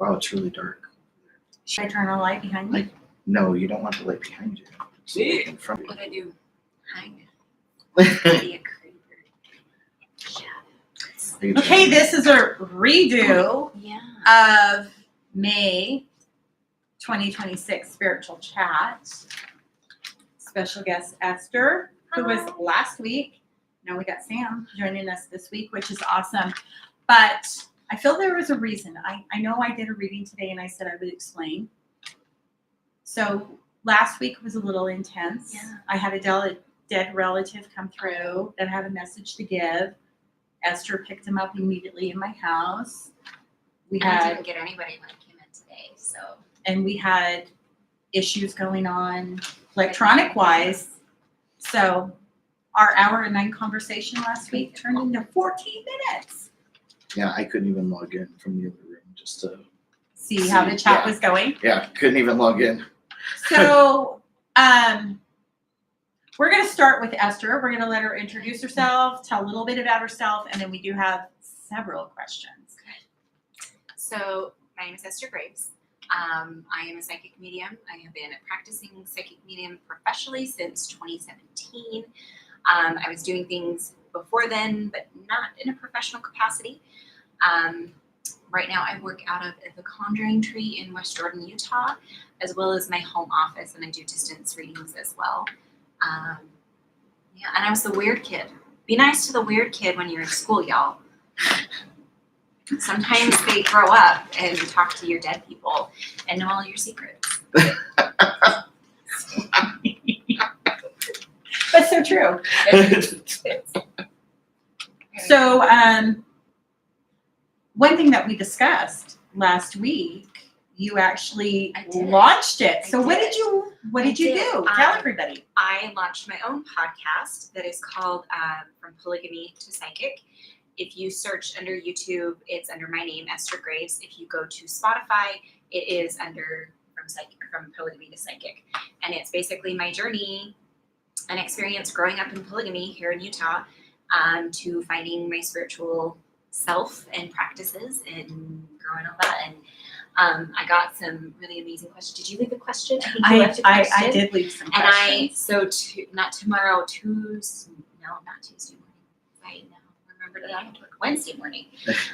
Wow, it's really dark. Should I turn on a light behind me? No, you don't want the light behind you. See? In front of What I do? Hang you. Be a creeper. Okay, this is a redo Yeah. of May 2026 Spiritual Chat. Special guest Esther, who was last week. Now we got Sam joining us this week, which is awesome. But I feel there was a reason. I know I did a reading today and I said I would explain. So last week was a little intense. Yeah. I had a dead relative come through that had a message to give. Esther picked him up immediately in my house. I didn't get anybody like him in today, so. And we had issues going on electronic wise. So our hour and 9 conversation last week turned into 14 minutes. Yeah, I couldn't even log in from the other room just to See how the chat Yeah. was going. Yeah, couldn't even log in. So we're going to start with Esther. We're going to let her introduce herself, tell a little bit about herself, and then we do have several questions. So my name is Esther Graves. I am a psychic medium. I have been a practicing psychic medium professionally since 2017. I was doing things before then, but not in a professional capacity. Right now I work out of the Conjuring Tree in West Jordan, Utah, as well as my home office, and I do distance readings as well. And I was the weird kid. Be nice to the weird kid when you're in school, y'all. Sometimes they grow up and talk to your dead people and know all your secrets. But so true. So one thing that we discussed last week, you actually launched it. So what did you do? Tell everybody. I launched my own podcast that is called From Polygamy to Psychic. If you search under YouTube, it's under my name, Esther Graves. If you go to Spotify, it is under From Polygamy to Psychic. And it's basically my journey and experience growing up in polygamy here in Utah, to finding my spiritual self and practices and growing all that. And I got some really amazing questions. Did you leave a question? I did leave some questions. Not tomorrow, Tuesday. No, not Tuesday morning. Right now, remember that I have to work Wednesday morning.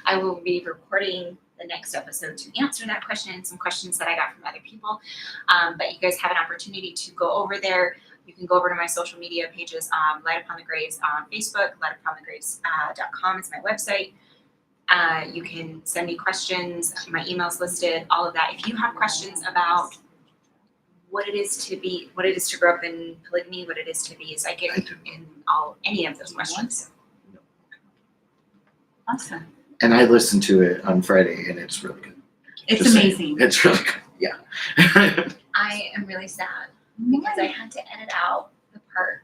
I will be recording the next episode to answer that question and some questions that I got from other people. But you guys have an opportunity to go over there. You can go over to my social media pages, Light Upon the Graves on Facebook, lightuponthegraves.com is my website. You can send me questions. My email's listed, all of that. If you have questions about what it is to grow up in polygamy, what it is to be a psychic, and any of those questions. Awesome. And I listened to it on Friday, and it's really good. It's Just amazing. saying. It's really good. Yeah. I am really sad because I had to edit out the part.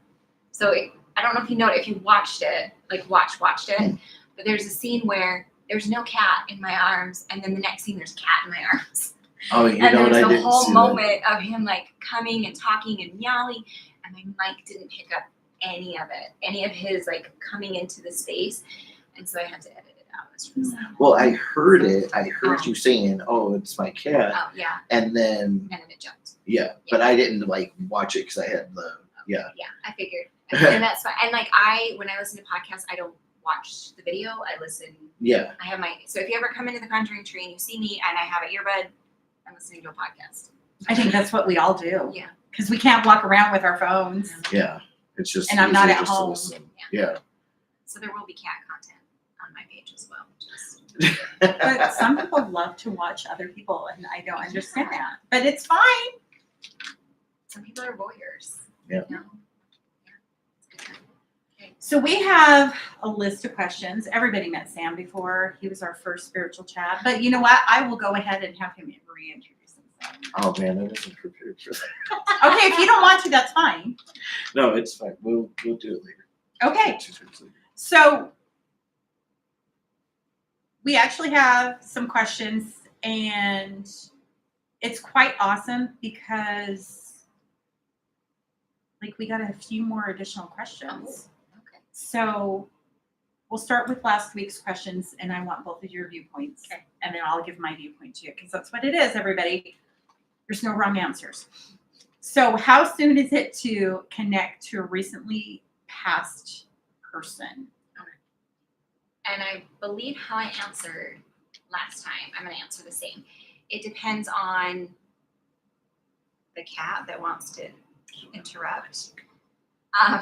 So I don't know if you know it, if you watched it, watched it, but there's a scene where there's no cat in my arms, and then the next scene there's a cat in my arms. Oh, you know what? I And there's a didn't whole see moment of him coming and talking and meowing, and my mic didn't pick up any of it, any of his coming into the space, and so I had to edit it out. It was really sad. that. Well, I heard it. I heard you saying, "Oh, it's my cat," Oh yeah, and then and then it jumped. but I didn't watch it because I had the Yeah, I figured, and that's fine. And when I listen to podcasts, I don't watch the video. I listen. Yeah. I have so if you ever come into the Conjuring Tree and you see me and I have an earbud, I'm listening to a podcast. I think that's what we all do. Yeah. Because we can't walk around with our phones. Yeah. It's just And I'm not easier at just to home. listen. Yeah. So there will be cat content on my page as well. But some people love to watch other people, and I don't understand that. But it's fine. Some people are voyeurs. Yeah. You know? It's good. Okay. So we have a list of questions. Everybody met Sam before. He was our first spiritual chat. But you know what? I will go ahead and have him reintroduce himself. Oh man, I wasn't prepared for that. Okay, if you don't want to, that's fine. No, it's fine. We'll do it later. Okay. 2 times later. So we actually have some questions, and it's quite awesome because we got a few more additional questions. Oh, okay. So we'll start with last week's questions, and I want both of your viewpoints. Okay. and then I'll give my viewpoint to you, because that's what it is, everybody. There's no wrong answers. So how soon is it to connect to a recently passed person? And I believe how I answered last time, I'm going to answer the same. It depends on the cat that wants to interrupt.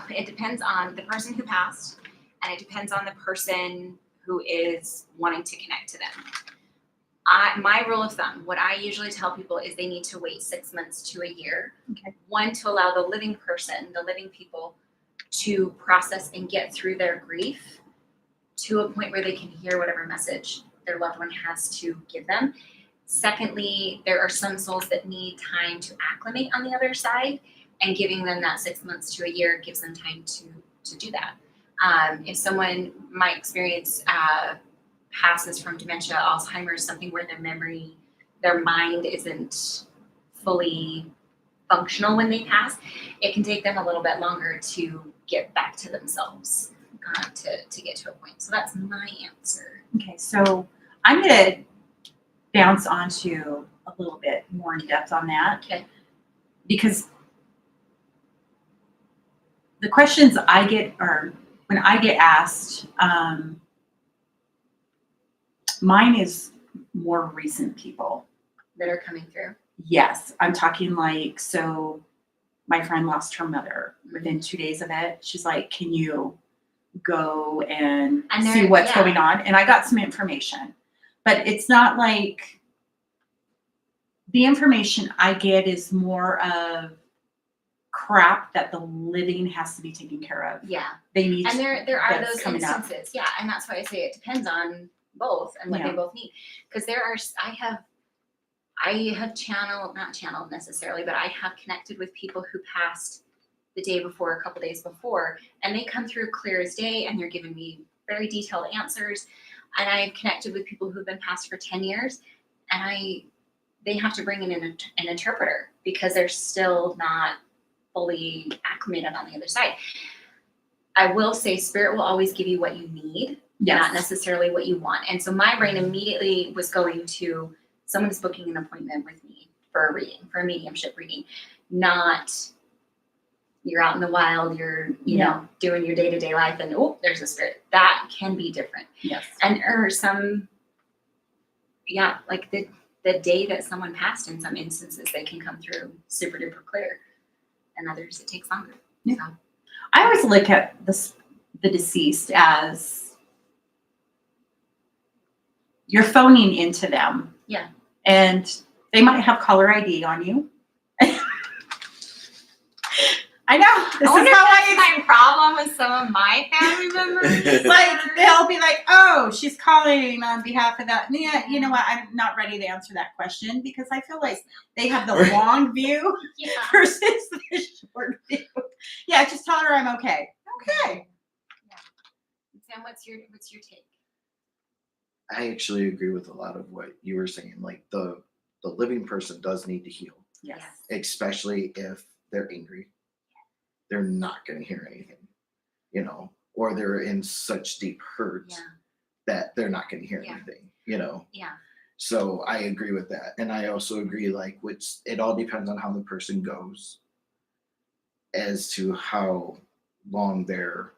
It depends on the person who passed, and it depends on the person who is wanting to connect to them. My rule of thumb, what I usually tell people is they need to wait 6 months to a year. Okay. One, to allow the living person, the living people, to process and get through their grief to a point where they can hear whatever message their loved one has to give them. Secondly, there are some souls that need time to acclimate on the other side, and giving them that 6 months to a year gives them time to do that. If someone, my experience, passes from dementia, Alzheimer's, something where their mind isn't fully functional when they pass, it can take them a little bit longer to get back to themselves, to get to a point. So that's my answer. Okay, so I'm going to bounce onto a little bit more in depth on that. Okay. Because the questions I get, or when I get asked, mine is more recent people. That are coming through. Yes, I'm talking like, so my friend lost her mother within 2 days of it. She's like, can you go and see what's going on? And I got some information, but it's not like, the information I get is more of crap that the living has to be taken care of. Yeah. They need, And there are that's those coming up. instances. Yeah. And that's why I say it depends on both and what Yeah. they both need. Because I have not channeled necessarily, but I have connected with people who passed the day before, a couple days before, and they come through clear as day, and they're giving me very detailed answers. And I've connected with people who've been passed for 10 years, and they have to bring in an interpreter because they're still not fully acclimated on the other side. I will say Spirit will always give you what you need, not necessarily what you want. And so my brain immediately was going to, someone's booking an appointment with me for a reading, for a mediumship reading, not you're out in the wild, you're, you know, doing your day-to-day life and, oh, there's a spirit. That can be different. Yes. And or some, like the day that someone passed, in some instances, they can come through super duper clear. And others, it takes longer. Yeah. So. I always look at the deceased as you're phoning into them. Yeah. And they might have caller ID on you. I know. This I wonder is how if that's my problem with some of my family members. like they'll be like, oh, she's calling on behalf of that. Yeah, you know what? I'm not ready to answer that question because I feel like they have the long view versus the short view. Yeah, just tell her I'm okay. Okay. Yeah. Sam, what's your take? I actually agree with a lot of what you were saying. Like the living person does need to heal, Yes. especially if they're angry. They're not going to hear anything, you know, or they're in such deep hurt that they're not going to hear anything, you know. Yeah. So I agree with that. And I also agree, like, it all depends on how the person goes as to how long they're,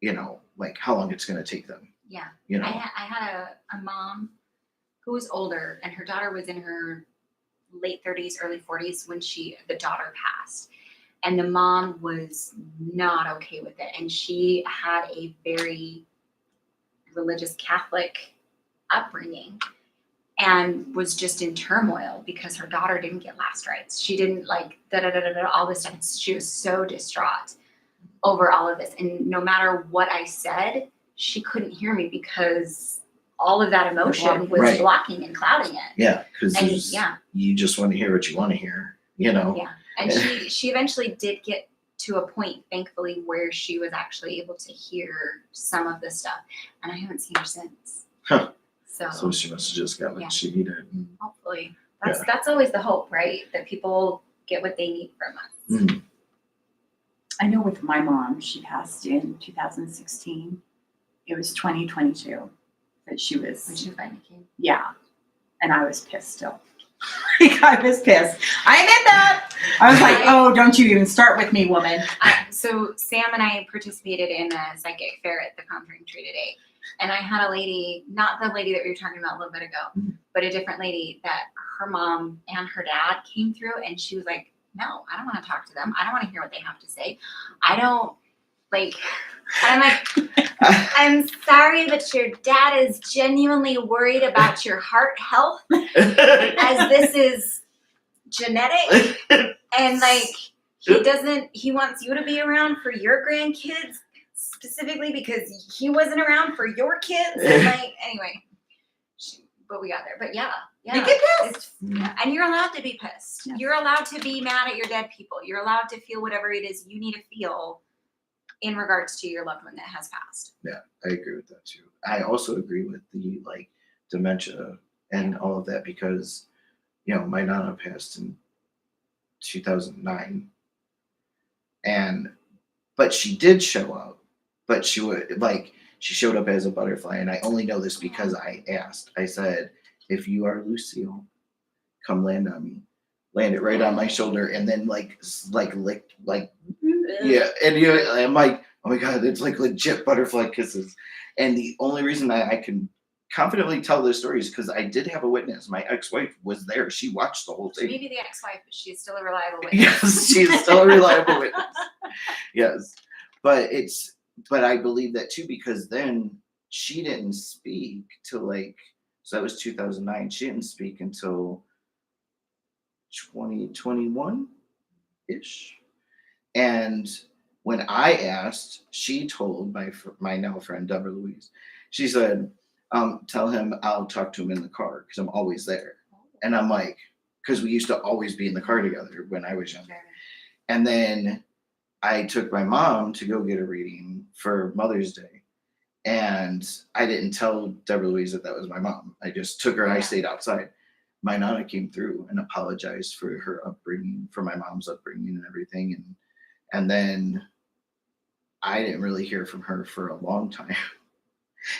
you know, like how long it's going to take them. Yeah. You know, I had a mom who was older, and her daughter was in her late 30s, early 40s when the daughter passed. And the mom was not okay with it. And she had a very religious Catholic upbringing and was just in turmoil because her daughter didn't get last rites. She didn't all this stuff. She was so distraught over all of this. And no matter what I said, she couldn't hear me because all of that emotion was blocking and clouding it. Yeah, because you just want to hear what you want to hear, you know. Yeah. And she eventually did get to a point, thankfully, where she was actually able to hear some of this stuff. And I haven't seen her since. Huh. So she must have just got what she needed. Hopefully. That's always the hope, right? That people get what they need from us. Mm. I know with my mom, she passed in 2016. It was 2022. that she When was, she finally came. yeah. And I was pissed still. Like, I was pissed. I admit that. I was like, oh, don't you even start with me, woman. So Sam and I participated in a psychic fair at the Conjuring Tree today. And I had a lady, not the lady that we were talking about a little bit ago, but a different lady that her mom and her dad came through, and she was like, no, I don't want to talk to them. I don't want to hear what they have to say. I don't like, and I'm like, I'm sorry, but your dad is genuinely worried about your heart health as this is genetic. And like, he wants you to be around for your grandkids specifically because he wasn't around for your kids. And like, anyway, but we got there. But yeah. You get pissed. Yeah. And you're allowed to be pissed. Yeah. You're allowed to be mad at your dead people. You're allowed to feel whatever it is you need to feel in regards to your loved one that has passed. Yeah, I agree with that too. I also agree with the like dementia and all of that because, you know, my nana passed in 2009, but she did show up, but she showed up as a butterfly, and I only know this because I asked. I said, if you are Lucille, come land on me. Land it right on my shoulder, and then lick yeah, and I'm like, oh my god, it's like legit butterfly kisses. And the only reason I can confidently tell this story is because I did have a witness. My ex-wife was there. She watched the whole She thing. may be the ex-wife, but she's still a reliable witness. Yes, she is still a reliable witness. Yes, but I believe that too because then she didn't speak till so that was 2009. She didn't speak until 2021 ish. And when I asked, she told my now friend Deborah Louise, she said, tell him I'll talk to him in the car because I'm always there. And I'm like, because we used to always be in the car together when I was young. And then I took my mom to go get a reading for Mother's Day. And I didn't tell Deborah Louise that was my mom. I just took her and I stayed outside. My nana came through and apologized for her upbringing, for my mom's upbringing and everything. And then I didn't really hear from her for a long time.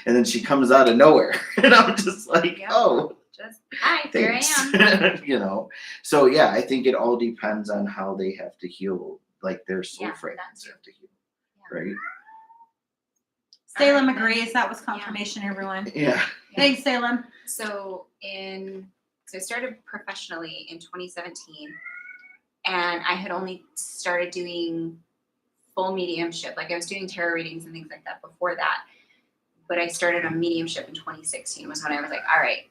And then she comes out of nowhere. And I'm just like, oh. Just, hi, thanks. Here I am. You know? So, yeah, I think it all depends on how they have to heal. Like their soul fragments have to heal. Yeah. Right? Salem agrees. That was confirmation, everyone. Yeah. Thanks, Salem. So I started professionally in 2017, and I had only started doing full mediumship. Like I was doing tarot readings and things like that before that. But I started on mediumship in 2016 was when I was like, all right,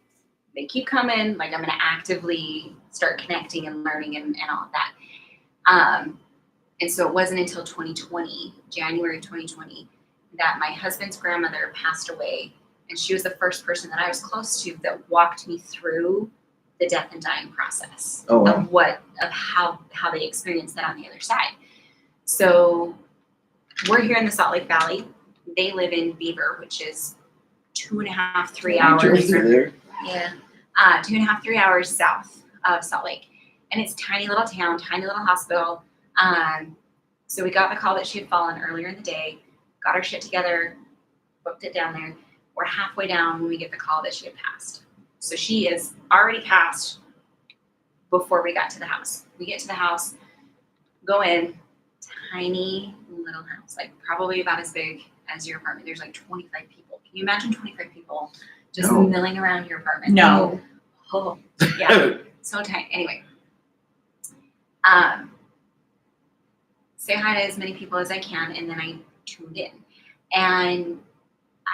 they keep coming. Like I'm going to actively start connecting and learning and all of that. And so it wasn't until 2020, January 2020, that my husband's grandmother passed away. And she was the first person that I was close to that walked me through the death and dying process of how they experienced that on the other side. So we're here in the Salt Lake Valley. They live in Beaver, which is 2.5, 3 hours. Yeah. 2.5, 3 hours south of Salt Lake. And it's tiny little town, tiny little hospital. So we got the call that she had fallen earlier in the day, got her shit together, booked it down there. We're halfway down when we get the call that she had passed. So she is already passed before we got to the house. We get to the house, go in, tiny little house, like probably about as big as your apartment. There's like 25 people. Can you imagine 25 people just milling around your apartment? No. Oh, yeah. So tiny. Anyway. Say hi to as many people as I can, and then I tuned in. And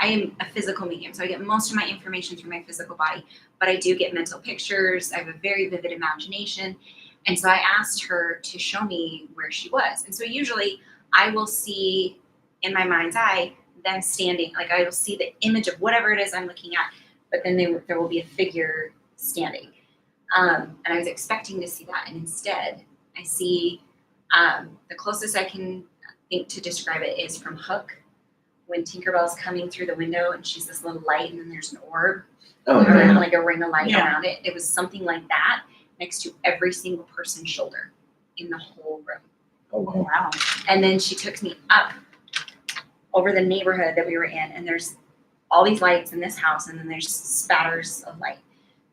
I am a physical medium, so I get most of my information through my physical body, but I do get mental pictures. I have a very vivid imagination. And so I asked her to show me where she was. And so usually I will see in my mind's eye them standing, like I will see the image of whatever it is I'm looking at, but then there will be a figure standing. And I was expecting to see that. And instead I see the closest I can think to describe it is from Hook, when Tinkerbell's coming through the window and she's this little light and then there's an orb around, like a ring of light around it. It was something like that next to every single person's shoulder in the whole room. Oh, wow. And then she took me up over the neighborhood that we were in, and there's all these lights in this house, and then there's spatters of light.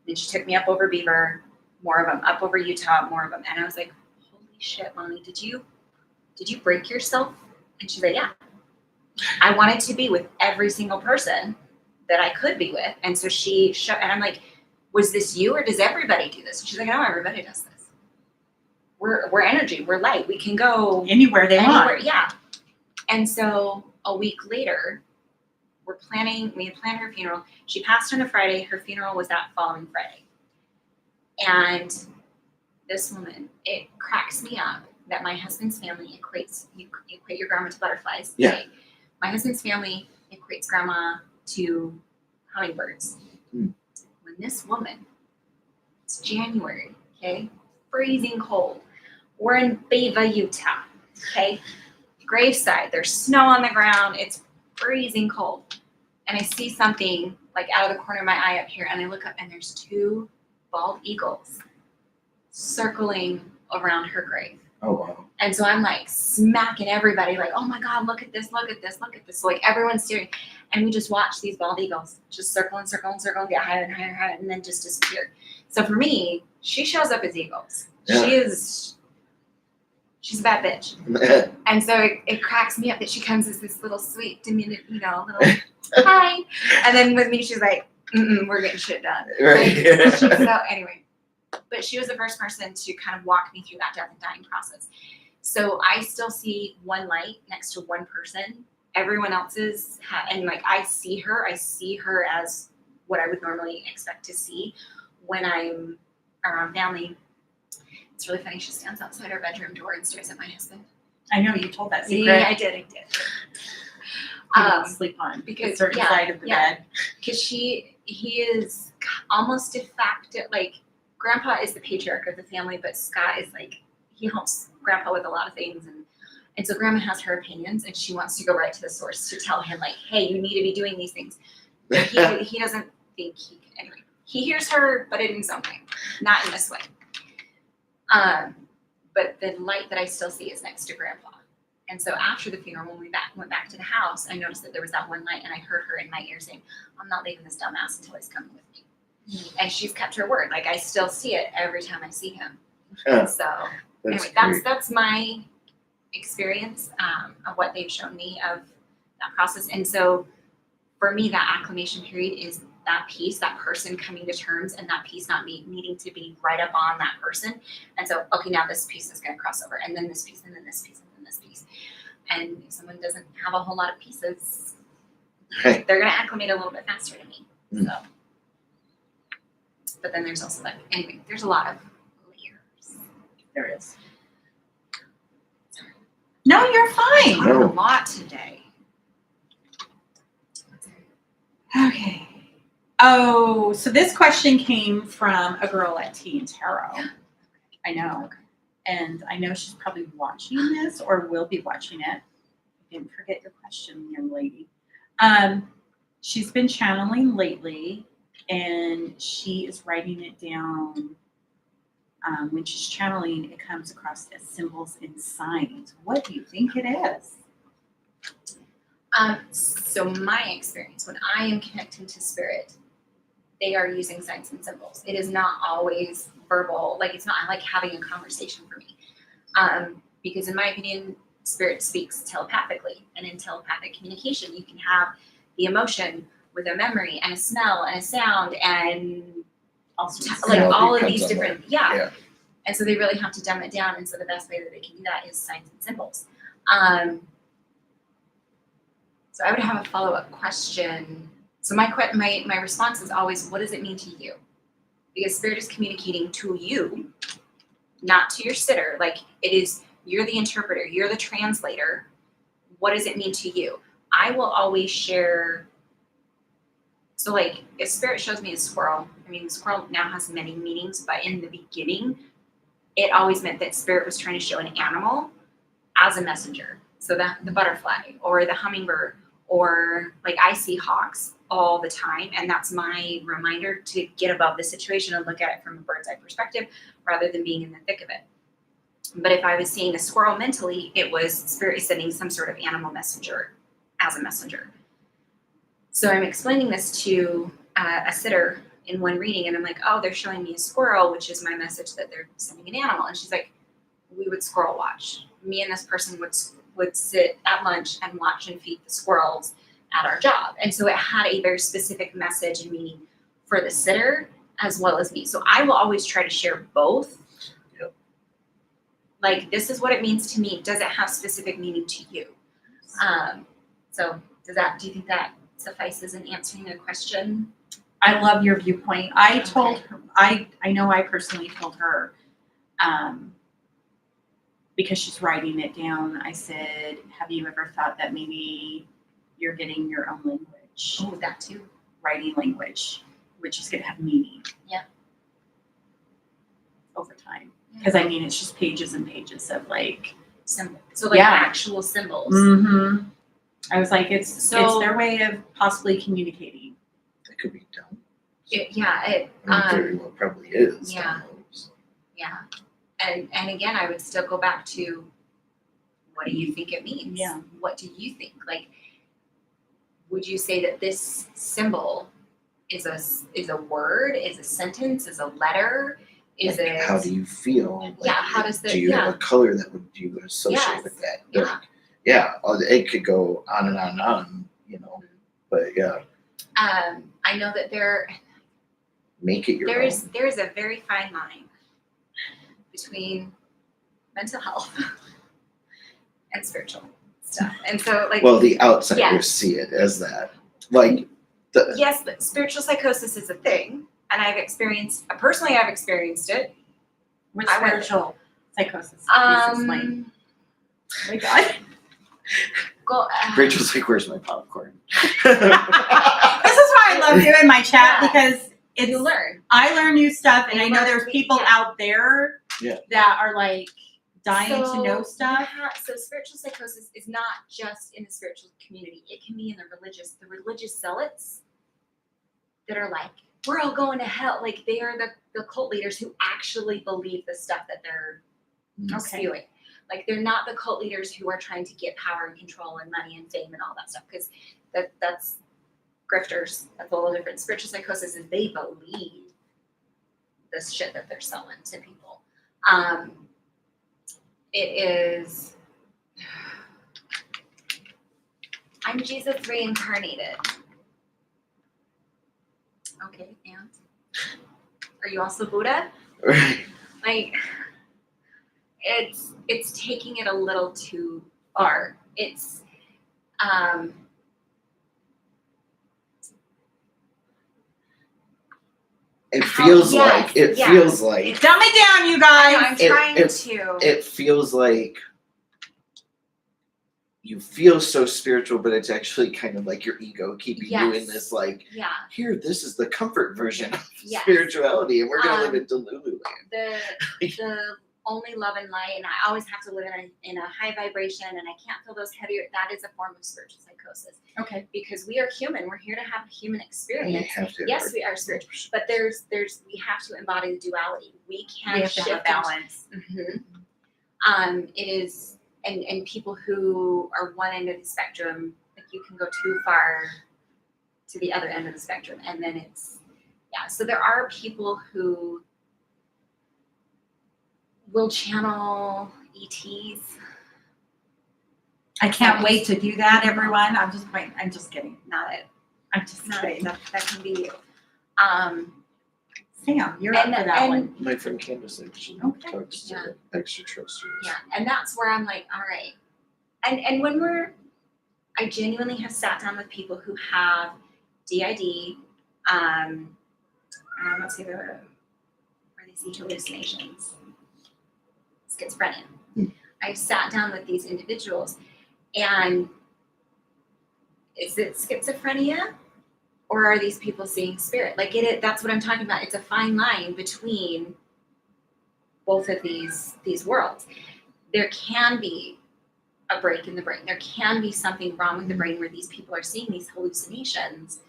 Then she took me up over Beaver, more of them, up over Utah, more of them. And I was like, holy shit, Mommy, did you break yourself? And she's like, yeah. I wanted to be with every single person that I could be with. And so she showed, and I'm like, was this you or does everybody do this? And she's like, no, everybody does this. We're energy, we're light. We can go Anywhere they want. Yeah. And so a week later, we had planned her funeral. She passed on a Friday. Her funeral was that following Friday. And this woman, it cracks me up that my husband's family you equate your grandma to butterflies. Yeah. Okay? My husband's family equates grandma to hummingbirds. Mm. When this woman, it's January, okay, freezing cold. We're in Beaver, Utah, okay, graveside. There's snow on the ground. It's freezing cold. And I see something like out of the corner of my eye up here, and I look up, and there's 2 bald eagles circling around her grave. Oh, wow. And so I'm like smacking everybody, like, oh my God, look at this, look at this, look at this. So like everyone's staring. And we just watch these bald eagles just circle and circle and circle, get higher and higher and higher, and then just disappear. So for me, she shows up as eagles. Yeah. She's a bad bitch. And so it cracks me up that she comes as this little sweet, diminutive, little hi. And then with me, she's like, we're getting shit done. Right. So anyway, but she was the first person to kind of walk me through that death and dying process. So I still see one light next to one person. Everyone else's, and like I see her as what I would normally expect to see when I'm around family. It's really funny. She stands outside our bedroom door and stares at my husband. I know you told that secret. Yeah, I did. You don't sleep on Because a certain side of the bed. Because he is almost de facto, like Grandpa is the patriarch of the family, but Scott is like, he helps Grandpa with a lot of things, and so Grandma has her opinions, and she wants to go right to the source to tell him like, hey, you need to be doing these things. But he doesn't think he can. Anyway, he hears her, but in his own way, not in this way. But the light that I still see is next to Grandpa. And so after the funeral, when we went back to the house, I noticed that there was that one light, and I heard her in my ear saying, I'm not leaving this dumbass until he's coming with me. Mm-hmm. And she's kept her word. Like, I still see it every time I see him. So anyway, that's my experience of what they've shown me of that process. And so for me, that acclimation period is that piece, that person coming to terms, and that piece not needing to be right up on that person. And so, okay, now this piece is going to cross over, and then this piece, and then this piece, and then this piece. And if someone doesn't have a whole lot of pieces, Right. they're going to acclimate a little bit faster to me. Mm. So, but then there's also like, anyway, there's a lot of layers. There is. No, you're fine. I learned a lot today. Okay. Oh, so this question came from a girl at Tea and Tarot. I know. And I know she's probably watching this or will be watching it. Didn't forget your question, young lady. She's been channeling lately, and she is writing it down. When she's channeling, it comes across as symbols and signs. What do you think it is? So my experience, when I am connecting to spirit, they are using signs and symbols. It is not always verbal. Like, it's not like having a conversation for me. Because in my opinion, spirit speaks telepathically. And in telepathic communication, you can have the emotion with a memory and a smell and a sound and Also, like Yeah, all of depends these on different, yeah. And so they really have to dumb it down. And so the best way that they can do that is signs and symbols. So I would have a follow-up question. So my response is always, what does it mean to you? Because spirit is communicating to you, not to your sitter. Like, it is, you're the interpreter, you're the translator. What does it mean to you? I will always share. So like, if spirit shows me a squirrel, I mean, the squirrel now has many meanings, but in the beginning, it always meant that spirit was trying to show an animal as a messenger. So that the butterfly or the hummingbird, or like, I see hawks all the time, and that's my reminder to get above the situation and look at it from a bird's eye perspective rather than being in the thick of it. But if I was seeing a squirrel mentally, it was spirit sending some sort of animal messenger as a messenger. So I'm explaining this to a sitter in one reading, and I'm like, oh, they're showing me a squirrel, which is my message that they're sending an animal. And she's like, we would squirrel watch. Me and this person would sit at lunch and watch and feed the squirrels at our job. And so it had a very specific message and meaning for the sitter as well as me. So I will always try to share both. Yep. Like, this is what it means to me. Does it have specific meaning to you? So do you think that suffices in answering the question? I love your viewpoint. I Okay. told her, I know I personally told her, because she's writing it down, I said, have you ever thought that maybe you're getting your own language, Oh, that too. writing language, which is going to have meaning? Yeah. Over time. Because I mean, it's just pages and pages of like, Symbol. So like Yeah. actual symbols. mm-hmm. I was like, it's So- their way of possibly communicating. It could be done. It Very well probably is. yeah. Yeah. And again, I would still go back to, what do you think it means? Yeah. What do you think? Like, would you say that this symbol is a word, is a sentence, is a letter, is Like, it? how do you feel? Like, Yeah, how does the- do you have a color that would you associate Yes. with that? Yeah. Like, yeah, it could go on and on and on, you know. But yeah, I know that make it your there own. is a very fine line between mental health and spiritual stuff. And so like, Well, the outsiders Yes. see it as that. Like the yes, but spiritual psychosis is a thing, and I've experienced it. What's I would- spiritual psychosis? Please explain. Oh my God. Go, Rachel's like, "Where's my popcorn?" This is why I love doing my chat, Yeah. because you learn. I learn new stuff, and You I know learn there's new- people yeah. out there Yeah. that are like dying to So, know stuff. So spiritual psychosis is not just in the spiritual community. It can be in the religious zealots that are like, we're all going to hell. Like, they are the cult leaders who actually believe the stuff that they're Okay. spewing. Like, they're not the cult leaders who are trying to get power and control and money and fame and all that stuff, because that's grifters. That's a little different. Spiritual psychosis is they believe this shit that they're selling to people. It is, I'm Jesus reincarnated. Okay, and are you also Buddha? Right. Like, it's taking it a little too far. It's It feels yes, like it yes. feels like Dumb it down, you I know, guys. I'm It- trying it- to. it feels like you feel so spiritual, but it's actually kind of like your ego keeping you in Yes. this like, Yeah, here, this is the comfort version of Yes. spirituality, and we're gonna live in Delulu land. the only love and light, and I always have to live in a high vibration, and I can't feel those heavier. That is a form of spiritual psychosis, Okay. because we are human. We're here to have a human And we experience. have to. Yes, we are spiritual, but there's we have to embody the duality. We can We have to shift have a balance. It is, and people who are one end of the spectrum, like, you can go too far to the other end of the spectrum, and then it's, yeah. So there are people who will channel ETs. I can't wait to do that, everyone. I'm just kidding. Not it. I'm just Not kidding. that can be you. Sam, you're up for that one. My friend Candace actually Okay. talks to Yeah. extraterrestrials. Yeah, and that's where I'm like, all right. And when I genuinely have sat down with people who have DID, let's see, where they see hallucinations, schizophrenia. I've sat down with these individuals, and is it schizophrenia, or are these people seeing spirit? Like, that's what I'm talking about. It's a fine line between both of these worlds. There can be a break in the brain. There can be something wrong with the brain where these people are seeing these hallucinations,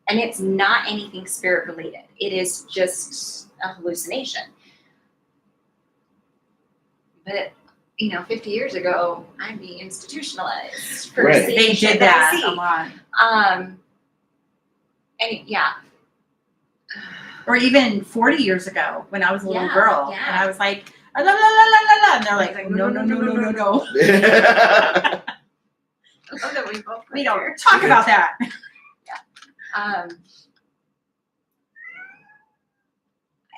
and it's not anything spirit related. It is just a hallucination. But 50 years ago, I'd be institutionalized for Right. seeing They shit did that I that see. a lot. yeah. Or even 40 years ago when I was a little Yeah, girl yeah. and I was like, la la la la la la, and they're like, no, no, no, no, no, no. I love that we both We went don't there. talk about that. I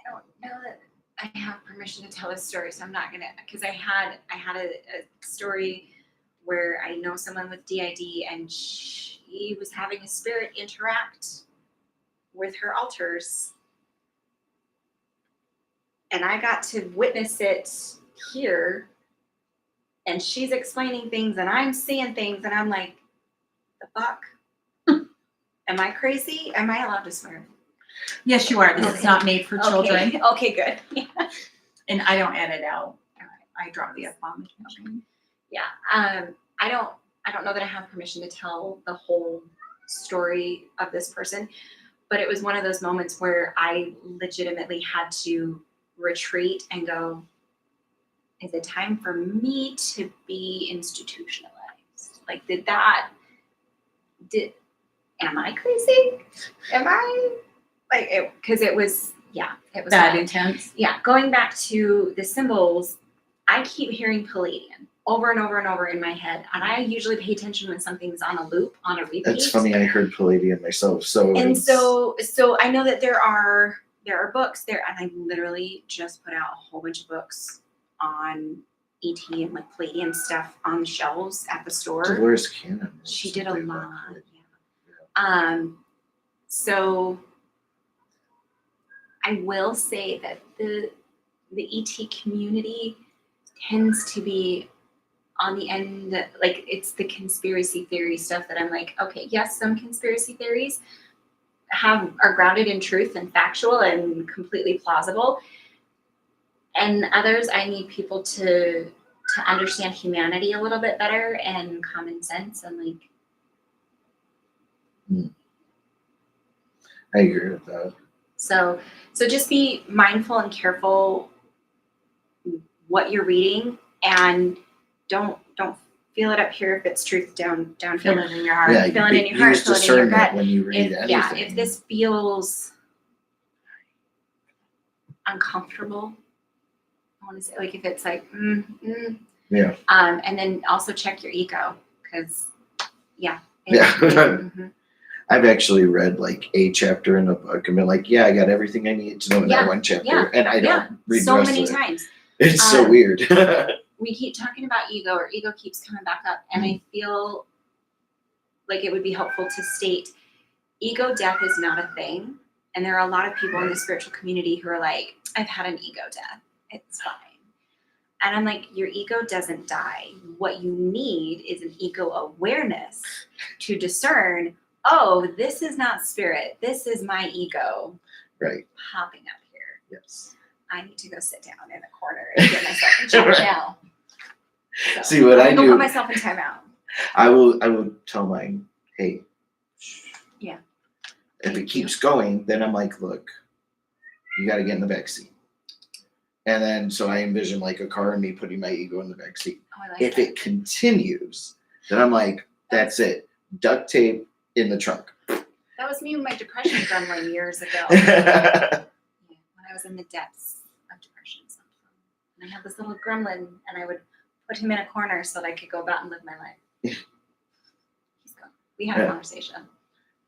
don't know that I have permission to tell this story, so I'm not gonna. Because I had a story where I know someone with DID, and she was having a spirit interact with her altars, and I got to witness it here. And she's explaining things, and I'm seeing things, and I'm like, the fuck? Am I crazy? Am I allowed to swear? Yes, you are. This is not made for children. Okay, okay, good. Yeah. And I don't edit out. I drop the F-bomb. Yeah. I don't know that I have permission to tell the whole story of this person, but it was one of those moments where I legitimately had to retreat and go, is it time for me to be institutionalized? Like, am I crazy? Am I like it? Because it was that bad. intense. Yeah, going back to the symbols, I keep hearing Palladian over and over and over in my head, and I usually pay attention when something's on a loop, on a repeat. That's funny. I heard Palladium myself. So I know that there are books there, and I literally just put out a whole bunch of books on ET and like Palladium stuff on the shelves at the store. Dolores Cannon. She did a something lot. about it. Yeah. So I will say that the ET community tends to be on the end, like it's the conspiracy theory stuff that I'm like, okay, yes, some conspiracy theories are grounded in truth and factual and completely plausible. And others, I need people to understand humanity a little bit better and common sense and like. I agree with that. So just be mindful and careful what you're reading, and don't feel it up here if it's truth down Feel here. it in your heart. Yeah, Feel it in your heart, use feel it in your discernment gut. when you read anything. If this feels uncomfortable, I want to say, like if it's like, Yeah. And then also check your ego, because Yeah. mhm. I've actually read like a chapter in a book and been like, yeah, I got everything I need to know in that one chapter, yeah, and I don't read so the rest many of it. times. It's so weird. We keep talking about ego, or ego keeps coming back up, and I feel like it would be helpful to state ego death is not a thing. And there are a lot of people in the spiritual community who are like, I've had an ego death. It's fine. And I'm like, your ego doesn't die. What you need is an ego awareness to discern, oh, this is not spirit. This is my ego Right. popping up here. Yes. I need to go sit down in a corner and get myself in check now. So, See what I I'm gonna do. put myself in timeout. I will tell mine, hey. Yeah. If it Thank keeps going, then I'm like, look, you got to get in the back seat. And then so I envision like a car and me putting my ego in the back seat. Oh, I like If that. it continues, then I'm like, that's it. Duct tape in the trunk. That was me with my depression gremlin years ago. Yeah, when I was in the depths of depression. And I had this little gremlin, and I would put him in a corner so that I could go about and live my life. He's gone. We had a conversation.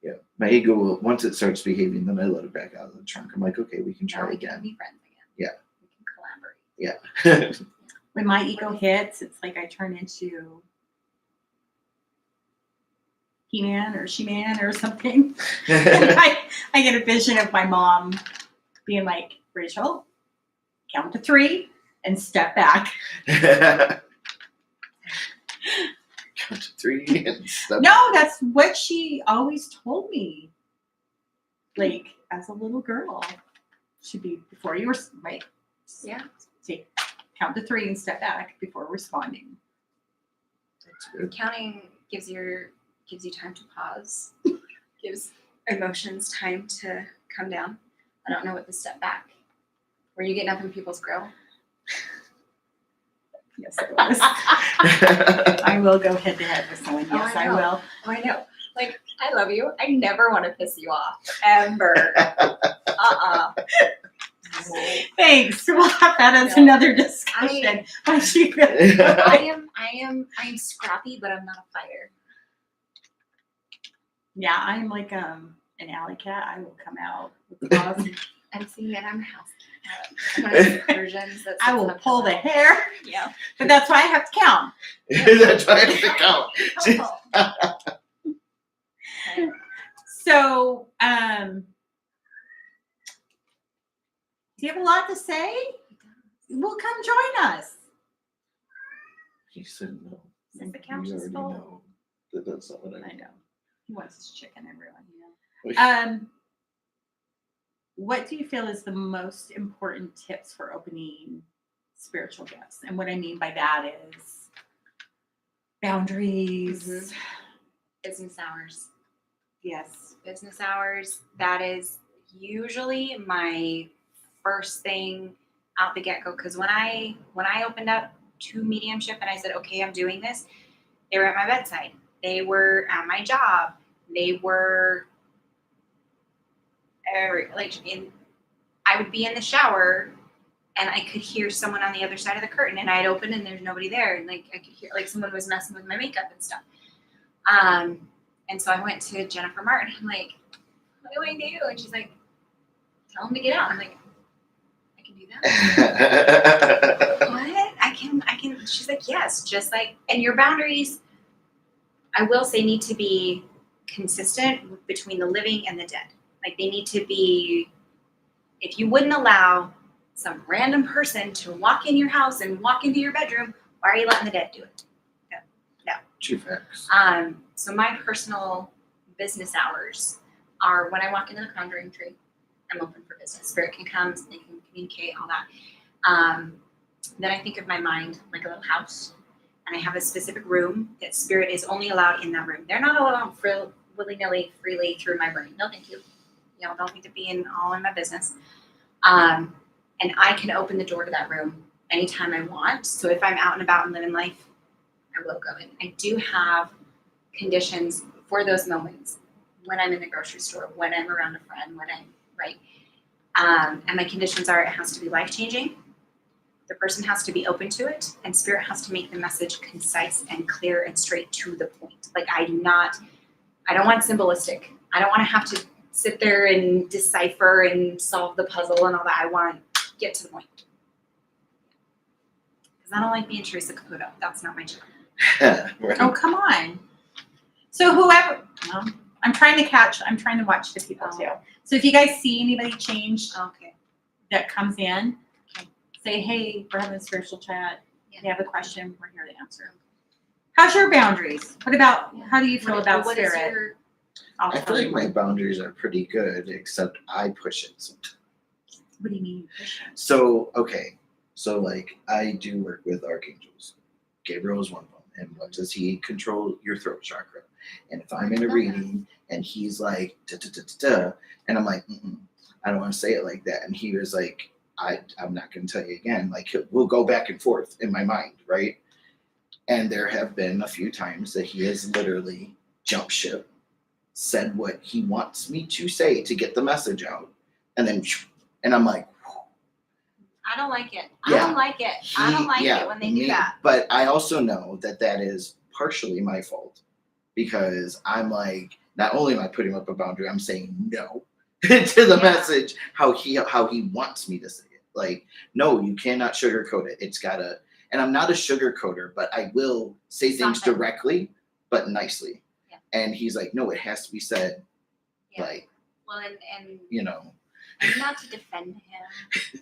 Yeah. My ego will, once it starts behaving, then I let it back out of the trunk. I'm like, okay, we can Now try we can again. be friends again. Yeah. We can collaborate. Yeah. When my ego hits, it's like I turn into He-Man or She-Man or something. And I get a vision of my mom being like, Rachel, count to 3 and step back. Count to 3 and stuff. No, that's what she always told me. Like, as a little girl, should be before you were like, Yeah. count to 3 and step back before responding. That's good. Counting gives you time to pause. Gives emotions time to come down. I don't know what the step back. Were you getting up in people's grill? Yes, it was. I will go head to head with someone. Oh, Yes, I I know. will. Oh, I know. Like, I love you. I never want to piss you off. Ever. Thanks. We'll have that as No. another discussion. Once you I am scrappy, but I'm not a fighter. Yeah, I'm like an alley cat. I will come out with claws. I'm seeing it. I'm a house cat. One of those Persians that I sits will on a pull the pillow. hair, Yeah. but that's why I have to count. That's why I have to count. Okay. So, do you have a lot to say? Well, come join us. He said no. Since the couch You is already full. know that that's not what I I mean. know. He wants his chicken, everyone. What do you feel is the most important tips for opening spiritual gifts? And what I mean by that is boundaries. Mhm. Business hours. Yes. Business hours. That is usually my first thing out the get go. Because when I opened up to mediumship and I said, okay, I'm doing this, they were at my bedside. They were at my job. They were I would be in the shower and I could hear someone on the other side of the curtain, and I'd open and there's nobody there, and like I could hear like someone was messing with my makeup and stuff. And so I went to Jennifer Martin. I'm like, what do I do? And she's like, tell him to get out. I'm like, I can do that. What? I can. She's like, yes, just like, and your boundaries, I will say, need to be consistent between the living and the dead. Like they need to be, if you wouldn't allow some random person to walk in your house and walk into your bedroom, why are you letting the dead do it? No. True facts. So my personal business hours are when I walk into the conjuring tree, I'm open for business. Spirit can come, they can communicate, all that. Then I think of my mind like a little house, and I have a specific room that spirit is only allowed in that room. They're not allowed willy-nilly, freely through my brain. No, thank you. Don't need to be all in my business. And I can open the door to that room anytime I want. So if I'm out and about and living life, I will go in. I do have conditions for those moments when I'm in the grocery store, when I'm around a friend, when I'm right. And my conditions are, it has to be life-changing. The person has to be open to it, and spirit has to make the message concise and clear and straight to the point. Like I don't want symbolistic. I don't want to have to sit there and decipher and solve the puzzle and all that. I want to get to the point. Because I don't like being Teresa Caputo. That's not my job. Right. Oh, come on. So whoever, I'm trying to watch the people too. So if you guys see anybody change Okay. that comes in, Okay. say, hey, we're having a spiritual chat. Yeah. If you have a question, we're here to answer. How's your boundaries? How do you feel about What is spirit? your, I'll I tell feel like you. my boundaries are pretty good, except I push it sometimes. What do you mean? So, okay. So, like, I do work with archangels. Gabriel is one of them. And what does he control? Your throat chakra. And if I'm in a reading and he's like, da, da, da, da, da, and I'm like, I don't want to say it like that. And he was like, I'm not going to tell you again. Like, we'll go back and forth in my mind, right? And there have been a few times that he has literally jumped ship, said what he wants me to say to get the message out, and then, and I'm like, I don't like it. Yeah. I don't like it. I don't like it when they do that. But I also know that is partially my fault, because I'm like, not only am I putting up a boundary, I'm saying no to the message how he wants me to say it. Like, no, you cannot sugarcoat it. It's gotta. And I'm not a sugarcoater, but I will say things Soften. directly, but nicely. Yeah. And he's like, no, it has to be said, Yeah. like, Well, and not to defend him,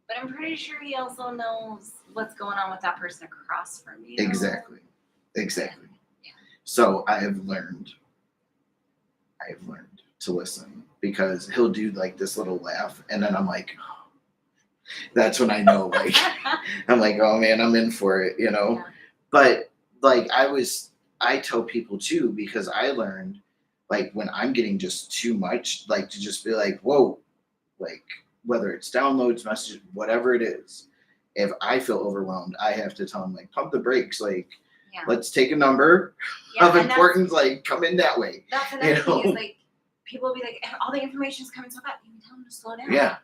but I'm pretty sure he also knows what's going on with that person across from you. Exactly. Yeah. Yeah. So I have learned to listen, because he'll do like this little laugh, and then I'm like, oh. That's when I know, like, I'm like, oh man, I'm in for it, Yeah. But like I tell people too, because I learned, like, when I'm getting just too much, like, to just be like, whoa, like, whether it's downloads, messages, whatever it is, if I feel overwhelmed, I have to tell them, like, pump the brakes, like, Yeah. Let's take a number Yeah, of and importance, like come in that way. That's you another thing know? is like people will be like, all the information's coming so fast. You can tell them to slow down. Yeah,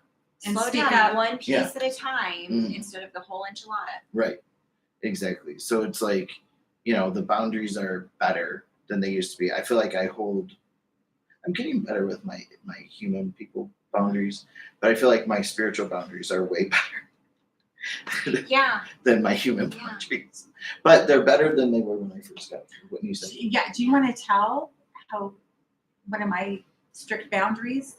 And Slow speak down up. one piece Yeah. at a time Mhm. instead of the whole enchilada. right. Exactly. So it's like, the boundaries are better than they used to be. I feel like I'm getting better with my human people boundaries, but I feel like my spiritual boundaries are way better Yeah. than my human Yeah. boundaries. But they're better than they were when I first got here. What you said? Yeah. Do you want to tell one of my strict boundaries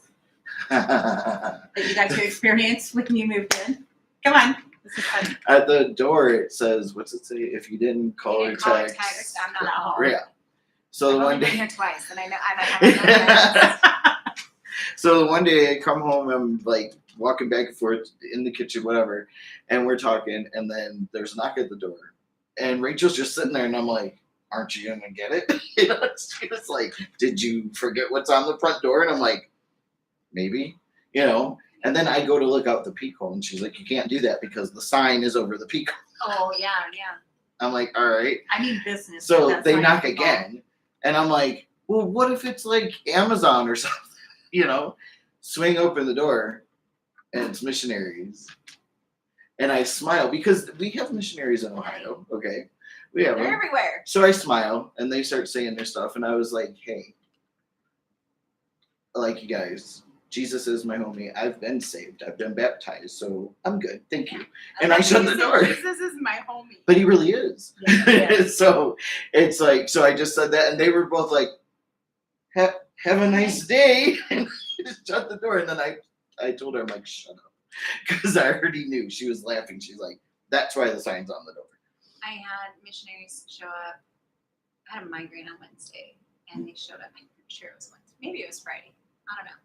that you got to experience when you moved in? Come on. This is fun. At the door, it says, what's it say? If you didn't call You or didn't call or text. text, I'm not home. Yeah. So I've the only one been day, here twice, and I know I haven't done so the one day I come home, I'm like walking back and forth in the kitchen, whatever, and we're talking, and then there's a knock at the door, and Rachel's just sitting there, and I'm like, "Aren't you gonna get it?" She was like, "Did you forget what's on the front door?" And I'm like, "Maybe," And then I go to look out the peek hole, and she's like, "You can't do that because the sign is over the peek hole." Oh yeah, yeah. I'm like, "All right." I mean business. So but that's they not knock your fault. again, and I'm like, "Well, what if it's like Amazon or something?" Swing open the door, and it's missionaries. And I smile because we have missionaries in Ohio. Okay, we have They're them. everywhere. So I smile, and they start saying their stuff, and I was like, "Hey, I like you guys. Jesus is my homie. I've been saved. I've been baptized, so I'm good. Thank you." And I shut the door. Jesus is my homie. But he really is. Yeah. So it's like, so I just said that, and they were both like, have a nice day, and just shut the door. And then I told her, I'm like, shut up, because I already knew. She was laughing. She's like, that's why the sign's on the door. I had missionaries show up. I had a migraine on Wednesday, and they showed up. I'm pretty sure it was Wednesday. Maybe it was Friday. I don't know.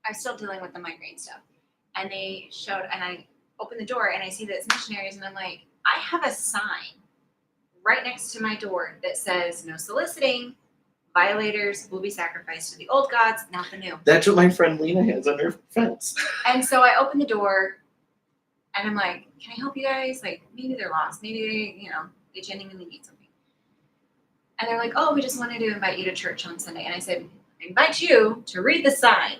I was still dealing with the migraine stuff. And they showed, and I opened the door, and I see that it's missionaries, and I'm like, I have a sign right next to my door that says, no soliciting. Violators will be sacrificed to the old gods, not the new. That's what my friend Lena has on her fence. And so I opened the door, and I'm like, can I help you guys? Like, maybe they're lost. Maybe they genuinely need something. And they're like, oh, we just wanted to invite you to church on Sunday. And I said, I invite you to read the sign.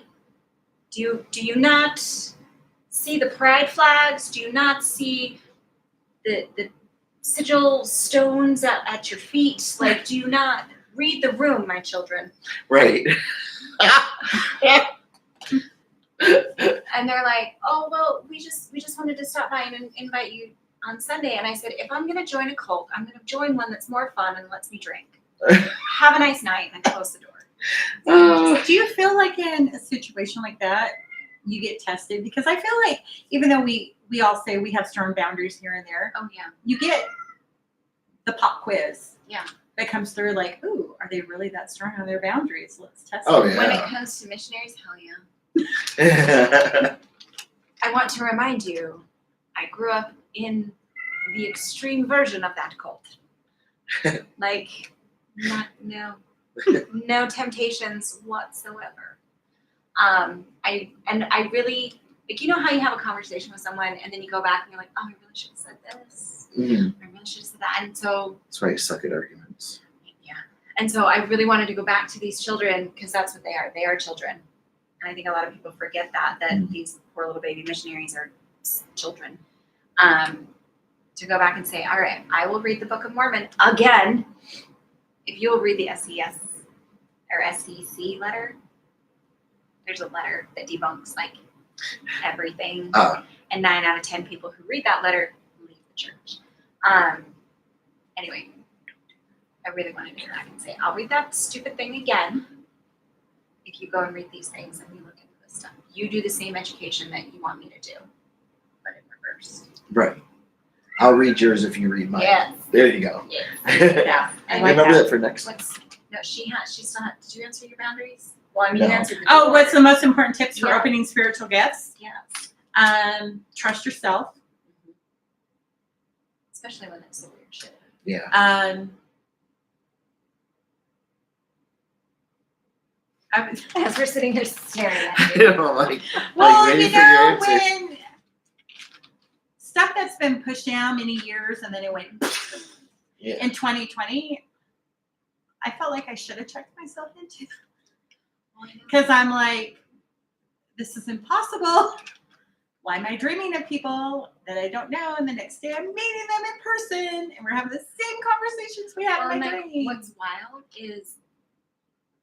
Do you not see the pride flags? Do you not see the sigil stones at your feet? Like, do you not read the room, my children? Right. And they're like, oh, well, we just wanted to stop by and invite you on Sunday. And I said, if I'm going to join a cult, I'm going to join one that's more fun and lets me drink. Have a nice night. And I close the door. Do you feel like in a situation like that, you get tested? Because I feel like even though we all say we have strong boundaries here and there, Oh, yeah. you get the pop quiz. Yeah. That comes through like, ooh, are they really that strong on their boundaries? Let's test Oh, it. yeah. When it comes to missionaries, hell yeah. I want to remind you, I grew up in the extreme version of that cult. Like, no temptations whatsoever. I really, like, you know how you have a conversation with someone and then you go back and you're like, oh, I really should have said this. Mhm. I really should have said that. And so, That's why you suck at arguments. yeah. And so I really wanted to go back to these children because that's what they are. They are children. And I think a lot of people forget that these poor little baby missionaries are children. To go back and say, all right, I will read the Book of Mormon again. If you will read the SES or SEC letter, there's a letter that debunks like everything. And 9 out of 10 people who read that letter leave the church. Anyway, I really wanted to go back and say, I'll read that stupid thing again. If you go and read these things and we look into this stuff, you do the same education that you want me to do, but in reverse. Right. I'll read yours if you read mine. Yes. There you go. Yes. Yeah. I I like remember that. that for next time. No, she still had, did you answer your boundaries? Well, I mean, No. you answered the Oh, door. what's the most important tips for Yeah. opening spiritual gifts? Yes. Trust yourself. Especially when it's the weird shit. Yeah. As we're sitting here staring at You you. know, like Well, waiting you for your know, answer. when stuff that's been pushed down many years and then it went, Yeah. In 2020, I felt like I should have checked myself into because I'm like, this is impossible. Why am I dreaming of people that I don't know? And the next day I'm meeting them in person and we're having the same conversations we had in my dream. What's wild is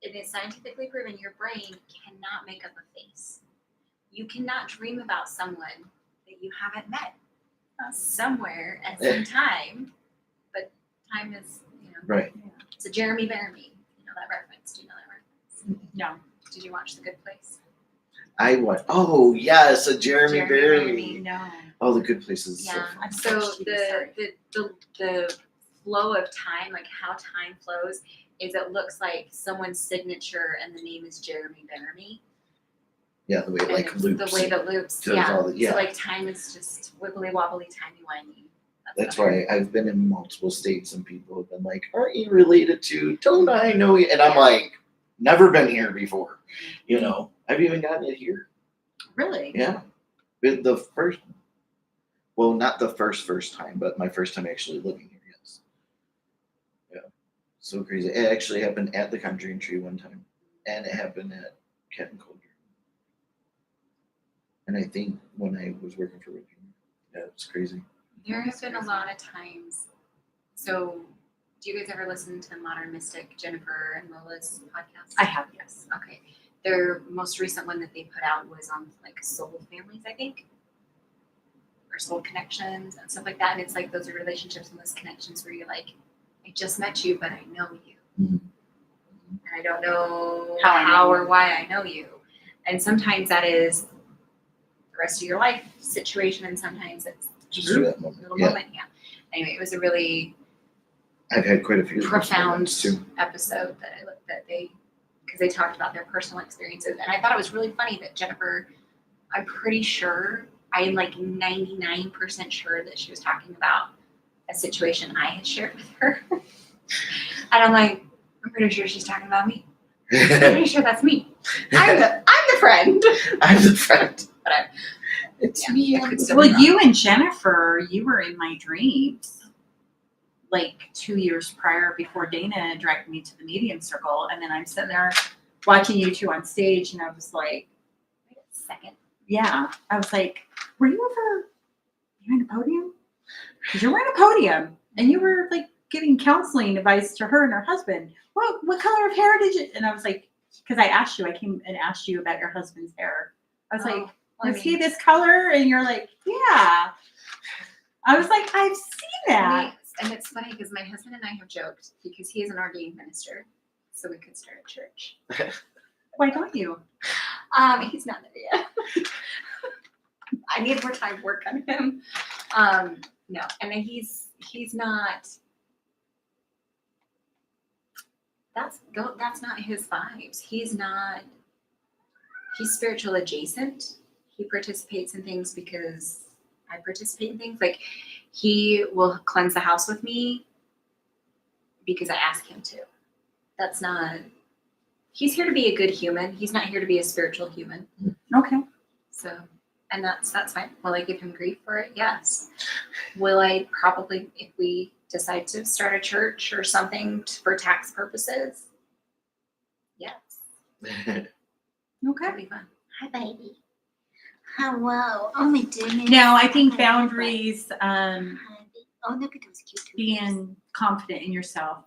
it is scientifically proven your brain cannot make up a face. You cannot dream about someone that you haven't met somewhere at some time, but time is, Right. It's a Jeremy Bearimy. You know that reference? Do you know that reference? No. Did you watch The Good Place? I went, oh yes, a Jeremy Bearimy. No. Oh, The Good Place is so Yeah. fun. So Sorry. the flow of time, like how time flows, is it looks like someone's signature and the name is Jeremy Bearimy. Yeah, the way it And like it's loops. the way that loops. does Yeah. all the- yeah. So like time is just wibbly wobbly, timey wimey. That's why I've been in multiple states and people have been like, aren't you related to, don't I know you? And I'm like, never been here before. You know, I've even gotten it here. Really? Yeah. But the first, well, not the first time, but my first time actually living here, yes. Yeah. So crazy. It actually happened at the Conjuring Tree one time. And it happened at Cat and Cauldron. And I think when I was working for Ricky, yeah, it was crazy. There have been a lot of times. So, do you guys ever listen to Modern Mystic, Jennifer and Lola's podcast? I have, yes. Okay. Their most recent one that they put out was on like soul families, I think, or soul connections and stuff like that. And it's like those are relationships and those connections where you're like, I just met you, but I know you. Mhm. And I don't know How I know how you. or why I know you. And sometimes that is the rest of your life situation, and sometimes it's Just for that a moment. little Yeah. moment. Yeah. Anyway, it was a really I've had quite a few of those profound moments, too. episode because they talked about their personal experiences, and I thought it was really funny that Jennifer, I'm pretty sure, I am like 99% sure that she was talking about a situation I had shared with her, and I'm like, I'm pretty sure she's talking about me. I'm pretty sure that's me. I'm the friend. I'm the friend. But It's yeah, me. I could still Well, be wrong. you and Jennifer, you were in my dreams like 2 years prior before Dana dragged me to the medium circle. And then I'm sitting there watching you two on stage and I was like, Wait a second. yeah. I was like, were you ever behind a podium? Because you were in a podium and you were like giving counseling advice to her and her husband. What color of hair did you? And I was like, because I came and asked you about your husband's hair. I was like, Well, I was he mean, this color? And you're like, yeah. I was like, I've seen that. and it's funny because my husband and I have joked because he is an ordained minister, so we could start a church. Why don't you? He's not there yet. I need more time to work on him. No, and then he's not. That's not his vibes. He's spiritual adjacent. He participates in things because I participate in things. Like he will cleanse the house with me because I ask him to. That's not. He's here to be a good human. He's not here to be a spiritual human. Okay. So, and that's fine. Will I give him grief for it? Yes. Will I probably, if we decide to start a church or something for tax purposes? Yes. Okay. That'd be fun. Hi, baby. Hello. Oh my goodness. No, I think boundaries, Oh, look at those cute tubers. being confident in yourself,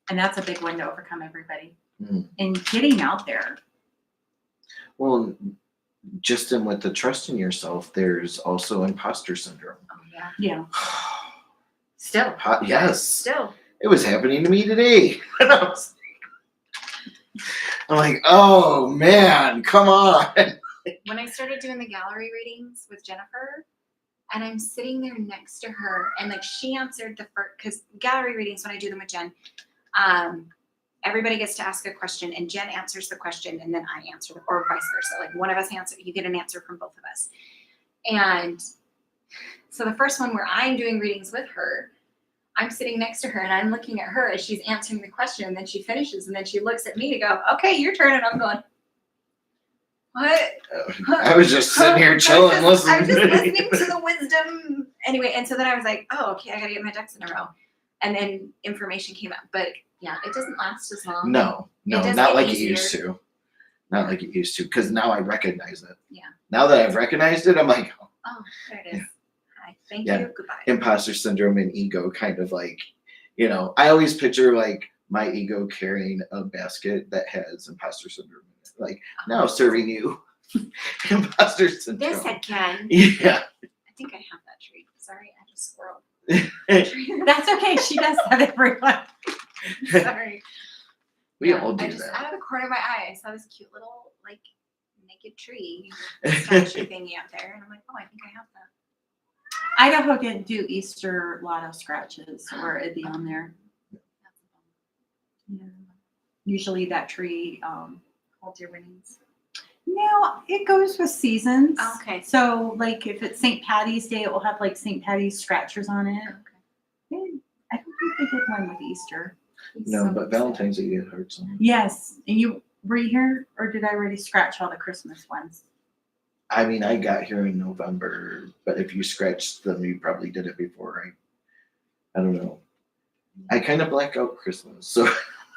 and that's a big one to overcome everybody. Mm. And getting out there. Well, just in with the trust in yourself, there's also imposter syndrome. Oh yeah. Yeah. Still. Yes. Still. It was happening to me today. I'm like, oh man, come on. When I started doing the gallery readings with Jennifer, and I'm sitting there next to her, and like she answered the first, because gallery readings, when I do them with Jen, everybody gets to ask a question, and Jen answers the question, and then I answer, or vice versa. Like one of us answer, you get an answer from both of us. And so the first one where I'm doing readings with her, I'm sitting next to her and I'm looking at her as she's answering the question, and then she finishes, and then she looks at me to go, okay, your turn. And I'm going, what? I was just sitting here chilling, I was just listening. listening to the wisdom. Anyway, and so then I was like, oh, okay, I gotta get my ducks in a row. and then information came out. But yeah, it doesn't last as long. No, does not get like easier. it used to. Not like it used to, because now I recognize it. Yeah. Now that I've recognized it, I'm like, oh, Oh, there it is. Yeah. Hi. Thank Yeah. you. Goodbye. imposter syndrome and ego kind of like, I always picture like my ego carrying a basket that has imposter syndrome in it. Like, now serving you imposter syndrome. This again. Yeah. I think I have that tree. Sorry, I just squirreled. That's okay. She does that, everyone. Sorry. We Yeah, all do I just, that. out of the corner of my eye, I saw this cute little like naked tree statue thingy up there, and I'm like, oh, I think I have that. Idaho didn't do Easter lotto scratches, or it'd be on there. Yeah. Usually that tree Hold your winnings. no, it goes with seasons. Okay. So like if it's St. Patty's Day, it will have like St. Patty's scratchers on it. Okay. I don't think they did one with Easter. No, So but Valentine's Day it hurts them. Yes. And were you here, or did I already scratch all the Christmas ones? I mean, I got here in November, but if you scratched them, you probably did it before, right? I don't know. I kind of black out Christmas, so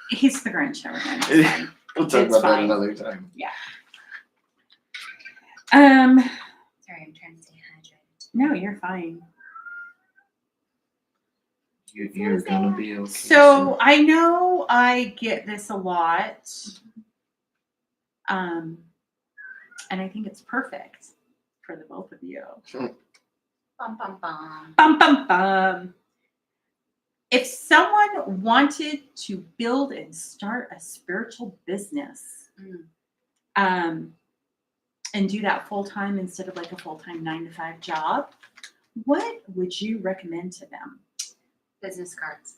He's the Grinch, everyone. It's fine. we'll talk It's about that fine. another time. Sorry, I'm trying to stay hydrated. No, you're fine. You're gonna be okay. So I know I get this a lot. And I think it's perfect for the both of you. Bum bum bum. Bum, bum, bum. If someone wanted to build and start a spiritual business, and do that full time instead of like a full time 9-to-5 job, what would you recommend to them? Business cards.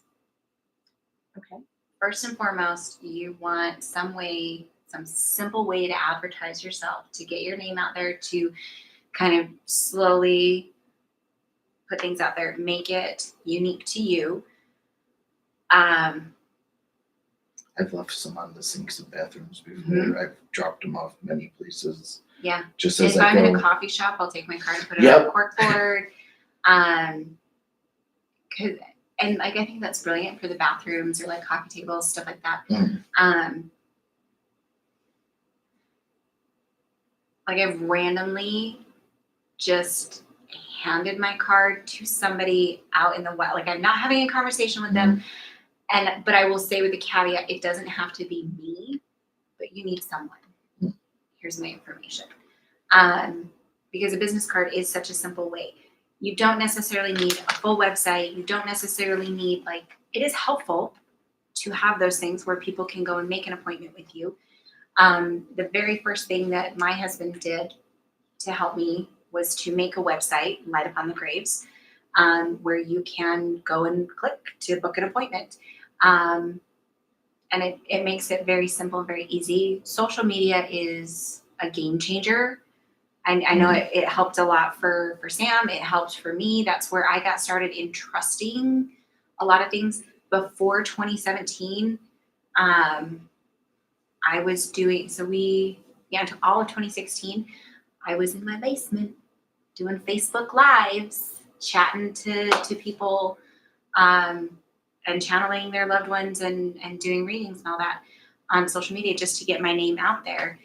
Okay. First and foremost, you want some simple way to advertise yourself, to get your name out there, to kind of slowly put things out there, make it unique to you. I've left some on the sinks and bathrooms before. Mhm. I've dropped them off many places. Yeah. Just as If I I'm in go. a coffee shop, I'll take my card and put it Yep. on a corkboard. And like I think that's brilliant for the bathrooms or like coffee tables, stuff like that. Mm. Like I've randomly just handed my card to somebody out in the wild. Like I'm not having a conversation with them, but I will say with the caveat, it doesn't have to be me, but you need someone. Mm. Here's my information. Because a business card is such a simple way. You don't necessarily need a full website. You don't necessarily need it is helpful to have those things where people can go and make an appointment with you. The very first thing that my husband did to help me was to make a website, Light Upon the Graves, where you can go and click to book an appointment. And it makes it very simple, very easy. Social media is a game changer. I know it helped a lot for Sam. It helped for me. That's where I got started in trusting a lot of things. Before 2017, I was doing, to all of 2016, I was in my basement doing Facebook Lives, chatting to people, and channeling their loved ones and doing readings and all that on social media just to get my name out there.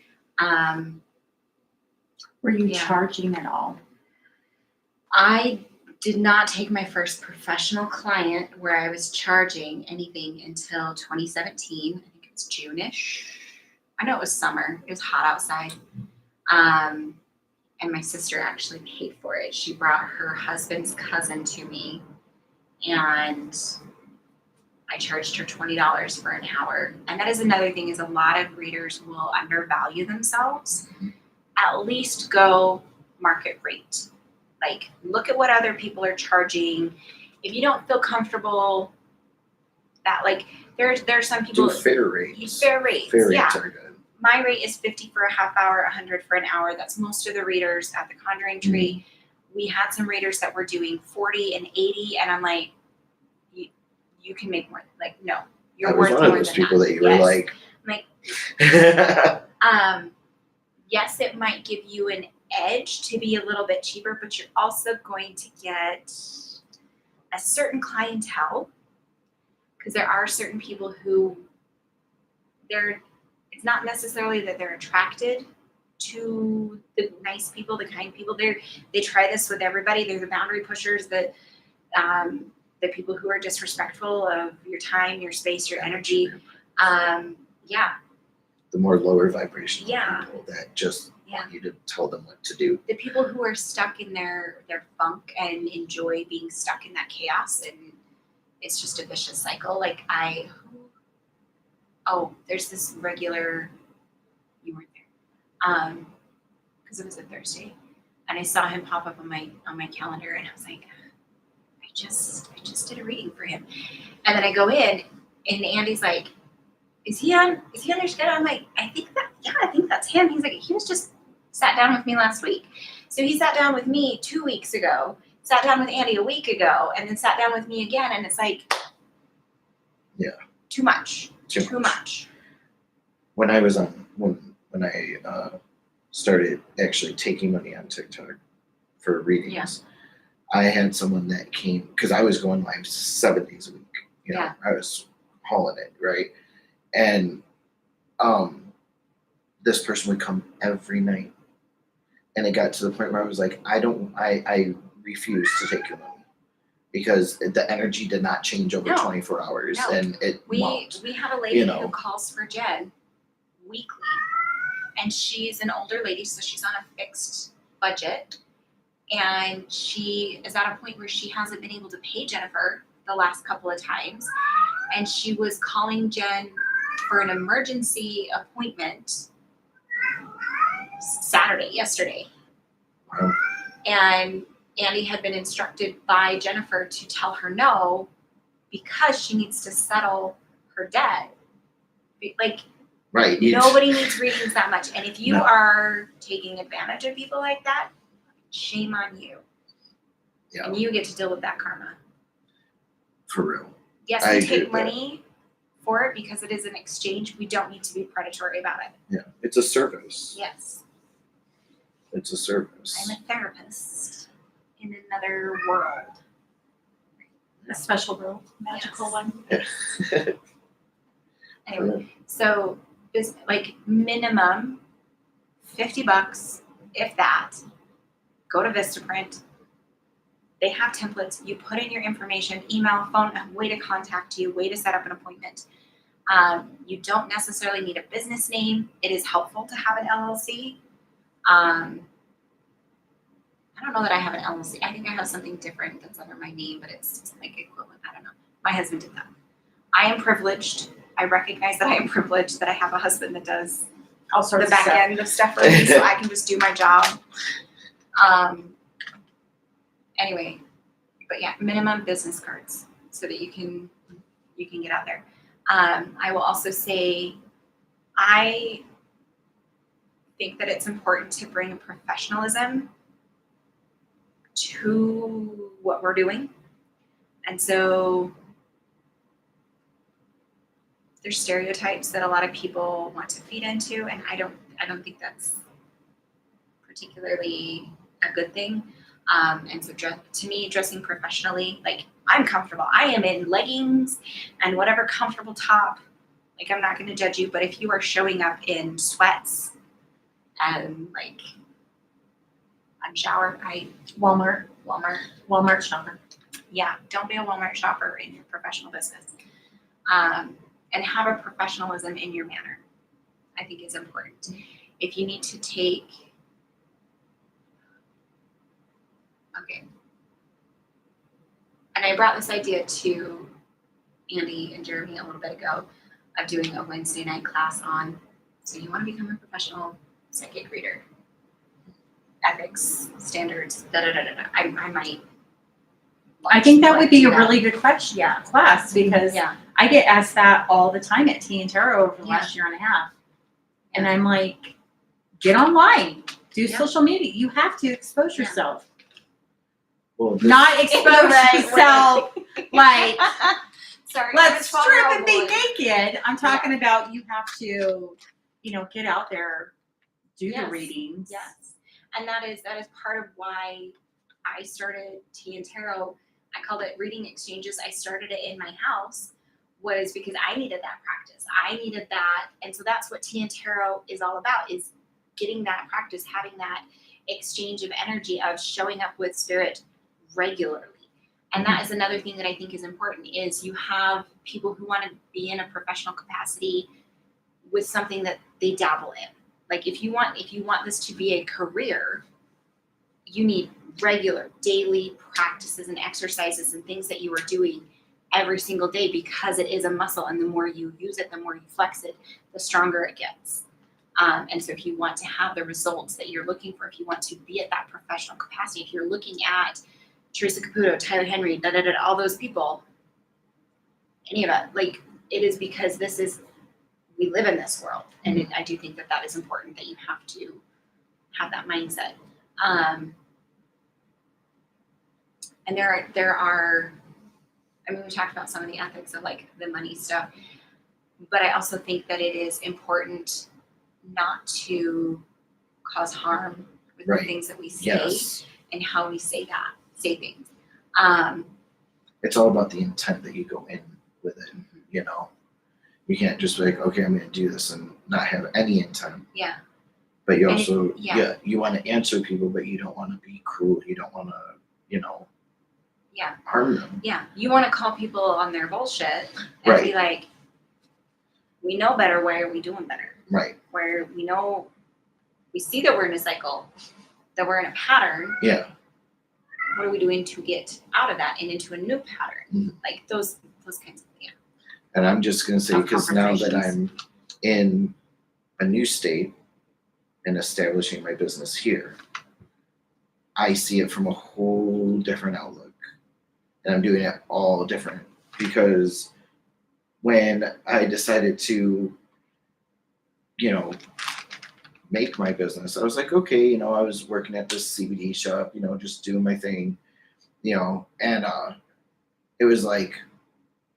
Were you charging at all? I did not take my first professional client where I was charging anything until 2017. I think it was June-ish. I know it was summer. It was hot outside. And my sister actually paid for it. She brought her husband's cousin to me, and I charged her $20 for an hour. And that is another thing, is a lot of readers will undervalue themselves. At least go market rate. Like, look at what other people are charging. If you don't feel comfortable, that there's some people Do fair rates. Fair rates, Fair yeah. rates are good. My rate is $50 for a half hour, $100 for an hour. That's most of the readers at the Conjuring Tree. We had some readers that were doing $40 and $80, and I'm like, you can make more. Like, no, you're I was worth one of more those than people that. that you were like, yes, it might give you an edge to be a little bit cheaper, but you're also going to get a certain clientele because there are certain people who it's not necessarily that they're attracted to the nice people, the kind people. They try this with everybody. They're the boundary pushers, the people who are disrespectful of your time, your space, your energy. Yeah. The more lower vibrational Yeah. people that just Yeah. want you to tell them what to do. The people who are stuck in their funk and enjoy being stuck in that chaos, and it's just a vicious cycle. Like there's this regular, you weren't there, because it was a Thursday, and I saw him pop up on my calendar, and I was like, I just did a reading for him, and then I go in, and Andy's like, is he on their schedule? I'm like, I think that's him. He's like, he was just sat down with me last week. So he sat down with me 2 weeks ago, sat down with Andy a week ago, and then sat down with me again. And it's like, yeah, too much. Too much. When I was when I started actually taking money on TikTok for readings, I had someone that came, because I was going live 7 days a week. I was hauling it, right? And this person would come every night. And it got to the point where I was like, I refuse to take your money, because the energy did not change over 24 hours. No. And We have a lady who calls for Jen weekly, and she's an older lady, so she's on a fixed budget, and she is at a point where she hasn't been able to pay Jennifer the last couple of times, and she was calling Jen for an emergency appointment yesterday. Wow. And Andy had been instructed by Jennifer to tell her no, because she needs to settle her debt. Like, right. Nobody needs readings that much. And if you No. are taking advantage of people like that, shame on you. Yeah. And you get to deal with that karma. For real. Yes, I we agree take with that. money for it because it is an exchange. We don't need to be predatory about it. Yeah. It's a service. Yes. It's a service. I'm a therapist in another world. A special world, magical Yes. one. Anyway, so this like minimum $50, if that. Go to Vistaprint. They have templates. You put in your information, email, phone, a way to contact you, way to set up an appointment. You don't necessarily need a business name. It is helpful to have an LLC. I don't know that I have an LLC. I think I have something different that's under my name, but it's like equivalent. I don't know. My husband did that. I am privileged. I recognize that I am privileged that I have a husband that does All sorts the of back stuff. end of stuff for me, so I can just do my job. Anyway, but yeah, minimum business cards so that you can get out there. I will also say, I think that it's important to bring professionalism to what we're doing. And so there's stereotypes that a lot of people want to feed into, and I don't think that's particularly a good thing. And so to me, dressing professionally, like, I'm comfortable. I am in leggings and whatever comfortable top. Like, I'm not going to judge you, but if you are showing up in sweats and like unshowered, Walmart shopper. yeah, don't be a Walmart shopper in your professional business. And have a professionalism in your manner, I think is important. If you need to take, and I brought this idea to Andy and Jeremy a little bit ago of doing a Wednesday night class on, so you want to become a professional psychic reader, ethics, standards, I might. I think that would be do a really good question, class, because Yeah. I get asked that all the time at Tea and Tarot over the Yeah. last year and a half. And I'm like, get online, do Yeah. social media. You have to expose Yeah. yourself. Well, this- Not expose Right, yourself like, Sorry, let's I was strip and be vulnerable. naked. I'm talking about you have to, get out there, do Yes. the readings. Yes, and that is part of why I started Tea and Tarot. I called it reading exchanges. I started it in my house was because I needed that practice. I needed that. And so that's what Tea and Tarot is all about, is getting that practice, having that exchange of energy of showing up with spirit regularly. And that is another thing that I think is important, is you have people who want to be in a professional capacity with something that they dabble in. Like if you want this to be a career, you need regular daily practices and exercises and things that you are doing every single day, because it is a muscle, and the more you use it, the more you flex it, the stronger it gets. And so if you want to have the results that you're looking for, if you want to be at that professional capacity, if you're looking at Teresa Caputo, Tyler Henry, all those people, any of it, like, it is because we live in this world. And I do think that is important, that you have to have that mindset. And there are, I mean, we talked about some of the ethics of like the money stuff, but I also think that it is important not to cause harm with the things that we say and how we say things. It's all about the intent that you go in with it. You know, you can't just be like, okay, I'm going to do this and not have any intent. Yeah. But you also, you want to answer people, but you don't want to be cruel. You don't want to, you know, harm them. Yeah. You want to call people on their bullshit and be like, we know better. Why are we doing better? Right. Where we see that we're in a cycle, that we're in a pattern. Yeah. What are we doing to get out of that and into a new pattern? Like those kinds of things. And I'm just going to say, because now that I'm in a new state and establishing my business here, I see it from a whole different outlook. And I'm doing it all different, because when I decided to, you know, make my business, I was like, okay, you know, I was working at this CBD shop, you know, just doing my thing, you know, and it was like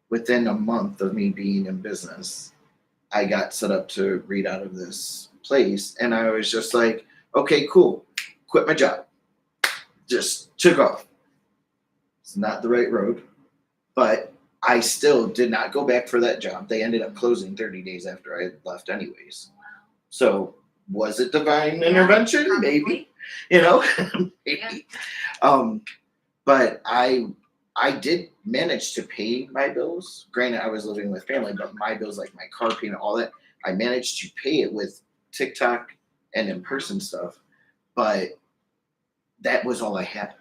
within a month of me being in business, I got set up to read out of this place, and I was just like, okay, cool, quit my job, just took off. It's not the right road, but I still did not go back for that job. They ended up closing 30 days after I had left anyways. So was it divine intervention? Probably. Maybe, you know, maybe. But I did manage to pay my bills. Granted, I was living with family, but my bills, like my car payment, all that, I managed to pay it with TikTok and in-person stuff. But that was all I had.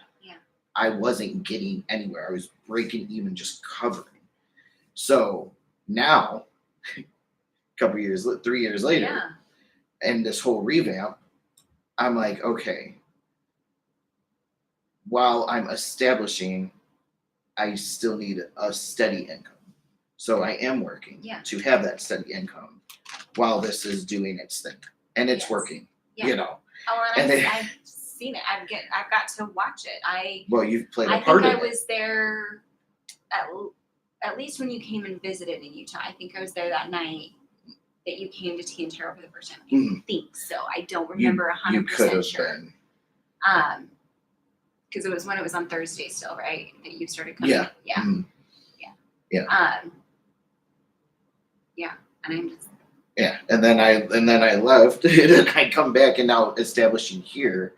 I wasn't getting anywhere. I was breaking even just covering. So now, 3 years later, and this whole revamp, I'm like, okay, while I'm establishing, I still need a steady income. So I am working to have that steady income while this is doing its thing. And it's working, you know. Oh, and I've seen it. I've got to watch it. Well, you've played a part of it. I think I was there at least when you came and visited in Utah. I think I was there that night that you came to Tea and Tarot for the first time. I think so. I don't remember 100% You could have sure. been. Because it was when it was on Thursday still, right? That you started coming. Yeah. Yeah. Mm-hmm. Yeah. And I'm just. Yeah, and then I left, and I come back, and now establishing here,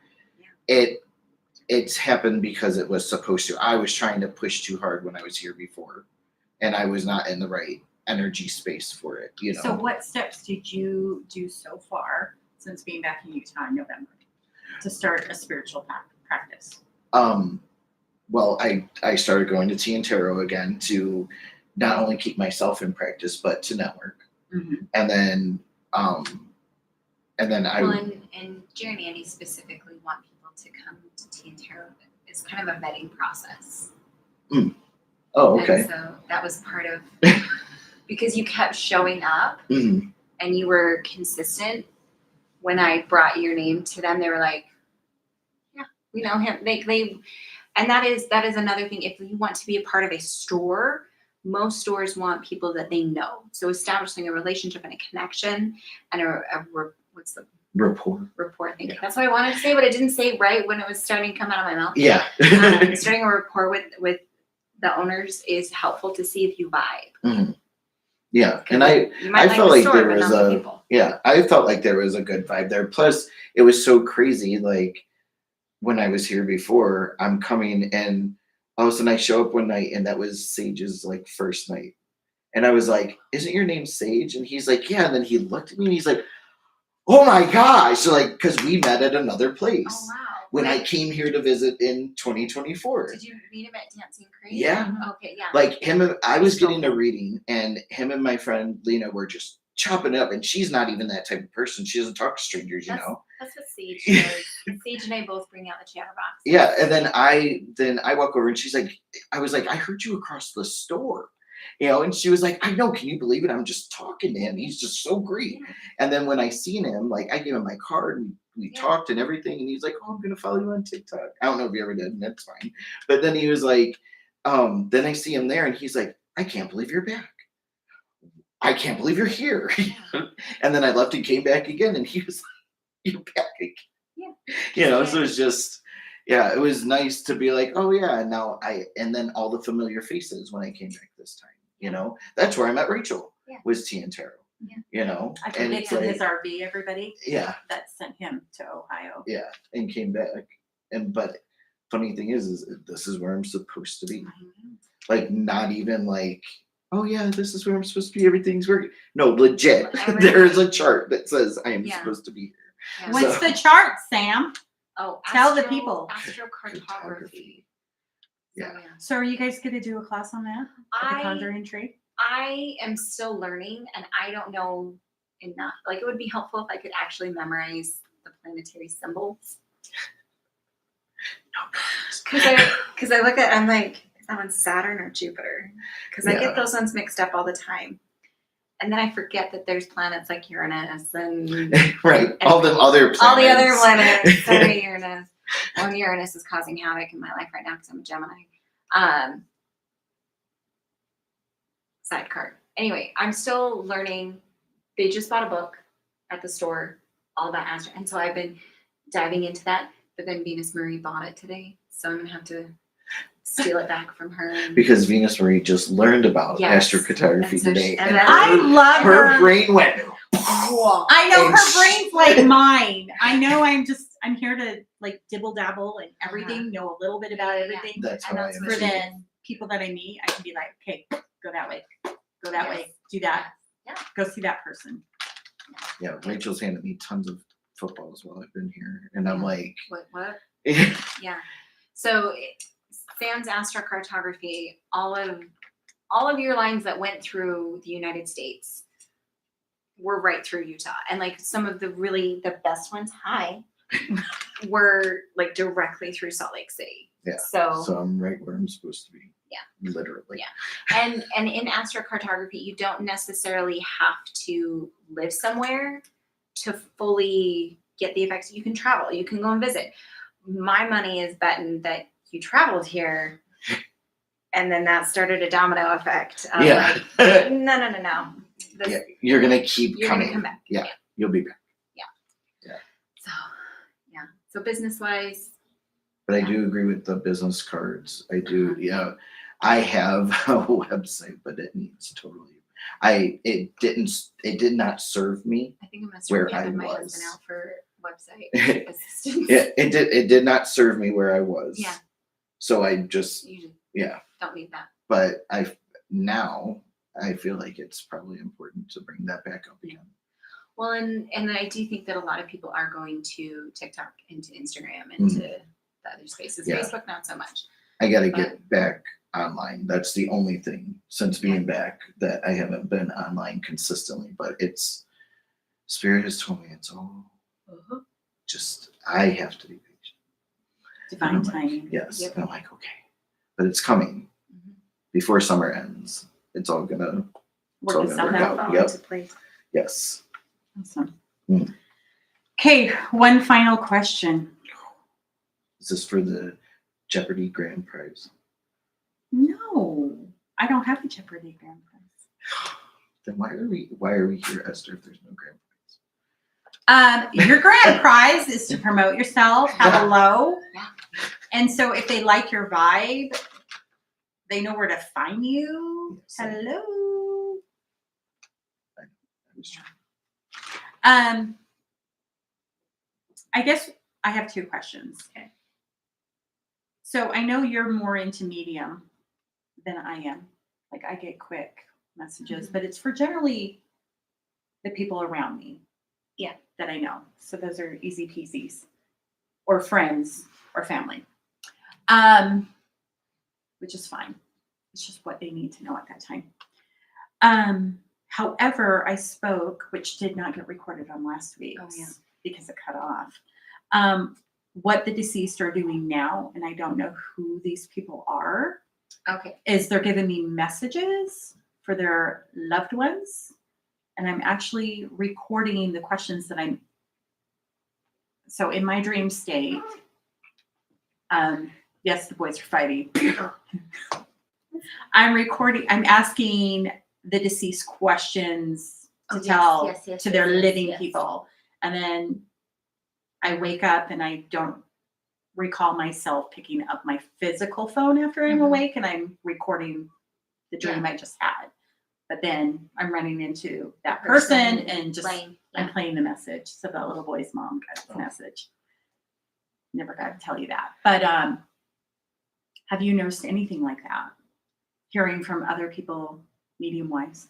it's happened because it was supposed to. I was trying to push too hard when I was here before, and I was not in the right energy space for it. You know. So what steps did you do so far since being back in Utah in November to start a spiritual practice? Well, I started going to Tea and Tarot again to not only keep myself in practice, but to network. And then I. Well, and Jerry and Andy specifically want people to come to Tea and Tarot. It's kind of a vetting process. Oh, okay. And so that was part of because you kept showing up Mm-hmm. and you were consistent. When I brought your name to them, they were like, "Yeah, we know him." They, and that is another thing. If you want to be a part of a store, most stores want people that they know. So establishing a relationship and a connection and what's the rapport? Rapport. Thank you. That's what I wanted to say, but I didn't say right when it was starting to come out of my mouth. Yeah. Starting a rapport with the owners is helpful to see if you vibe. Yeah, and You might I like felt the like store, there but was not the a people. yeah, I felt like there was a good vibe there. Plus, it was so crazy. Like when I was here before, I'm coming and all of a sudden I show up one night and that was Sage's like first night. And I was like, "Isn't your name Sage?" And he's like, "Yeah." And then he looked at me and he's like, "Oh my gosh!" Like, because we met at another place Oh wow. when I Wait, came here to visit in 2024. did you meet him at Dancing Crane? Yeah. Okay, yeah. Like him, I was Still getting a reading, and him and my friend Lena were just chopping it up. And she's not even that type of person. She doesn't talk to strangers, you know. That's what Sage does. Sage and I both bring out the chatterbox. Yeah. And then I walk over, and she's like, I was like, "I heard you across the store." You know, and she was like, "I know, can you believe it? I'm just talking to him. He's just so great." Yeah. And then when I seen him, like I gave him my card and we Yeah. talked and everything, and he's like, "Oh, I'm gonna follow you on TikTok." I don't know if you ever did, and that's fine. But then he was like, then I see him there and he's like, "I can't believe you're back. I can't believe you're here." Yeah. And then I left and came back again, and he was like, "You're back again." Yeah. You know, so it's just yeah, it was nice to be like, "Oh yeah," and now and then all the familiar faces when I came back this time. You know, that's where I met Rachel. Yeah. Was T and Taro. Yeah. You know, I and think it's it's in like, his RV, everybody. yeah, That sent him to Ohio. yeah, and came back. And but funny thing is this is where I'm supposed to be. Like not even like, "Oh yeah, this is where I'm supposed to be. Everything's working." No, legit. Everything. There's a chart that says I am Yeah. supposed to be here. Yeah. What's So- the chart, Sam? Oh, Tell the people. Astrocartography. Yeah. So, So are you guys gonna do a class on that? At the Conjuring Tree? I am still learning, and I don't know enough. Like, it would be helpful if I could actually memorize the planetary symbols. Because I look at, I'm like, is that one Saturn or Jupiter? Because I Yeah. get those ones mixed up all the time. And then I forget that there's planets like Uranus and Right. All the other planets. all the other planets. Sorry, Uranus. Well, Uranus is causing havoc in my life right now because I'm a Gemini. Side card. Anyway, I'm still learning. They just bought a book at the store, all about astro, and so I've been diving into that. But then Venus Marie bought it today, so I'm gonna have to steal it back from her. Because Venus Marie just learned about Yes. astrocartography And so today. and And then- I love her her. brain went. I know And her brain's like mine. I know I'm here to like dibble dabble and everything, know a little bit about Yeah, yeah, yeah. everything. That's how And I that's am. what For too. then people that I meet, I can be like, okay, go that way, go that way, do that. Yeah. Go see that person. Yeah, Rachel's handed me tons of footballs while I've been here, and I'm Yeah. like, What? yeah, Yeah. So Sam's astrocartography, all of your lines that went through the United States were right through Utah. And like some of the best ones, were like directly through Salt Lake City. Yeah. So so I'm right where I'm supposed to be. Yeah. Literally. Yeah. And in astrocartography, you don't necessarily have to live somewhere to fully get the effects. You can travel, you can go and visit. My money is betting that you traveled here and then that started a domino effect. Of Yeah. like, no. This, Yeah, you're gonna keep You're coming. gonna come back. Yeah, you'll be back. So, yeah. So business wise, But I Yeah. do agree with the business cards. I do. Uh-huh. Yeah, I have a website, but it needs totally. It did not serve me. I think I'm gonna Where start I having my was. husband out for website assistance. It did not serve me where I was. Yeah. So I just You yeah. don't need that. But now I feel like it's probably important to bring that back up again. Well, and I do think that a lot of people are going to TikTok and to Instagram and to the other spaces. Yeah. Facebook, not so much. I got to get back online. That's the only thing since being back that I haven't been online consistently. But it's Spirit has told me it's all just I have to be patient. Divine And I'm like, timing. yes, Yep. and I'm like, okay, but it's coming Mhm. before summer ends. It's all gonna Work So itself then we're out. out. Fall Yep. into place. yes. Awesome. Mm. Okay, one final question. Is this for the Jeopardy grand prize? No, I don't have a Jeopardy grand prize. Then why are we here, Esther, if there's no grand prize? Your grand prize is to promote yourself, have a low. Yeah. And so if they like your vibe, they know where to find you. Yes. Hello. I guess I have two questions. Okay. So I know you're more into medium than I am. Like I get quick messages, but it's for generally the people around me. Yeah. That I know. So those are easy peasies. Or friends or family. Which is fine. It's just what they need to know at that time. However, I spoke, which did not get recorded on last week's because it cut off. What the deceased are doing now, and I don't know who these people are, Okay. is they're giving me messages for their loved ones. And I'm actually recording the questions that so in my dream state, yes, the boys are fighting. I'm asking the deceased questions to tell to their living people. And then I wake up and I don't recall myself picking up my physical phone after I'm awake, and I'm recording the dream I just had. But then I'm running into that person and just I'm playing the message. So that little boy's mom got the message. Never got to tell you that. But have you noticed anything like that? Hearing from other people medium wise?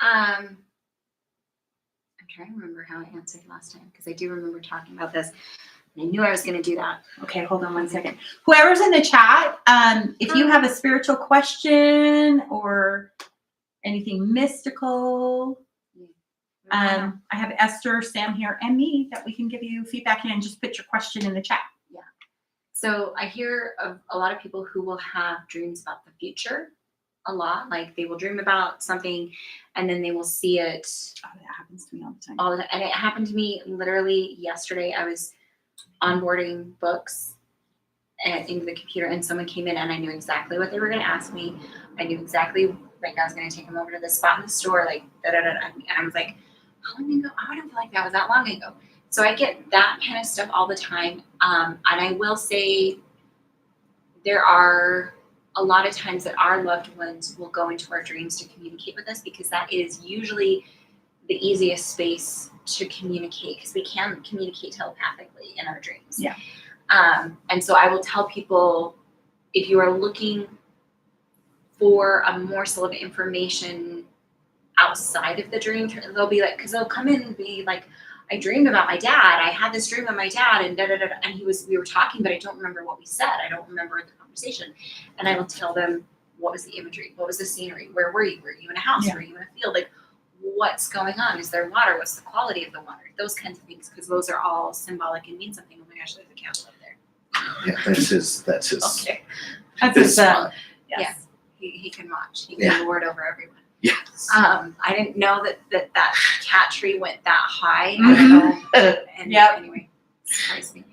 I'm trying to remember how I answered last time because I do remember talking about this. I knew I was going to do that. Okay, hold on one second. Whoever's in the chat, if you have a spiritual question or anything mystical, I have Esther, Sam here, and me that we can give you feedback and just put your question in the chat. Yeah. So I hear of a lot of people who will have dreams about the future a lot. Like they will dream about something and then they will see it. Oh, that happens to me all the time. All the time. And it happened to me literally yesterday. I was onboarding books into the computer and someone came in and I knew exactly what they were going to ask me. I knew exactly, like I was going to take them over to this spot in the store, like da-da-da-da. And I was like, how long ago? I don't feel like that was that long ago. So I get that kind of stuff all the time. And I will say there are a lot of times that our loved ones will go into our dreams to communicate with us because that is usually the easiest space to communicate because we can communicate telepathically in our dreams. Yeah. And so I will tell people if you are looking for a morsel of information outside of the dream, they'll be like, because they'll come in and be like, I dreamed about my dad. I had this dream of my dad, and and we were talking, but I don't remember what we said. I don't remember the conversation. And I will tell them what was the imagery, what was the scenery, where were you? Were you in a house? Yeah. Were you in a field? Like, what's going on? Is there water? What's the quality of the water? Those kinds of things, because those are all symbolic and mean something. Oh my gosh, there's a cat up there. Yeah, that's his. Okay. That's his his, spot. yes. Yeah. He can watch. He can lord over everyone. Yes. I didn't know that cat tree went that high. I don't know. And anyway, surprised me.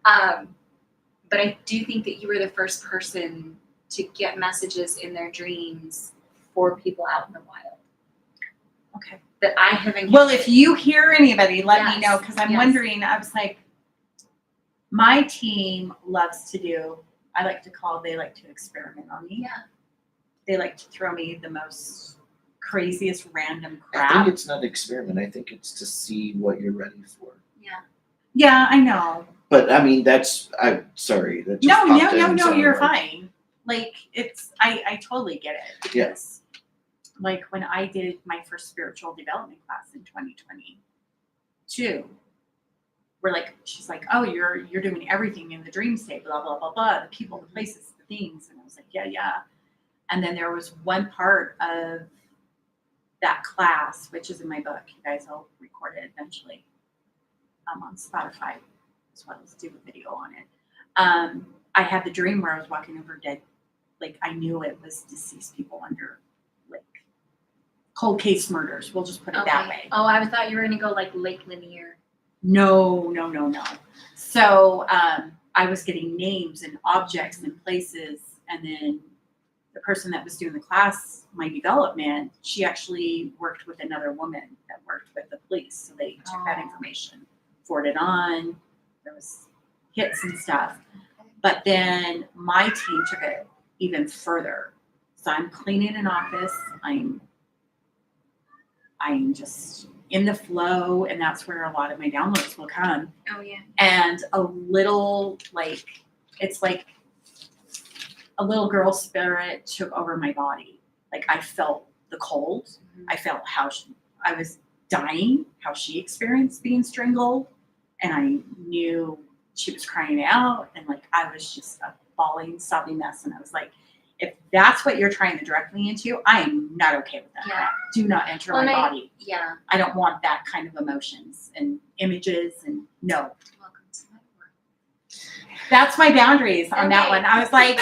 But I do think that you were the first person to get messages in their dreams for people out in the wild. Okay. That I haven't. Well, if you hear anybody, let me Yes. know because I'm Yes. wondering. I was like, my team loves to do. They like to experiment on me. Yeah. They like to throw me the most craziest random I crap. think it's not an experiment. I think it's to see what you're ready for. Yeah. Yeah, I know. But I mean, I'm sorry. That just popped in, so You're like, fine. Like I totally get it because, like when I did my first spiritual development class in 2022, she's like, oh, you're doing everything in the dream state, blah blah blah blah, the people, the places, the things, and I was like, yeah. And then there was one part of that class, which is in my book. You guys will record it eventually on Spotify as well as do a video on it. I had the dream where I was walking over dead, like I knew it was deceased people under like cold case murders. We'll just put it that way. Oh, I thought you were gonna go like Lake Lanier. No. So I was getting names and objects and places, and then the person that was doing the class, my development, she actually worked with another woman that worked with the police. So they took that information, forwarded on. There was hits and stuff. But then my team took it even further. So I'm cleaning an office. I'm just in the flow, and that's where a lot of my downloads will come. Oh yeah. And a little like, it's like a little girl spirit took over my body. Like I felt the cold. I felt how I was dying, how she experienced being strangled. And I knew she was crying out, and like I was just a bawling, sobbing mess. And I was like, if that's what you're trying to direct me into, I am not okay with that. Yeah. Do not enter Well, my and body. Yeah. I don't want that kind of emotions and images, and no. Welcome to my world. That's my boundaries on that Okay. one. I was like,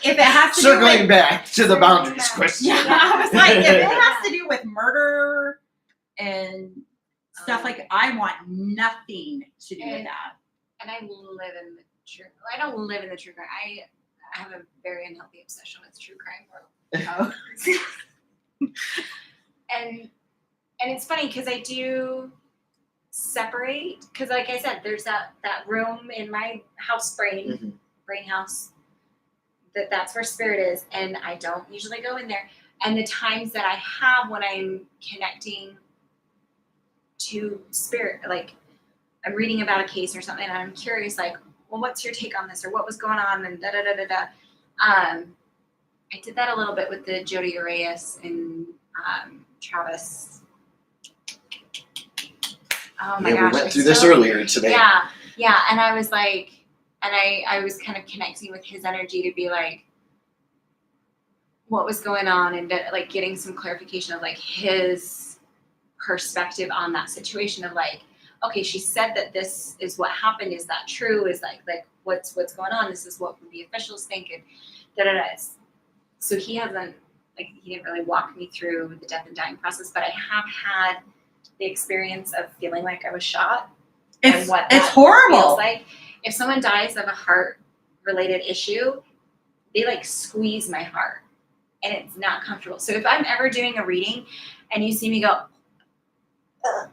if it has to do Circling with, back to the Circling boundaries back. question. yeah, I was like, if it has to do with murder and stuff like, I want nothing to do with And- that. And I live in the true. I don't live in the true crime. I have a very unhealthy obsession with true crime world. And it's funny because I do separate, because like I said, there's that room in my house brain house that's where spirit is, and I don't usually go in there. And the times that I have when I'm connecting to spirit, like I'm reading about a case or something and I'm curious, like, well, what's your take on this, or what was going on, and da da da da da. I did that a little bit with the Jodi Arias and Travis. Oh my Yeah, gosh! we went I through this still- earlier today. Yeah, and I was like, and I was kind of connecting with his energy to be like, what was going on, and like getting some clarification of like his perspective on that situation of like, okay, she said that this is what happened. Is that true? Is like what's going on? This is what the officials think, and da da da. So he hasn't, like, he didn't really walk me through the death and dying process, but I have had the experience of feeling like I was shot. It's what it's that horrible. feels like. If someone dies of a heart related issue, they like squeeze my heart, and it's not comfortable. So if I'm ever doing a reading and you see me go,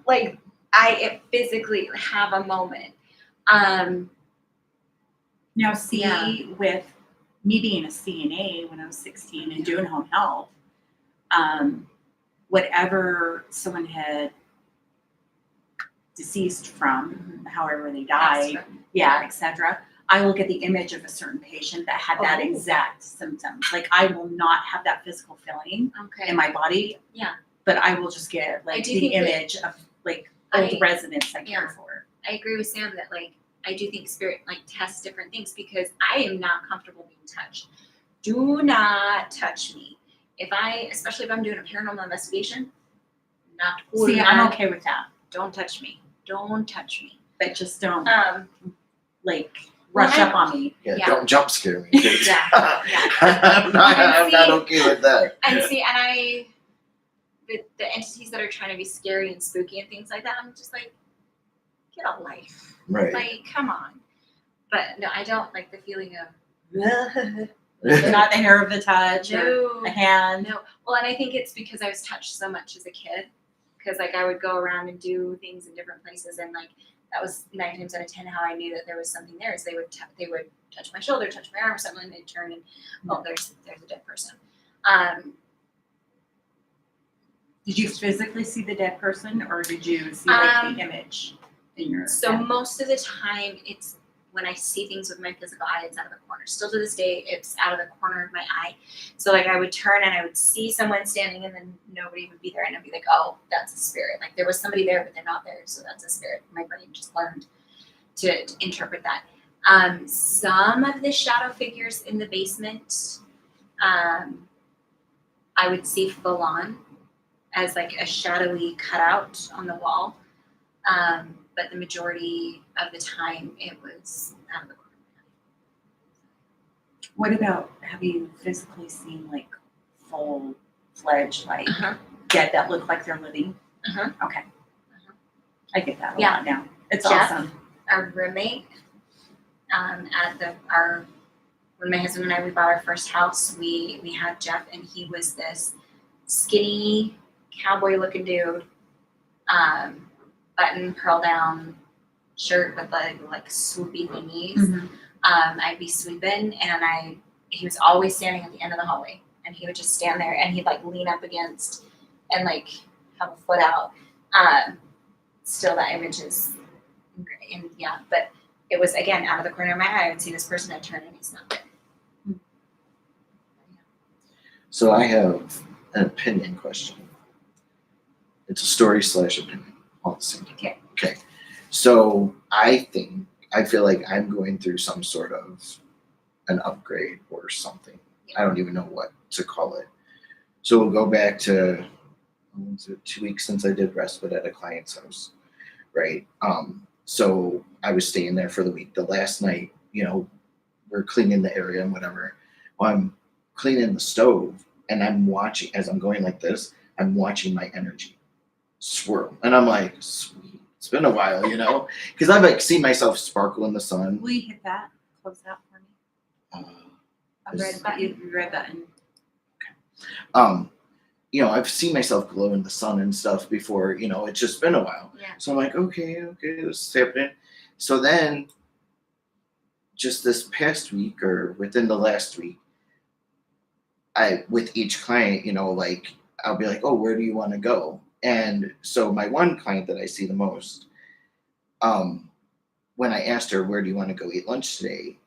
like I physically have a moment. Now, see, Yeah. with me being a CNA when I was 16 and doing home health, whatever someone had deceased from, however they died, etc., I will get the image of a certain patient that had that Oh. exact symptoms. Like I will not have that physical feeling Okay. in my body. Yeah. But I will just get I like do the think that- image of like old I- residents I care yeah. for. I agree with Sam that like I do think spirit like tests different things because I am not comfortable being touched. Do not touch me. Especially if I'm doing a paranormal investigation, not cool. See, I'm okay with that, Don't touch me. Don't touch me. but just don't like Well, rush up on me. Yeah, Yeah. don't jump scare me. Yeah, I'm not okay with that. And see, and the entities that are trying to be scary and spooky and things like that, I'm just like, get a life. Right. Like, come on. But no, I don't like the feeling of Not the hair of the touch or no. the hand. No. Well, and I think it's because I was touched so much as a kid. Because like I would go around and do things in different places, and like that was 9 times out of 10 how I knew that there was something there. Is they would touch my shoulder, touch my arm, or something, and they'd turn and there's a dead person. Did you physically see the dead person, or did you see like the image in your So head? most of the time, it's when I see things with my physical eye, it's out of the corner. Still to this day, it's out of the corner of my eye. So like I would turn and I would see someone standing, and then nobody would be there, and I'd be like, oh, that's a spirit. Like there was somebody there, but they're not there, so that's a spirit. My brain just learned to interpret that. Some of the shadow figures in the basement, I would see full on as like a shadowy cutout on the wall. But the majority of the time it was out of the corner. What about, have you physically seen like full-fledged, like dead that look like they're living? Okay. I get that a Yeah. lot now. It's Jeff? awesome. Our roommate, when my husband and I, we bought our first house, we had Jeff, and he was this skinny cowboy looking dude, button curl down shirt with like swoopy thingies. Mhm. I'd be sweeping, and he was always standing at the end of the hallway, and he would just stand there, and he'd like lean up against and like have a foot out, Still, that image is, but it was, again, out of the corner of my eye. I would see this person, I'd turn, and he's not there. So I have an opinion question. It's a story / opinion, all the same. Okay. Okay. So I feel like I'm going through some sort of an upgrade or something. I don't even know what to call it. So we'll go back to 2 weeks since I did respite at a client's house, right? So I was staying there for the week. The last night, we're cleaning the area and whatever. Well, I'm cleaning the stove and I'm watching, as I'm going like this, I'm watching my energy swirl. And I'm like, sweet, it's been a while, because I've like seen myself sparkle in the sun. Will you hit that? Close that for me. Is- Red button. You read button. I've seen myself glow in the sun and stuff before, it's just been a while. Yeah. So I'm like, okay, this is happening. So then just this past week or within the last week, with each client, I'll be like, oh, where do you want to go? And so my one client that I see the most, when I asked her, where do you want to go eat lunch today?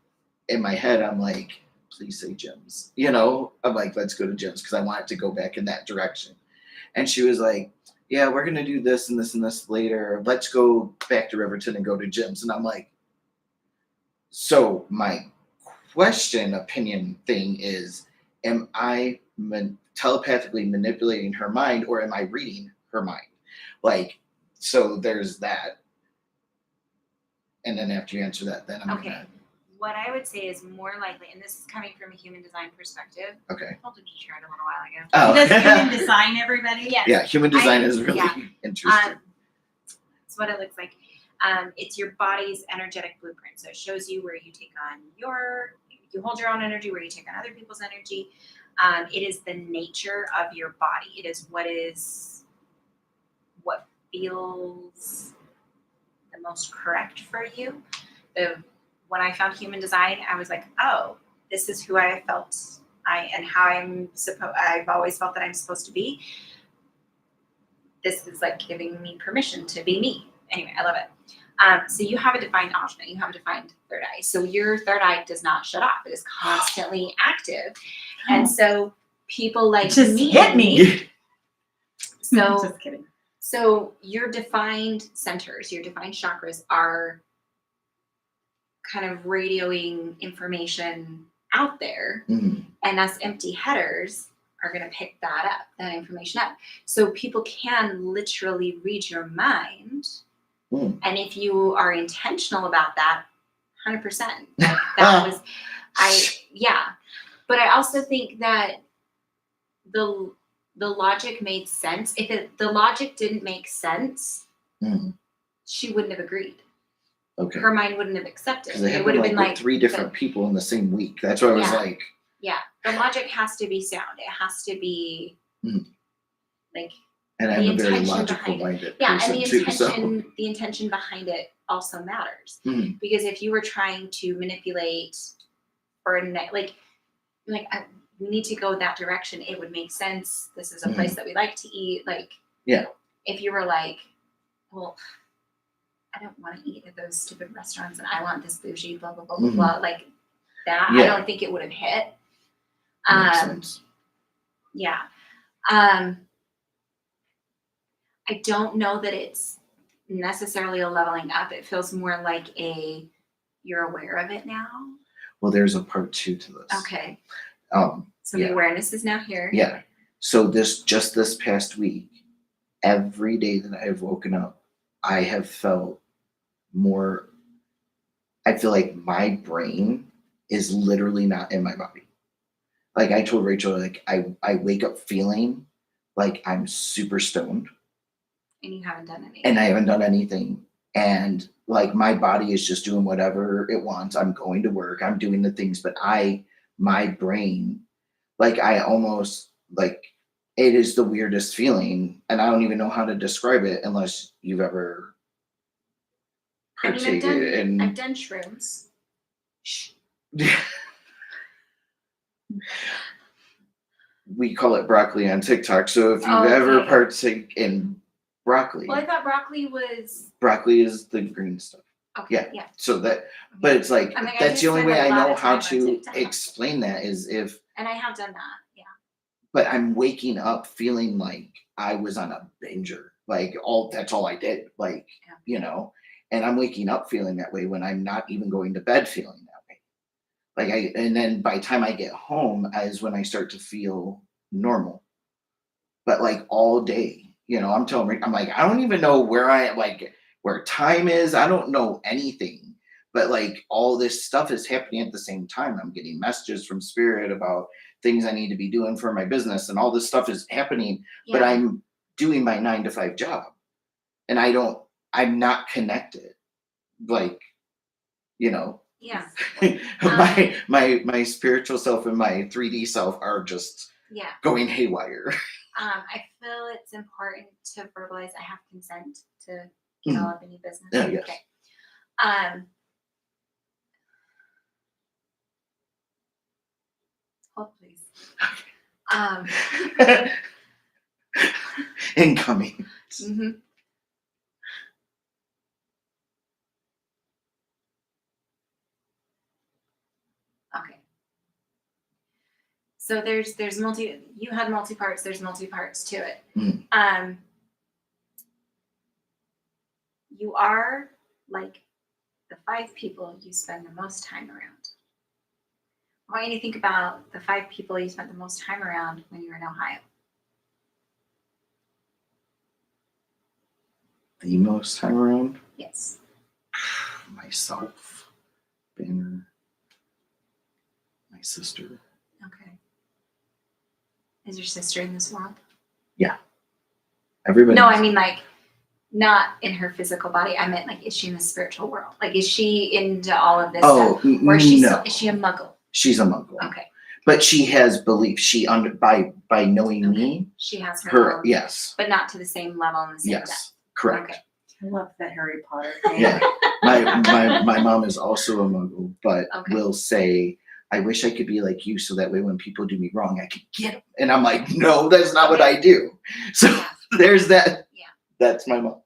In my head, I'm like, please say Jim's. I'm like, let's go to Jim's because I want it to go back in that direction. And she was like, yeah, we're going to do this and this and this later. Let's go back to Riverton and go to Jim's. And I'm like, so my opinion thing is, am I telepathically manipulating her mind or am I reading her mind? So there's that. And then after you answer that, then I'm Okay. gonna. What I would say is more likely, and this is coming from a human design perspective. Okay. I told you to try it a little while ago. Oh. Does human design, everybody? Yes. Yeah, human design is really interesting. That's what it looks like. It's your body's energetic blueprint. So it shows you where you take on you hold your own energy, where you take on other people's energy. It is the nature of your body. It is what feels the most correct for you. When I found human design, I was like, oh, this is who I felt and how I've always felt that I'm supposed to be. This is like giving me permission to be me. Anyway, I love it. So you have a defined ajna, you have a defined third eye. So your third eye does not shut off. It is constantly active. And so people like Just me. hit me. So Just kidding. So your defined centers, your defined chakras are kind of radioing information out there, and us empty headers are going to pick that information up. So people can literally read your mind, and if you are intentional about that, 100%. That was, But I also think that the logic made sense. If the logic didn't make sense, she wouldn't have agreed. Okay. Her mind wouldn't have accepted. Because It would have been like 3 different people in the same week. That's what I was like. Yeah, the logic has to be sound. It has to be like. And I'm a very logical minded person and the intention behind it also matters, because if you were trying to manipulate or we need to go that direction, it would make sense. This is a place that we like to eat. If you were like, well, I don't want to eat at those stupid restaurants and I want this bougie, blah, blah, blah, blah, blah, like that, I don't think it would have hit. Makes sense. Yeah. I don't know that it's necessarily a leveling up. It feels more like you're aware of it now. Well, there's a part 2 to this. Okay. So the awareness is now here. Yeah. So this past week, every day that I've woken up, I have felt more, I feel like my brain is literally not in my body. Like I told Rachel, like I wake up feeling like I'm super stoned. And you haven't done anything. And I haven't done anything. And like my body is just doing whatever it wants. I'm going to work, I'm doing the things, but my brain, like I almost like, it is the weirdest feeling. And I don't even know how to describe it unless you've ever partaken I've done shrooms. We call it broccoli on TikTok. So if you've ever partake in Broccoli. Well, I thought broccoli was Broccoli is the green stuff. okay. Yeah. So that, but it's like, I mean, I that's do the only spend way a I lot know of how time on to TikTok. explain that is if, And I have done that. Yeah. but I'm waking up feeling like I was on a binger. Like that's all I did. Like, and I'm waking up feeling that way when I'm not even going to bed feeling that way. Like and then by the time I get home is when I start to feel normal. But like all day, I'm telling Rick, I'm like, I don't even know where I am, like where time is. I don't know anything. But like all this stuff is happening at the same time. I'm getting messages from spirit about things I need to be doing for my business, and all this stuff is happening, but I'm doing my 9-to-5 job. And I'm not connected. Like, Yeah. my spiritual self and my 3D self are just going haywire. I feel it's important to verbalize I have consent to develop any business. Yeah, yes. Okay. Hold please. Incoming. Mm-hmm. Okay. So there's you had multi-parts, there's multi-parts to it. Mm. You are like the 5 people you spend the most time around. I want you to think about the 5 people you spent the most time around when you were in Ohio. The most time around? Yes. Myself, Banner, my sister. Okay. Is your sister in this world? Yeah. Everybody. No, I mean like not in her physical body. I meant like, is she in the spiritual world? Like, is she into all of this stuff? Or is she no. is she a muggle? She's a muggle. Okay. But she has belief. By knowing me, she has her own, yes. But not to the same level and the same depth. Correct. Okay. I love the Harry Potter thing. Yeah. My mom is also a muggle, but will say, I wish I could be like you so that way when people do me wrong, I could get them. And I'm like, no, that's not what I do. So there's that. Yeah. That's my mom.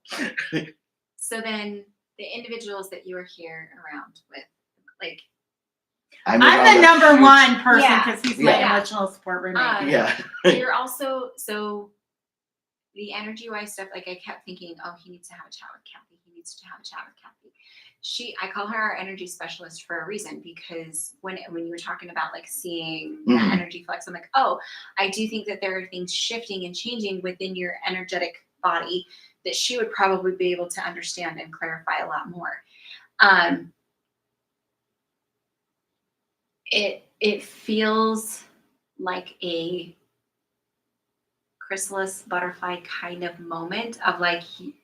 So then the individuals that you are here around with, like, I'm the number one person because he's my emotional support roommate. You're also, so the energy-wise stuff, like I kept thinking, oh, he needs to have a chat with Kathy. He needs to have a chat with Kathy. I call her our energy specialist for a reason, because when you were talking about like seeing that energy flex, I'm like, oh, I do think that there are things shifting and changing within your energetic body that she would probably be able to understand and clarify a lot more. It feels like a chrysalis butterfly kind of moment of like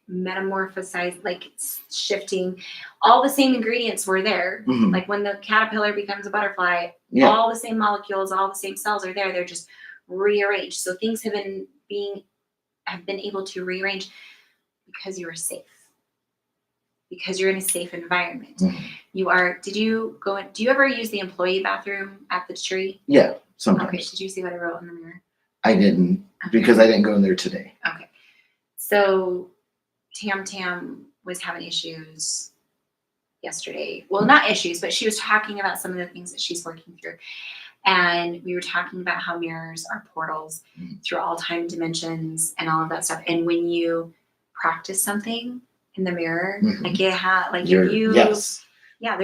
metamorphosized, like shifting. All the same ingredients were there. Like when the caterpillar becomes a butterfly, all the same molecules, all the same cells are there. They're just rearranged. So things have been able to rearrange because you are safe. Because you're in a safe environment. Do you ever use the employee bathroom at the tree? Yeah, sometimes. Okay, did you see what I wrote in the mirror? I didn't, because I didn't go in there today. Okay. So Tam was having issues yesterday. Well, not issues, but she was talking about some of the things that she's working through. And we were talking about how mirrors are portals through all time dimensions and all of that stuff. And when you practice something in the mirror, like there's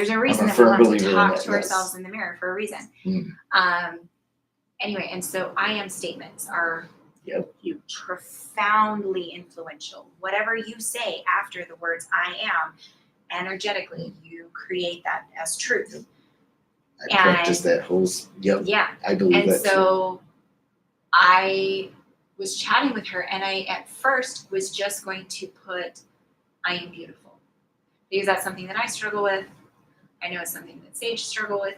a reason that we want to talk to ourselves in the mirror for a reason. Anyway, and so I am statements are you profoundly influential. Whatever you say after the words I am, energetically, you create that as truth. I practice that whole, I believe that. And so I was chatting with her, and I at first was just going to put I am beautiful, because that's something that I struggle with. I know it's something that Sage struggle with.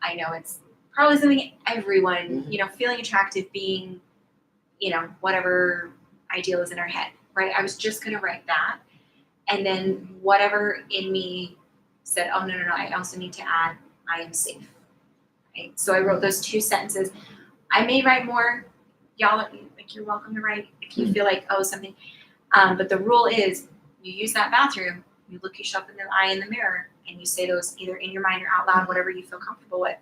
I know it's probably something everyone, feeling attractive, being, whatever ideal is in our head, right? I was just going to write that. And then whatever in me said, oh, no, I also need to add, I am safe. Right? So I wrote those 2 sentences. I may write more. Y'all, like, you're welcome to write if you feel like, oh, something. But the rule is, you use that bathroom, you look yourself in the eye in the mirror, and you say those either in your mind or out loud, whatever you feel comfortable with.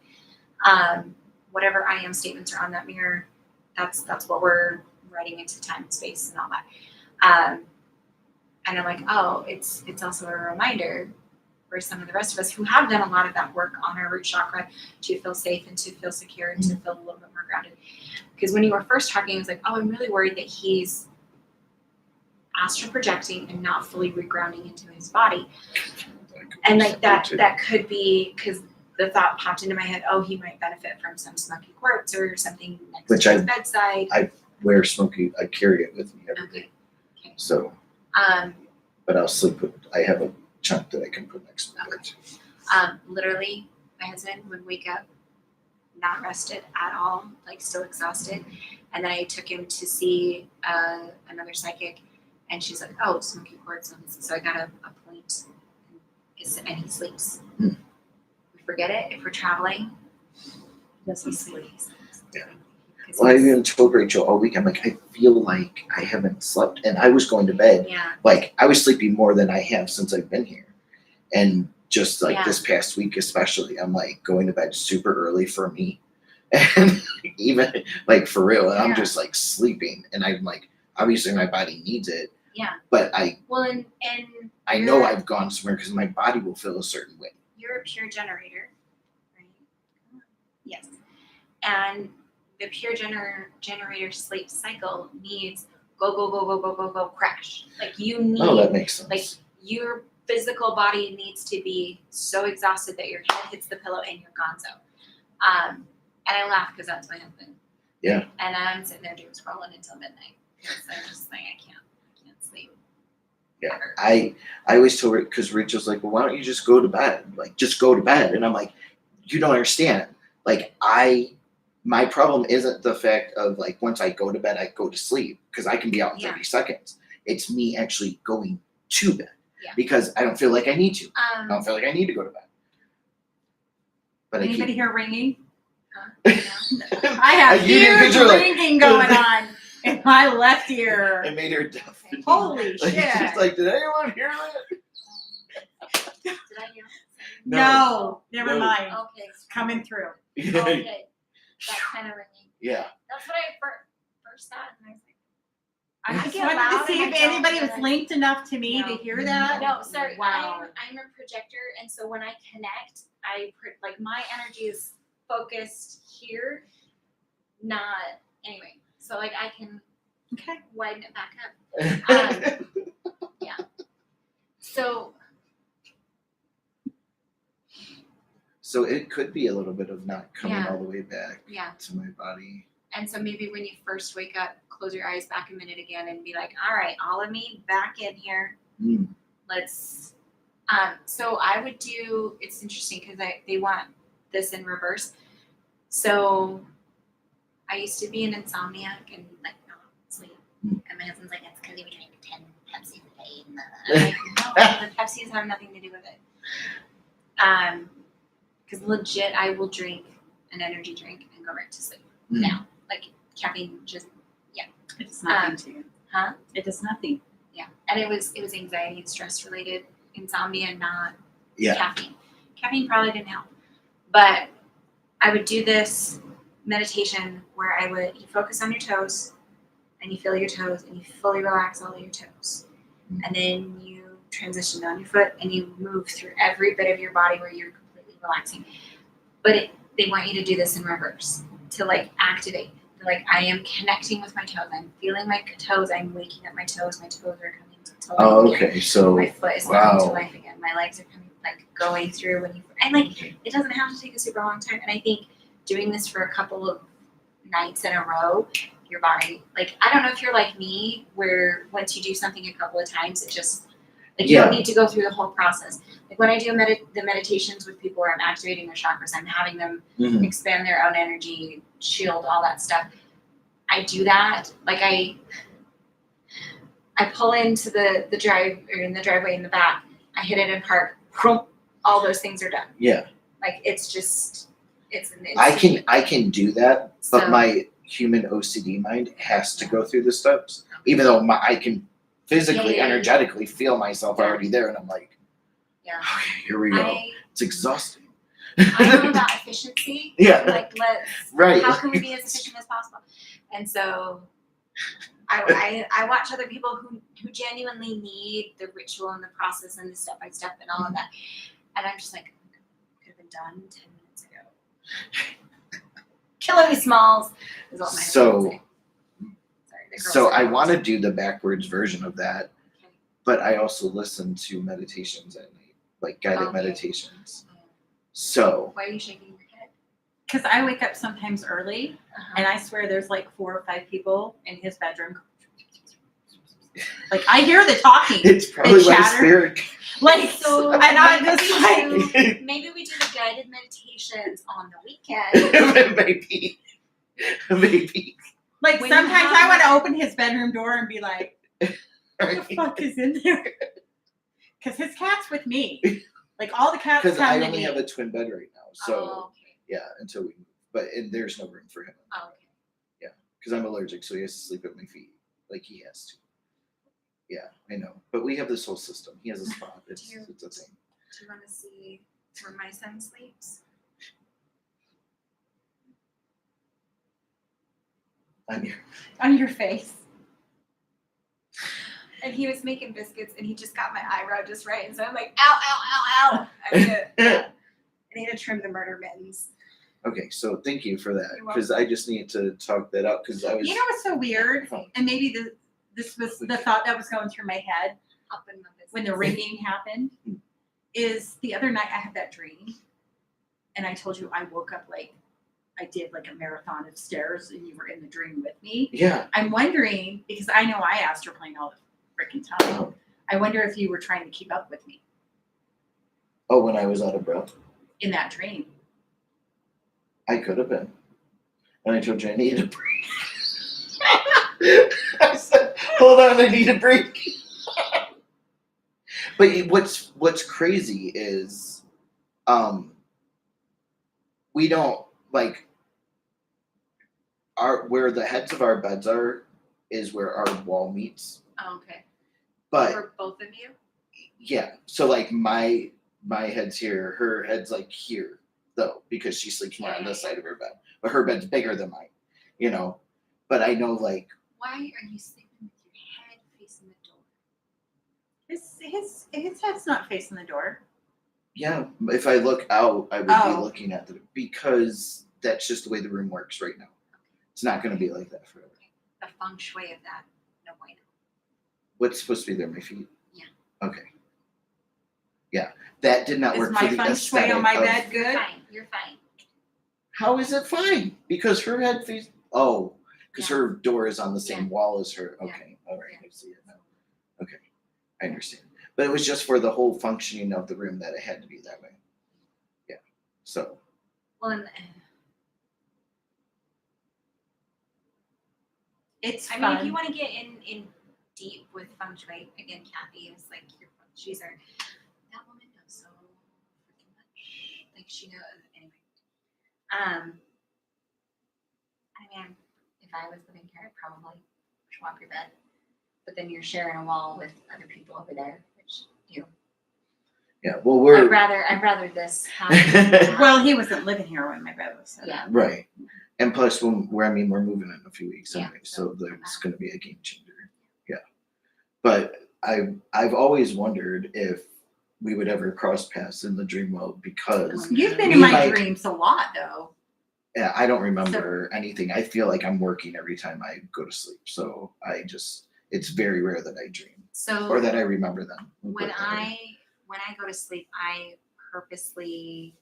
Whatever I am statements are on that mirror, that's what we're writing into time and space and all that. And I'm like, oh, it's also a reminder for some of the rest of us who have done a lot of that work on our root chakra to feel safe and to feel secure and to feel a little bit more grounded. Because when you were first talking, I was like, oh, I'm really worried that he's astral projecting and not fully regrounding into his body. And like that could be because the thought popped into my head, oh, he might benefit from some smoky quartz or something next to his bedside. I wear smoky, I carry it with me every day. Okay. So, but I'll sleep with, I have a chunk that I can put next to my bed. Literally, my husband would wake up not rested at all, like still exhausted. And then I took him to see another psychic, and she's like, oh, smoky quartz. So I got a point, and he sleeps. We forget it if we're traveling. Yes, He sleeps. Yeah. Well, I even told Rachel all week, I'm like, I feel like I haven't slept. And I was going to bed. Yeah. Like, I was sleeping more than I have since I've been here. And just like Yeah. this past week, especially, I'm like going to bed super early for me. And even like for real, and I'm Yeah. just like sleeping. And I'm like, obviously my body needs it. Yeah. But Well, and I know I've gone somewhere because my body will feel a certain way. you're a pure generator, right? Yes. And the pure generator sleep cycle needs go, crash. Like you need, Oh, that makes sense. like your physical body needs to be so exhausted that your head hits the pillow and you're gonzo. And I laugh because that's my husband. Yeah. And I'm sitting there doom scrolling until midnight. So I'm just like, I can't sleep. Yeah, Ever. I always tell her, because Rachel's like, well, why don't you just go to bed? Like, just go to bed. And I'm like, you don't understand. Like, my problem isn't the fact of like, once I go to bed, I go to sleep because I can be out in 30 seconds. It's me actually going to bed because I don't feel like I need to. I don't feel like I need to go to bed. But Anybody here ringing? Huh? I have You didn't huge picture, like, ringing going on in my left ear. I made her deaf. Holy Like, shit. she's like, did anyone hear that? Did I hear? No, never No. mind. Okay. Coming through. Okay. That kind of ringing. Yeah. That's what I first thought, and I was like, I just get wanted loud to see and if I don't anybody feel was like- linked enough to me No. to hear that. no, sorry. Wow. I'm a projector, and so when I connect, like my energy is focused here, not anyway. So like I can Okay. widen it back up. So So it could be a little bit of not coming Yeah. all the way back yeah, to my body. and so maybe when you first wake up, close your eyes back a minute again and be like, all right, all of me back in here. Mm. Let's. So I would do. It's interesting because they want this in reverse. So I used to be an insomniac and like not sleep, and my husband's like, it's because you drink 10 Pepsis a day. And I'm like, no, the Pepsis have nothing to do with it. Because legit, I will drink an energy drink and go right to sleep. Mm. Now, like caffeine, just It does nothing to you. huh? It does nothing. Yeah, and it was anxiety and stress related insomnia, not Yeah. caffeine. Caffeine probably didn't help, but I would do this meditation where you focus on your toes, and you feel your toes, and you fully relax all of your toes, and then you transition down your foot, and you move through every bit of your body where you're completely relaxing. But they want you to do this in reverse to like activate. Like I am connecting with my toes. I'm feeling my toes. I'm waking up my toes. My toes are coming to life. Oh, again. okay. So My foot is coming to wow. life again. My legs are coming, like going through when you. And like it doesn't have to take a super long time. And I think doing this for a couple of nights in a row, your body, like I don't know if you're like me, where once you do something a couple of times, it just like you don't need to go through the whole process. Like when I do the meditations with people where I'm activating their chakras, I'm having them Mhm. expand their own energy, shield, all that stuff. I do that. Like I pull into the drive or in the driveway in the back. I hit it in park. All those things are done. Yeah. Like it's just it's an I can do that, but So- my human OCD mind has to go through the steps. Even though I can physically, Yeah. energetically feel myself Yeah. already there, and I'm like, Yeah. okay, here we go. It's exhausting. I'm about efficiency. Yeah. Like, Right. how can we be as efficient as possible? And so I watch other people who genuinely need the ritual and the process and the step by step and all of that. And I'm just like, could have been done 10 minutes ago. Killing me smalls is what my husband would say. Sorry, the girls So are I out. want to do the backwards version of that, Okay. but I also listen to meditations at night, like guided Okay. meditations. So Why are you shaking your head? Because I wake up sometimes early, Uh-huh. and I swear there's like 4 or 5 people in his bedroom. Like I hear the talking. it's probably my chatter. spirit. Like So and I'm just like, maybe we do the guided meditations on the weekend. Maybe. like When you sometimes have- I want to open his bedroom door and be like, what the fuck is in there? Because his cat's with me. Like all the cats Because come I to only me. have a twin bed right now, so Oh, okay. yeah, until we move. But there's no room for him Oh, okay. because I'm allergic, so he has to sleep at my feet, like he has to. Yeah, I know. But we have this whole system. He has a spot. It's a thing. Do you want to see where my son sleeps? I'm here. on your face. And he was making biscuits, and he just got my eyebrow just right, and so I'm like, ow, ow, ow, ow. I need to trim the murder mittens. Okay, so thank you for that You're welcome. because I just need to talk that out because I was. You know what's so weird? And maybe this was the thought that was going through my head Up in my business. when the ringing happened. Is the other night I had that dream, and I told you I woke up like I did like a marathon of stairs, and you were in the dream with me. Yeah. I'm wondering because I know I asked her playing all the freaking time. Oh. I wonder if you were trying to keep up with me Oh, when I was out of breath, in that dream. I could have been. And I told you I needed a break. I said, "Hold on, I need a break." But what's crazy is, we don't like where the heads of our beds are is where our wall meets. Oh, okay. But For both of you? yeah, so like my head's here, her head's like here though because she sleeps more on this side of her bed, but her bed's bigger than mine, you know. But I know like Why are you sleeping with your head facing the door? His head's not facing the door. yeah, if I look out, I would be Oh. looking at because that's just the way the room works right now. It's not going to be like that forever. The feng shui of that, no bueno. What's supposed to be there? My feet. Yeah. Okay. Yeah, that did not Is work my for the feng shui aesthetic on my of- bed You're good? fine. You're fine. How is it fine? Because her head face. Oh, because Yeah. her door is on the same Yeah. wall as her. Yeah. Okay, all right, I see it now. Okay, I understand. But it was just for the whole functioning of the room that it had to be that way. Yeah. So Well, and It's I fun. mean, if you want to get in deep with feng shui, again, Kathy is like she's our that woman knows so freaking much. Like she knows anyway. I mean, if I was living here, I'd probably swap your bed. But then you're sharing a wall with other people over there, which you. yeah. Well, we're I'd rather this happen. Well, he wasn't living here when my bed was set Yeah. up. right. And plus, we're moving in a few weeks Yeah, anyway, so so- it's going to be a game changer. Yeah. But I've always wondered if we would ever cross paths in the dream world because You've been Me in and my Mike- dreams a lot, though. yeah, I don't remember anything. I feel like I'm working every time I go to sleep, so it's very rare that I dream So or that I remember them. We'll put when it that way. I go to sleep, I purposely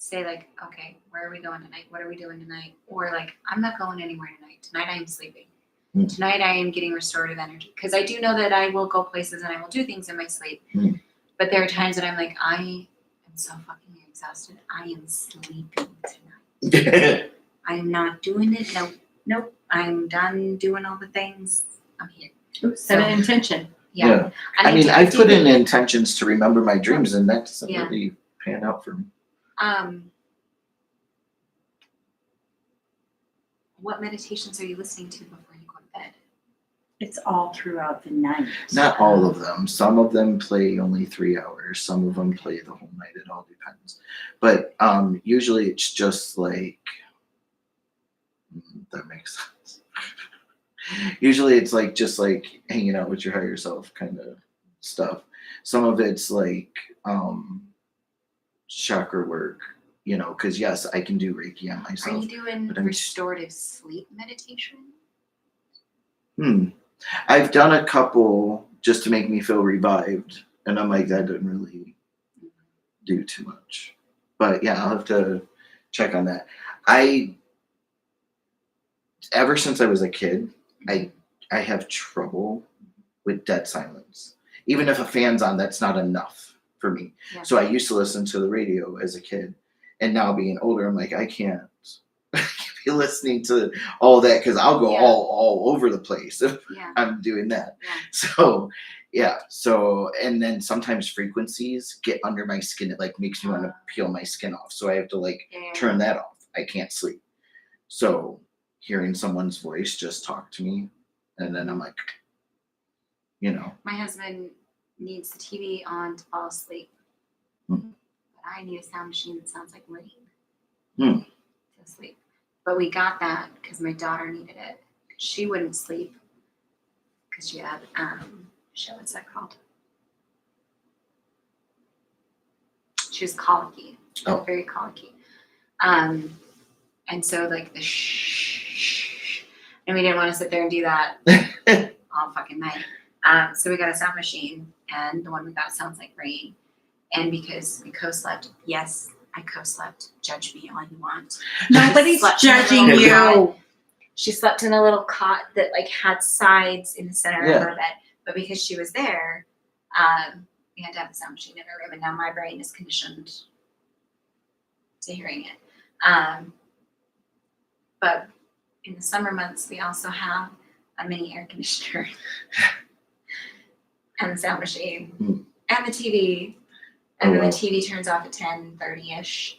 say like, okay, where are we going tonight? What are we doing tonight? Or like, I'm not going anywhere tonight. Tonight I am sleeping. Mm. Tonight I am getting restorative energy because I do know that I will go places and I will do things in my sleep. Mm. But there are times that I'm like, I am so fucking exhausted. I am sleeping tonight. I'm not doing it. Nope. I'm done doing all the things. I'm here. Set an intention. Yeah. I mean, I put in it. intentions to remember my dreams, and that doesn't Yeah. really pan out for me. What meditations are you listening to before you go to bed? It's all throughout the night. Not all of them. Some of them play only 3 hours. Some of them play the whole night. It all depends. But usually it's just like that makes sense. Usually it's like just like hanging out with your higher self kind of stuff. Some of it's like chakra work, because yes, I can do Reiki on Are myself. you doing but I'm- restorative sleep meditation? I've done a couple just to make me feel revived, and I'm like, that didn't really do too much. But yeah, I'll have to check on that. Ever since I was a kid, I have trouble with dead silence. Even if a fan's on, that's not enough for me. Yeah. So I used to listen to the radio as a kid, and now being older, I'm like, I can't be listening to all that because I'll go Yeah. all over the place if Yeah. I'm doing that. Yeah. So yeah. So and then sometimes frequencies get under my skin. It like makes me want to peel my skin off. So I have to like Yeah. turn that off. I can't sleep. So hearing someone's voice just talk to me, and then I'm like, My husband needs the TV on to fall asleep. Hmm. But I need a sound machine that sounds like rain Hmm. to sleep. But we got that because my daughter needed it. She wouldn't sleep because she had, what's that called? She was colicky. Oh. Very colicky. And so like the shh, and we didn't want to sit there and do that all fucking night. So we got a sound machine, and the one we got sounds like rain. And because we co-slept, yes, I co-slept. Judge me all you want. Nobody's Slept in a judging little you. cot. She slept in a little cot that like had sides in the center Yeah. of her bed. But because she was there, we had to have a sound machine in her room, and now my brain is conditioned to hearing it. But in the summer months, we also have a mini air conditioner and the sound machine and the TV. And then wow. the TV turns off at 10:30ish.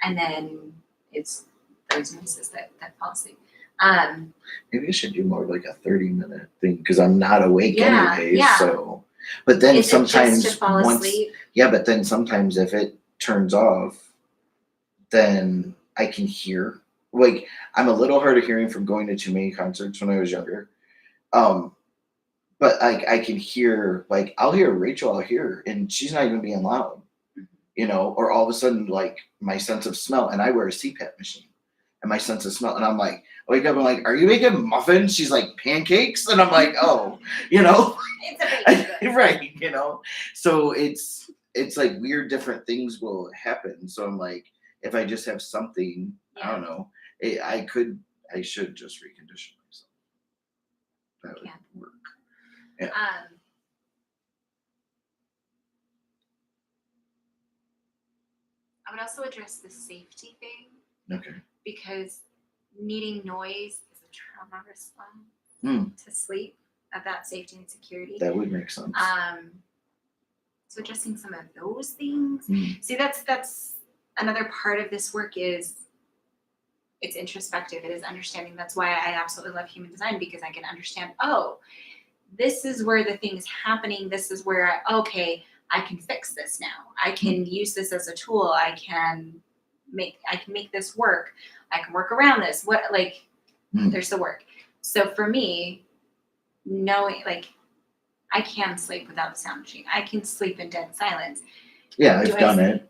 And then it's those noises that fall asleep. Maybe I should do more like a 30-minute thing because I'm not awake Yeah, anyways. yeah. So, but then Is it sometimes just to fall once, asleep? yeah, but then sometimes if it turns off, then I can hear. Like I'm a little hard of hearing from going to too many concerts when I was younger. But like I can hear, like I'll hear Rachel out here, and she's not even being loud, or all of a sudden like my sense of smell, and I wear a CPAP machine, and my sense of smell, and I'm like, I wake up, I'm like, are you making muffins? She's like, pancakes, and I'm like, oh, It's a baby. right, So it's like weird different things will happen. So I'm like, if I just have something, I don't know, I should just recondition myself. That would Yeah. work. I would also address the safety thing Okay. because needing noise is a trauma response to sleep about safety and security. That would make sense. So addressing some of those things. Mm. See, that's another part of this work is it's introspective. It is understanding. That's why I absolutely love human design, because I can understand, this is where the thing is happening. This is where I can fix this now. I can use this as a tool. I can make this work. I can work around this. There's the work. So for me, knowing I can sleep without the sound machine. I can sleep in dead silence. Yeah, I've done it.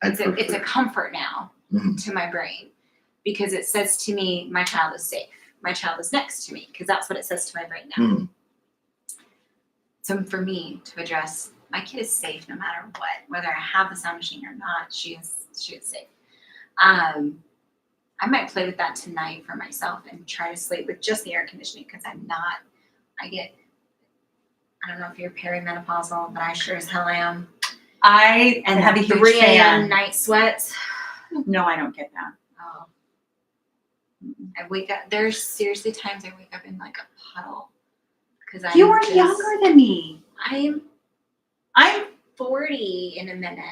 It's a comfort now to my brain, because it says to me, my child is safe. My child is next to me, because that's what it says to my brain now. So for me to address, my kid is safe no matter what, whether I have the sound machine or not, she is safe. I might play with that tonight for myself and try to sleep with just the air conditioning, because I don't know if you're perimenopausal, but I sure as hell am. I have a huge 3 a.m. fan. night sweats. No, I don't get that. Oh. I wake up. There's seriously times I wake up in like a puddle because You are younger than me. I'm 40 in a minute.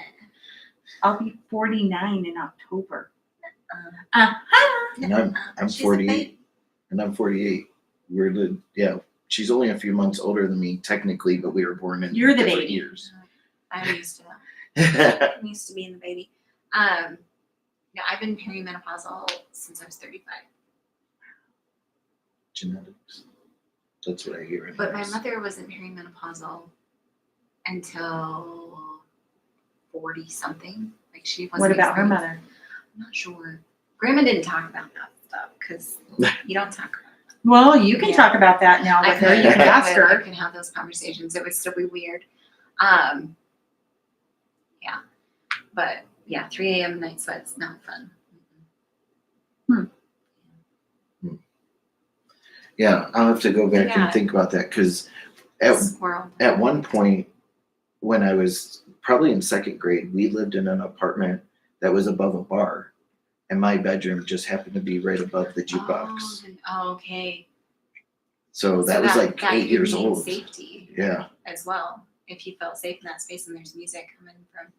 I'll be 49 in October. And I'm She's a 48. baby. And I'm 48. she's only a few months older than me technically, but we were born in You're the different baby. years. I'm used to that. I'm used to being the baby. No, I've been perimenopausal since I was 35. Genetics. That's what I hear. But my mother wasn't perimenopausal until 40 something. Like she wasn't. What about her experienced- mother? I'm not sure. Grandma didn't talk about that stuff because you don't talk about it. Well, you can Yeah. talk about that now with her. You can ask I her. can have those conversations. It would still be weird. Yeah. But yeah, 3 a.m. night sweats, not fun. Yeah, I'll have to go back Yeah. and think about that because at Squirrel. at one point when I was probably in second grade, we lived in an apartment that was above a bar, and my bedroom just happened to be right above the jukebox. Okay. So that was like that 8 years could mean old. Safety Yeah, as well. If you felt safe in that space and there's music coming from.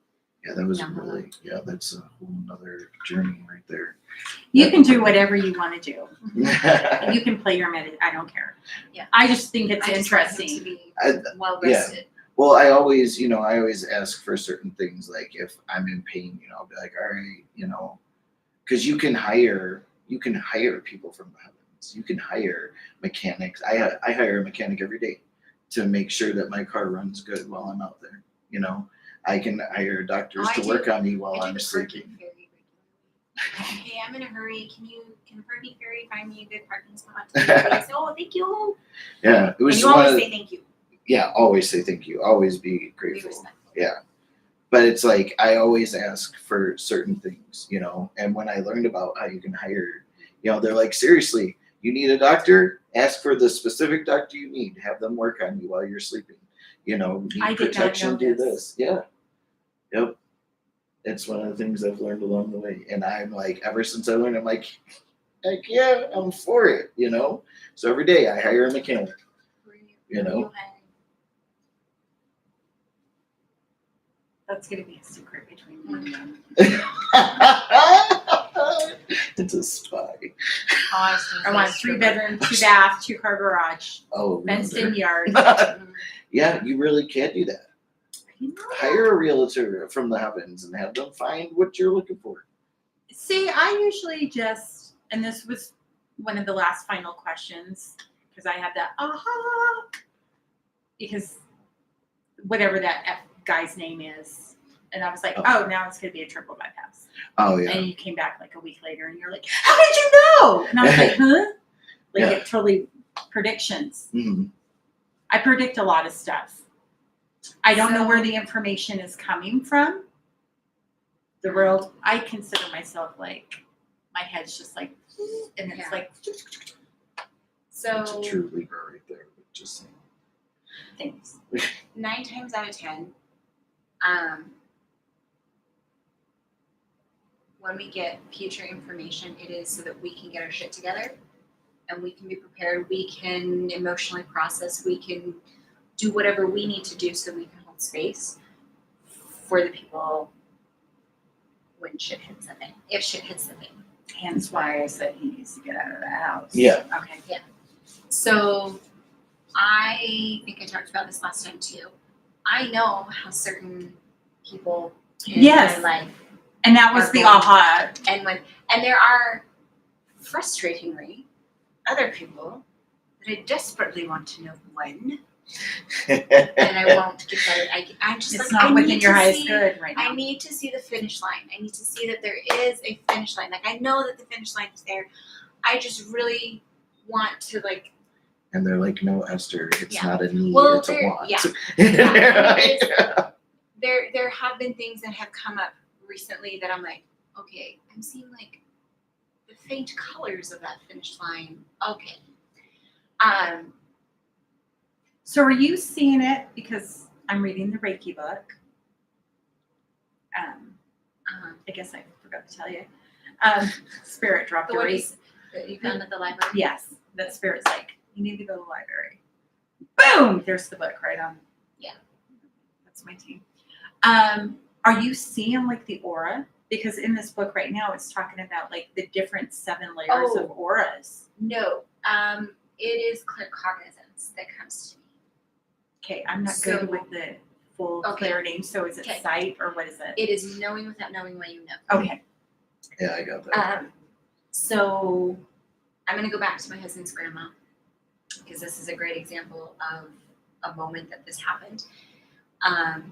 yeah, that was Yeah. really, yeah, that's a whole nother journey right there. You can do whatever you want to do. You can play your I don't care. Yeah. I just think it's I just want him interesting. to be I- well yeah. rested. Well, I always ask for certain things. Like if I'm in pain, I'll be like, all right, because you can hire people from the heavens. You can hire mechanics. I hire a mechanic every day to make sure that my car runs good while I'm out there. I can hire doctors I to do- work on me while I do I'm the sleeping. parking very regularly. Hey, I'm in a hurry. Can the parking ferry find me a good parking spot? Oh, thank you. Yeah, it And was you one always of say thank you. yeah. Always say thank you. Always be Be grateful. respectful. Yeah. But it's like I always ask for certain things, and when I learned about how you can hire, they're like, seriously, you need a doctor? Ask for the specific doctor you need. Have them work on you while you're sleeping. Need I did not protection, know do this. this. Yeah. Yep. It's one of the things I've learned along the way. And I'm like, ever since I learned, I'm like, heck yeah, I'm for it, So every day I hire a mechanic. You know? That's going to be a secret between you and them. It's a spy. I want 3 bedroom, 2 bath, 2 car garage, Oh, fenced no, in yard. yeah, you really can't do that. Hire a realtor from the heavens and have them find what you're looking for. See, I usually just, and this was one of the last final questions, because I had that aha, because whatever that F guy's name is, and I was like, oh, now it's going to be a triple bypass. Oh yeah. And you came back like a week later, and you're like, how did you know? And I was like, huh? Like Yeah. it totally predictions. Mhm. I predict a lot of stuff. I don't know where the information is coming from. The world, I consider myself like, my head's just like, and it's Yeah. like, So It's a true Libra right there. Just saying. things. 9 times out of 10, when we get future information, it is so that we can get our shit together and we can be prepared. We can emotionally process. We can do whatever we need to do so we can hold space for the people when shit hits the fan. If shit hits the fan. Hence why I said he needs to get out of the house. Yeah. Okay. So I think I talked about this last time too. I know how certain people in Yes. my life And that was Are the going- aha. and there are frustratingly other people that I desperately want to know when, and I won't get that. I'm just It's like, not I within need your to highest see- good right I now. need to see the finish line. I need to see that there is a finish line. Like I know that the finish line is there. I just really want to like. And they're like, no, Esther, it's Yeah. not a need, Well, it's a there- want. yeah. Yeah. There have been things that have come up recently that I'm like, okay, I'm seeing like the faint colors of that finish line. Okay. So are you seeing it? Because I'm reading the Reiki book. I guess I forgot to tell you. Spirit dropped The a one Reiki. that you found at the library. Yes, that Spirit's like, you need to go to the library. Boom! There's the book right on. Yeah. That's my team. Are you seeing like the aura? Because in this book right now, it's talking about like the different 7 layers of auras. No. It is claircognizance. that comes to me. Okay, I'm not So- good with the full Okay. clear name, so is it Okay. sight or what is it? It is knowing without knowing what you know. Okay. Yeah, I got that. So I'm gonna go back to my husband's grandma because this is a great example of a moment that this happened.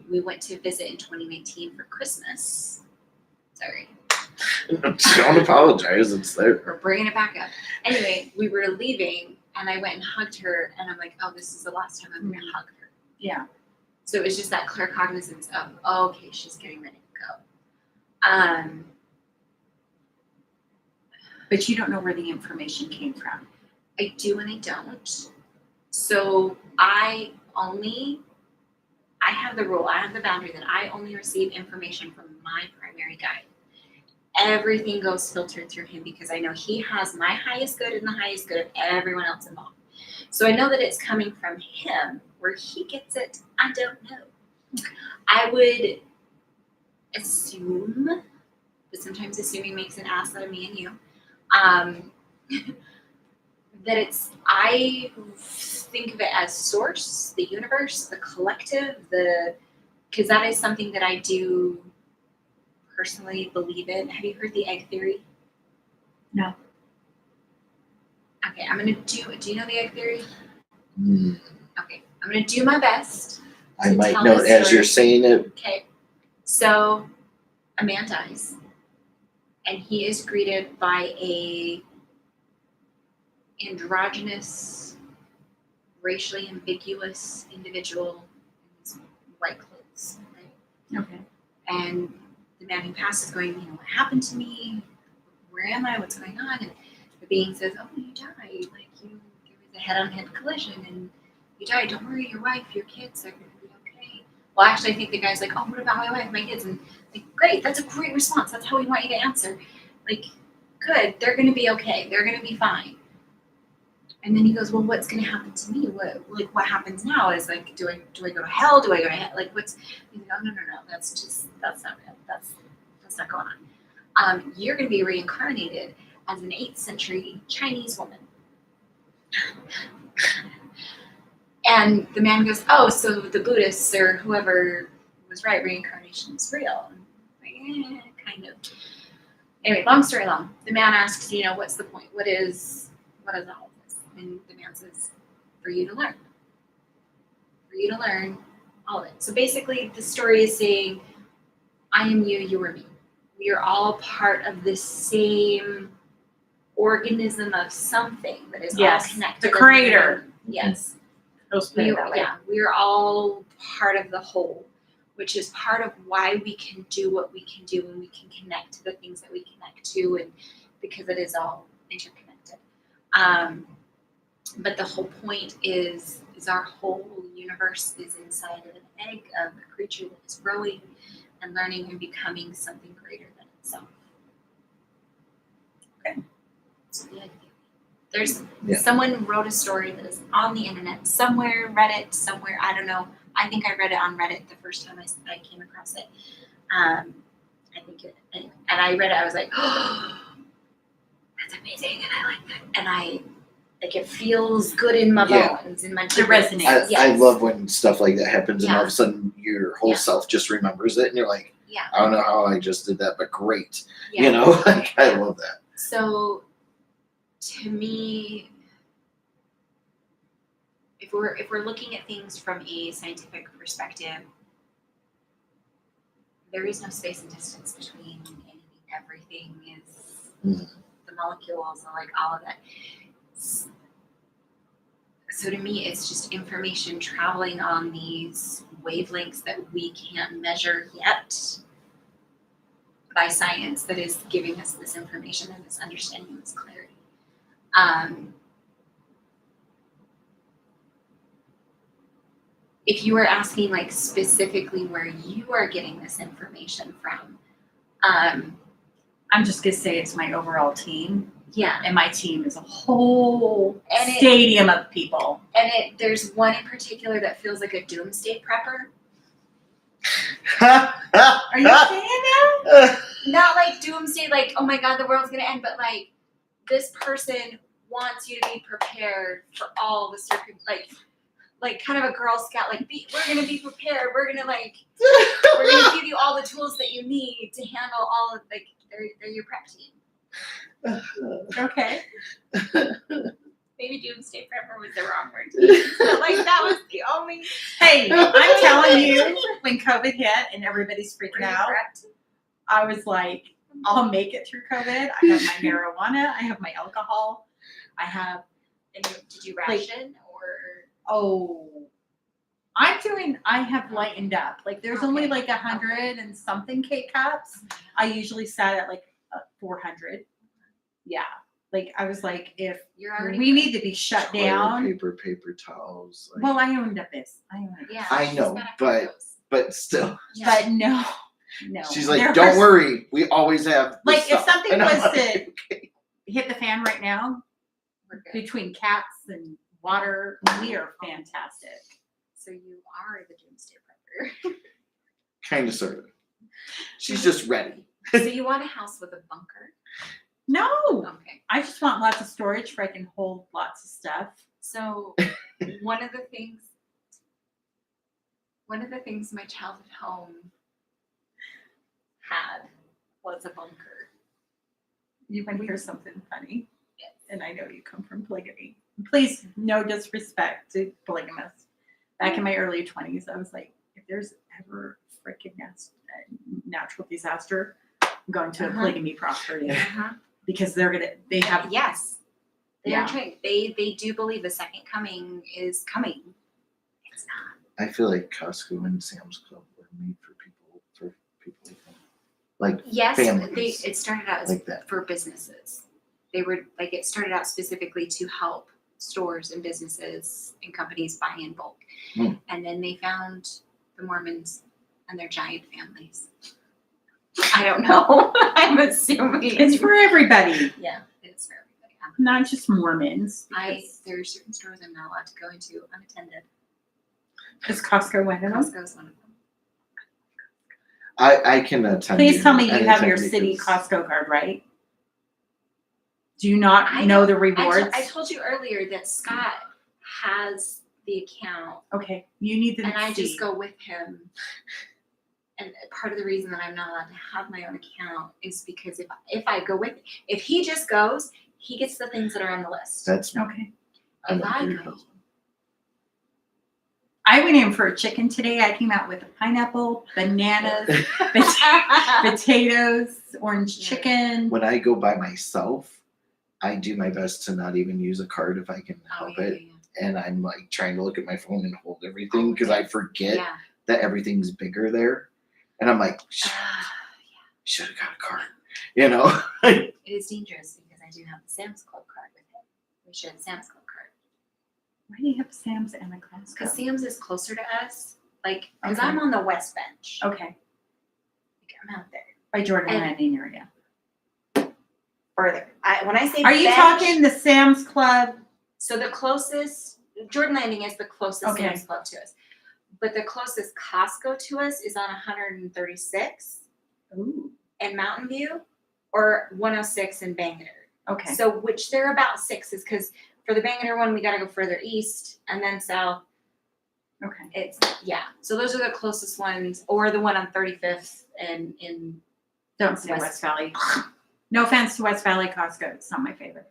We went to visit in 2019 for Christmas. Sorry, Don't apologize. It's there. we're bringing it back up. Anyway, we were leaving and I went and hugged her and I'm like, oh, this is the last time I'm gonna hug her. Yeah. So it was just that clear cognizance of, oh, okay, she's getting ready to go. But you don't know where the information came from. I do and I don't. So I have the rule, I have the boundary that I only receive information from my primary guide. Everything goes filtered through him because I know he has my highest good and the highest good of everyone else involved. So I know that it's coming from him. Where he gets it, I don't know. I would assume, but sometimes assuming makes an ass out of me and you, that I think of it as source, the universe, the collective, because that is something that I do personally believe in. Have you heard the egg theory? No. Okay, do you know the egg theory? Hmm. Okay, I'm gonna do my best. I to might tell know this as story. you're saying it. Okay, so a man dies, and he is greeted by a androgynous, racially ambiguous individual in his white clothes, right? Okay. And the man who passes going, what happened to me? Where am I? What's going on? And the being says, oh, you died. Like, there was a head-on-head collision, and you died. Don't worry, your wife, your kids, they're going to be okay. Well, actually, I think the guy's like, oh, what about my wife, my kids? And like, great, that's a great response. That's how we want you to answer. Like, good, they're going to be okay. They're going to be fine. And then he goes, well, what's going to happen to me? What happens now is like, do I go to hell? Do I go to hell? Like, what's? He's like, oh, no, that's not real. That's not going on. You're going to be reincarnated as an 8th century Chinese woman. And the man goes, oh, so the Buddhists or whoever was right, reincarnation is real. I'm like, kind of. Anyway, long story long. The man asks, what's the point? What is all of this? And the man says, for you to learn. For you to learn all of it. So basically, the story is saying, I am you, you are me. We are all part of the same organism of something that is all connected. The creator. Yes. We We're all part of the whole, which is part of why we can do what we can do and we can connect to the things that we connect to, and because it is all interconnected. But the whole point is our whole universe is inside of an egg of a creature that is growing and learning and becoming something greater than itself. Okay. So the egg theory. Yeah. Someone wrote a story that is on the internet somewhere, Reddit, somewhere, I don't know. I think I read it on Reddit the first time I came across it. I think and I read it, I was like, oh, that's amazing, and I like that. And it feels good in my bones, in my It resonates. I love when stuff like that happens, and all of Yeah. a sudden your whole Yeah. self just remembers it, and you're like, Yeah. I don't know how I just did that, but great. Yeah. Like, I love that. So to me, if we're looking at things from a scientific perspective, there is no space and distance between anything. Everything is the molecules and like all of that. So to me, it's just information traveling on these wavelengths that we can't measure yet by science that is giving us this information and this understanding, this clarity. If you were asking like specifically where you are getting this information from, I'm just gonna say it's my overall team, yeah. and my team is a whole And stadium of people. And there's one in particular that feels like a doomsday prepper. Are you saying that? Not like doomsday, like, oh my God, the world's gonna end, but like this person wants you to be prepared for all the like kind of a Girl Scout, like we're gonna be prepared. We're gonna give you all the tools that you need to handle all of they're your prep team. Okay. Maybe doomsday prepper was the wrong word to use. But that was the only. Hey, I'm telling you, when COVID hit and everybody's Were freaking you out, prepped? I was like, I'll make it through COVID. I have my marijuana. I have my alcohol. I have, Did you ration I have lightened up. Like there's only Okay. 100 and something K-cups. I usually sat at 400. Yeah. Like I was like, if you're already we need to be shut down. paper towels. Well, I owned a business. Yeah, I she's know, gotta have but- those. But still, Yeah. But no. she's like, They're don't for- worry, we always have. this Like, if stuff." something And I'm was like, to- okay. Hit the fan right now. We're good. Between cats and water, we are fantastic. So you are the doomsday prepper. Kind of, sort of. She's just ready. So you want a house with a bunker? No, Okay. I just want lots of storage where I can hold lots of stuff. So one of the things my childhood home had was a bunker. You want to hear something funny? Yes. And I know you come from polygamy. Please, no disrespect to polygamists. Back in my early 20s, I was like, if there's ever a freaking natural disaster, I'm going to a polygamy property because they have. Yes. They Yeah. are trying. They do believe the second coming is coming. It's not. I feel like Costco and Sam's Club were made for people like Yes, families. it started out as like that. for businesses. They were it started out specifically to help stores and businesses and companies buy in bulk. Hmm. And then they found the Mormons and their giant families. I don't know. I'm assuming It's for everybody, yeah, it's for everybody. not just Mormons. There are certain stores I'm not allowed to go into unattended. Is Costco one of them? Costco's one of them. I can attend. Please tell me you have anytime your city because- Costco card, right? Do you not know the rewards? I told you earlier that Scott has the account, Okay, you need to and I see. just go with him. And part of the reason that I'm not allowed to have my own account is because if I go with, if he just goes, he gets the things that are on the list. That's Okay. I'm If a I weird go, husband. I went in for a chicken today. I came out with a pineapple, bananas, potatoes, orange Yeah. chicken. When I go by myself, I do my best to not even use a card if I can oh, help yeah, it. yeah, And I'm like trying to look at my phone and hold everything because I forget yeah. that everything's bigger there. And I'm like, Yeah. should have got a card. You know? It is dangerous because I do have the Sam's Club card with him. We should have the Sam's Club card. Why do you have Sam's and a Because Costco? Sam's is closer to us. Because Okay. I'm on the west bench. Okay, Like, I'm out there. by Jordan And- Landing area. Further. When I say Are you bench, talking the Sam's Club? So the closest, Jordan Landing is the closest Okay. Sam's Club to us. But the closest Costco to us is on 136 Ooh, in Mountain View or 106 in Bangor. okay. So which they're about 6 is because for the Bangor one, we got to go further east and then south. Okay. It's, yeah. So those are the closest ones, or the one on 35th and in, Don't say West- West Valley. No offense to West Valley Costco. It's not my favorite.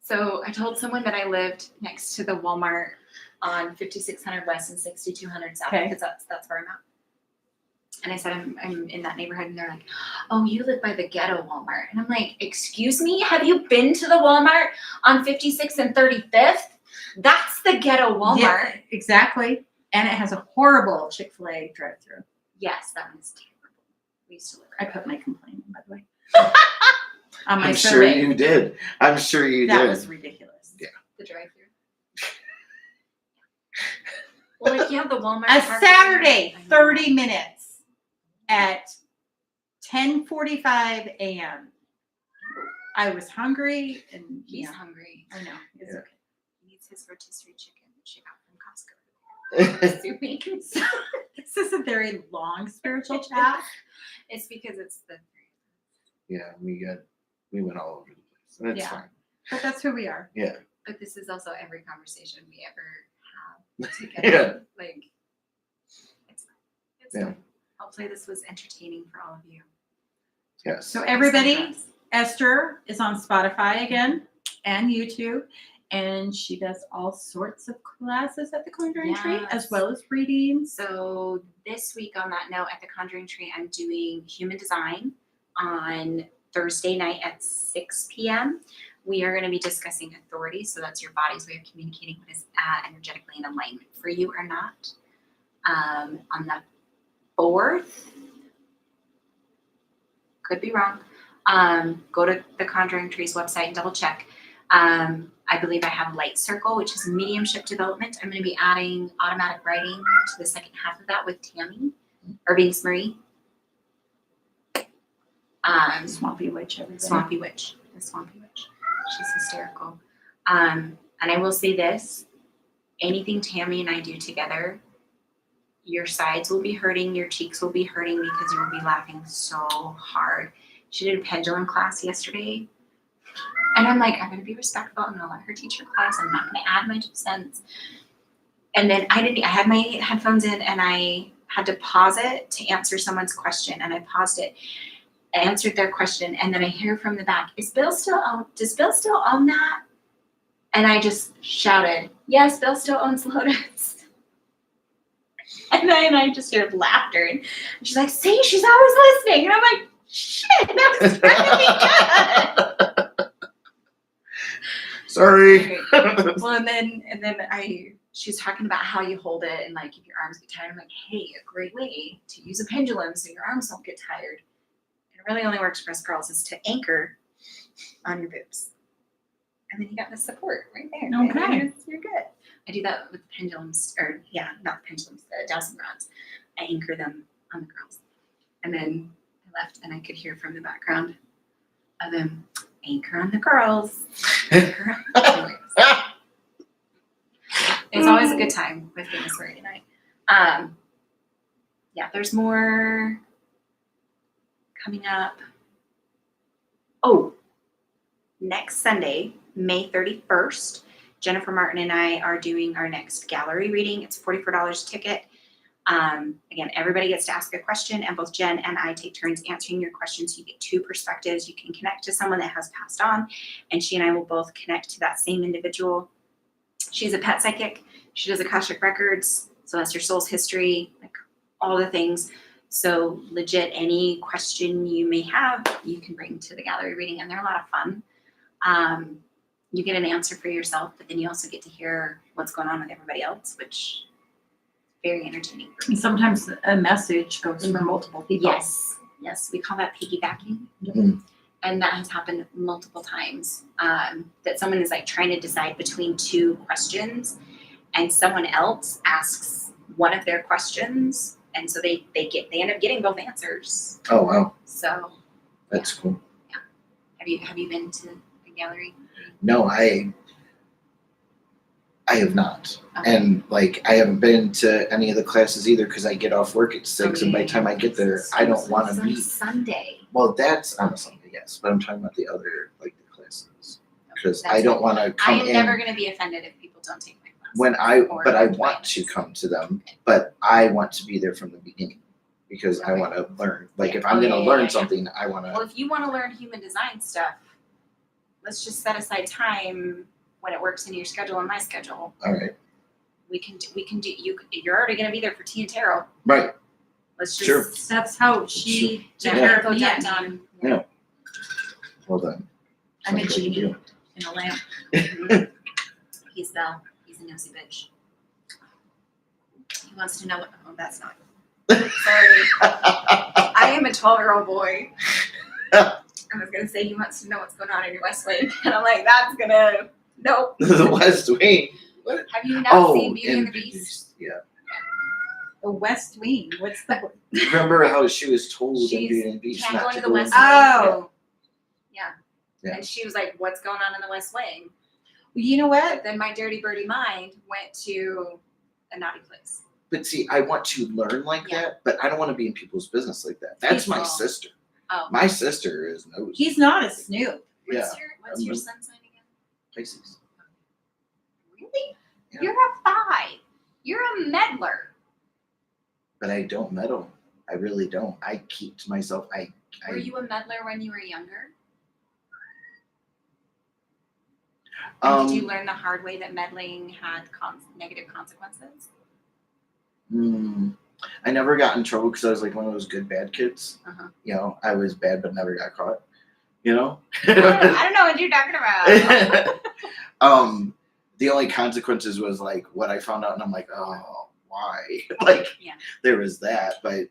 so I told someone that I lived next to the Walmart on 5600 West and 6200 South Okay. because that's where I'm at. And I said, I'm in that neighborhood. And they're like, oh, you live by the ghetto Walmart. And I'm like, excuse me? Have you been to the Walmart on 56th and 35th? That's the ghetto Walmart. Yeah, exactly. And it has a horrible Chick-fil-A drive-through. Yes, that one's terrible. We used to live I right put my complaint in, by the way. On my I'm sure survey. you did. I'm sure you That did. was ridiculous. Yeah. the drive-through. Well, if you have the Walmart. A parking- Saturday, I know. 30 minutes at 10:45 a.m. I was hungry and He's yeah, hungry. I know. It's Yeah. okay. He needs his rotisserie chicken that she got from Costco. Assuming. This is a very long spiritual chat. It's because it's the Yeah, we went all over the place. And it's Yeah. fine. But that's who we are. But this is also every conversation we ever have Yeah. together. Like, it's fine. It's Yeah. fine. Hopefully this was entertaining for all of you. Yes. So everybody, Esther is on Spotify again and YouTube, and she does all sorts of classes at the Conjuring Tree, as Yes. well as readings. So this week on that note, at the Conjuring Tree, I'm doing human design on Thursday night at 6 p.m. We are going to be discussing authority. So that's your body's way of communicating what is energetically in alignment for you or not. On the 4th, could be wrong. Go to the Conjuring Tree's website and double check. I believe I have Light Circle, which is mediumship development. I'm going to be adding automatic writing to the second half of that with Tammy, or Binks Marie. Swampy Witch, everybody. Swampy Witch. The Swampy Witch. She's hysterical. And I will say this, anything Tammy and I do together, your sides will be hurting, your cheeks will be hurting because you will be laughing so hard. She did a pendulum class yesterday. And I'm like, I'm going to be respectful. I'm going to let her teach her class. I'm not going to add my 2 cents. And then I had my headphones in and I had to pause it to answer someone's question. And I paused it. I answered their question. And then I hear from the back, does Bill still own that? And I just shouted, yes, Bill still owns Lotus. And then I just heard laughter. And she's like, see, she's always listening. And I'm like, shit, that was trying to be good. Sorry. Well, and then she's talking about how you hold it and like if your arms get tired. I'm like, hey, a great way to use a pendulum so your arms don't get tired. And it really only works for us girls is to anchor on your boobs. And then you got the support right there. Okay. And you're good. I do that with pendulums, or not the pendulums, the dowsing rods. I anchor them on the girls. And then I left and I could hear from the background of them, anchor on the girls. Anchor on the boys. It's always a good time with Famous Friday night. There's more coming up. Oh, next Sunday, May 31st, Jennifer Martin and I are doing our next gallery reading. It's $44 a ticket. Again, everybody gets to ask a question, and both Jen and I take turns answering your questions. You get 2 perspectives. You can connect to someone that has passed on, and she and I will both connect to that same individual. She's a pet psychic. She does Akashic Records, so that's your soul's history, like all the things. So legit, any question you may have, you can bring to the gallery reading, and they're a lot of fun. You get an answer for yourself, but then you also get to hear what's going on with everybody else, which is very entertaining for me. And sometimes a message goes for multiple people. Yes, we call that piggybacking. Mhm. And that has happened multiple times, that someone is like trying to decide between 2 questions and someone else asks one of their questions. And so they end up getting both answers. Oh wow, So that's cool. have you been to the gallery? No, I have not, Okay. and like I haven't been to any of the classes either because I get off work at 6, and by the time I get there, I don't want to It's on be. Sunday. Well, that's on a Sunday, yes, but I'm talking about the other like the classes because That's I don't want to I come am in never going to be offended if people don't take my class. when I. Or But I my want to classes. come to them, but I want to be there from the beginning because I Okay. want to learn. Like Yeah. if I'm Oh, going to yeah, learn yeah. something, I want Well, to. if you want to learn human design stuff, let's just set aside time when it works in your schedule and my schedule. All right, We can do you're already going to be there for tea and tarot. right. Let's just Sure. That's how she took get care info of me dumped at on. Yeah. Well done. I'm a Sounds like you genie do. in a lamp. He's Belle. He's a nosy bitch. He wants to know what. Oh, that's not. Sorry. I am a 12-year-old boy. I was gonna say he wants to know what's going on in your West Wing, and I'm like, that's gonna nope. The West Wing. What? Have you not seen Beauty and the and Beast? Yeah. The West Wing. What's the? Remember how she was told in She's Beauty and the Beast can't not go to into go the in West there? Oh. Yeah. Yeah. And she was like, what's going on in the West Wing? You know what? But then my dirty birdie mind went to a naughty place. But see, I want to learn like Yeah. that, but I don't want to be in people's business like that. That's my Peaceful. sister. Oh. My sister is nosy. He's not a snoop. Yeah. What's your sun sign again? Pisces. Really? Yeah. You're a 5. You're a meddler. But I don't meddle. I really don't. I keep to myself. Were you a meddler when you were younger? And did you learn the hard way that meddling had negative consequences? I never got in trouble because I was like one of those good bad kids. Uh-huh. You know, I was bad but never got caught. You know. I don't know what you're talking about. The only consequences was like what I found out, and I'm like, oh, why? Like, Yeah. there was that, but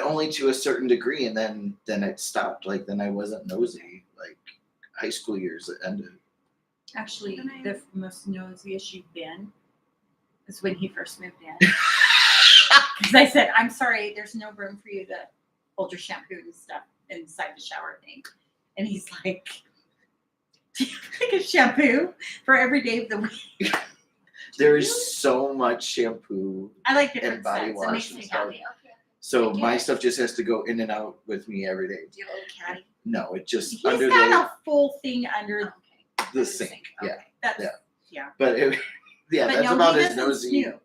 only to a certain degree, and then it stopped. Like, then I wasn't nosy. Like, high school years it ended. Actually, the most nosiest you've been is when he first moved in. Because I said, I'm sorry, there's no room for you to hold your shampoo and stuff inside the shower thing. And he's like, do you take a shampoo for every day of the week? There is so much shampoo, I like different and body scents. It wash makes and me stuff. happy. so I get my it. stuff just has to go in and out with me every day. Do you have a little caddy? No, it just He's under got the a full thing under Okay. the sink. Yeah, Okay. that's Yeah. But yeah, But that's no, about he as doesn't nosy. snoop.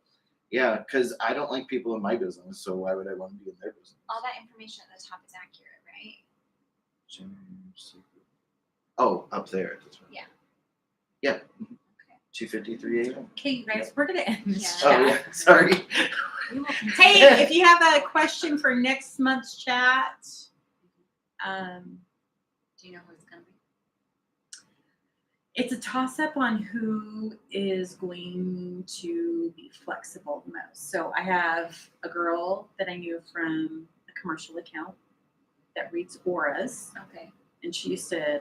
Yeah, because I don't like people in my business, so why would I want to be in their business? All that information at the top is accurate, right? Oh, up there. This one. Yeah. Yeah. 2:53 a.m. Okay, you guys, we're gonna end this Yeah. Oh chat. yeah, sorry. We will continue. Hey, if you have a question for next month's chat, Do you know who it's going to be? it's a toss-up on who is going to be flexible the most. So I have a girl that I knew from a commercial account that reads auras, Okay. and she used to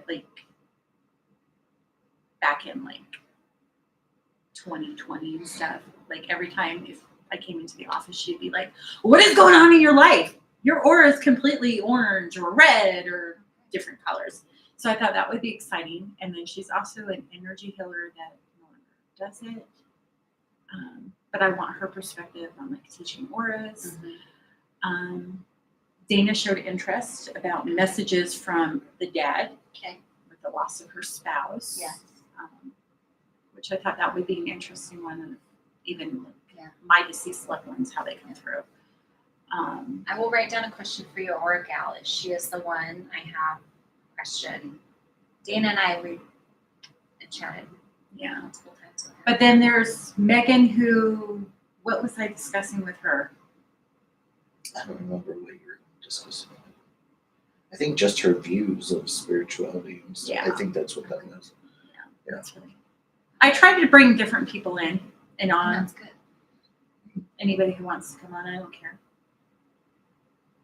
back in 2020 and stuff. Like every time if I came into the office, she'd be like, "What is going on in your life? Your aura is completely orange or red or different colors." So I thought that would be exciting. And then she's also an energy healer that no longer does it. But I want her perspective on teaching auras. Dana showed interest about messages from the dad Okay. with the loss of her spouse. Yes. Which I thought that would be an interesting one, of even Yeah. my deceased loved ones, how they come through. I will write down a question for you, Aura Gal. If she is the one, I have a question. Dana and I chatted Yeah. multiple times with her. But then there's Megan, who, what was I discussing with her? I don't remember what you were discussing. I think just her views of spirituality and stuff. Yeah. I think that's what that was. Yeah. That's really, I tried to bring different people in and on. That's good. Anybody who wants to come on, I don't care.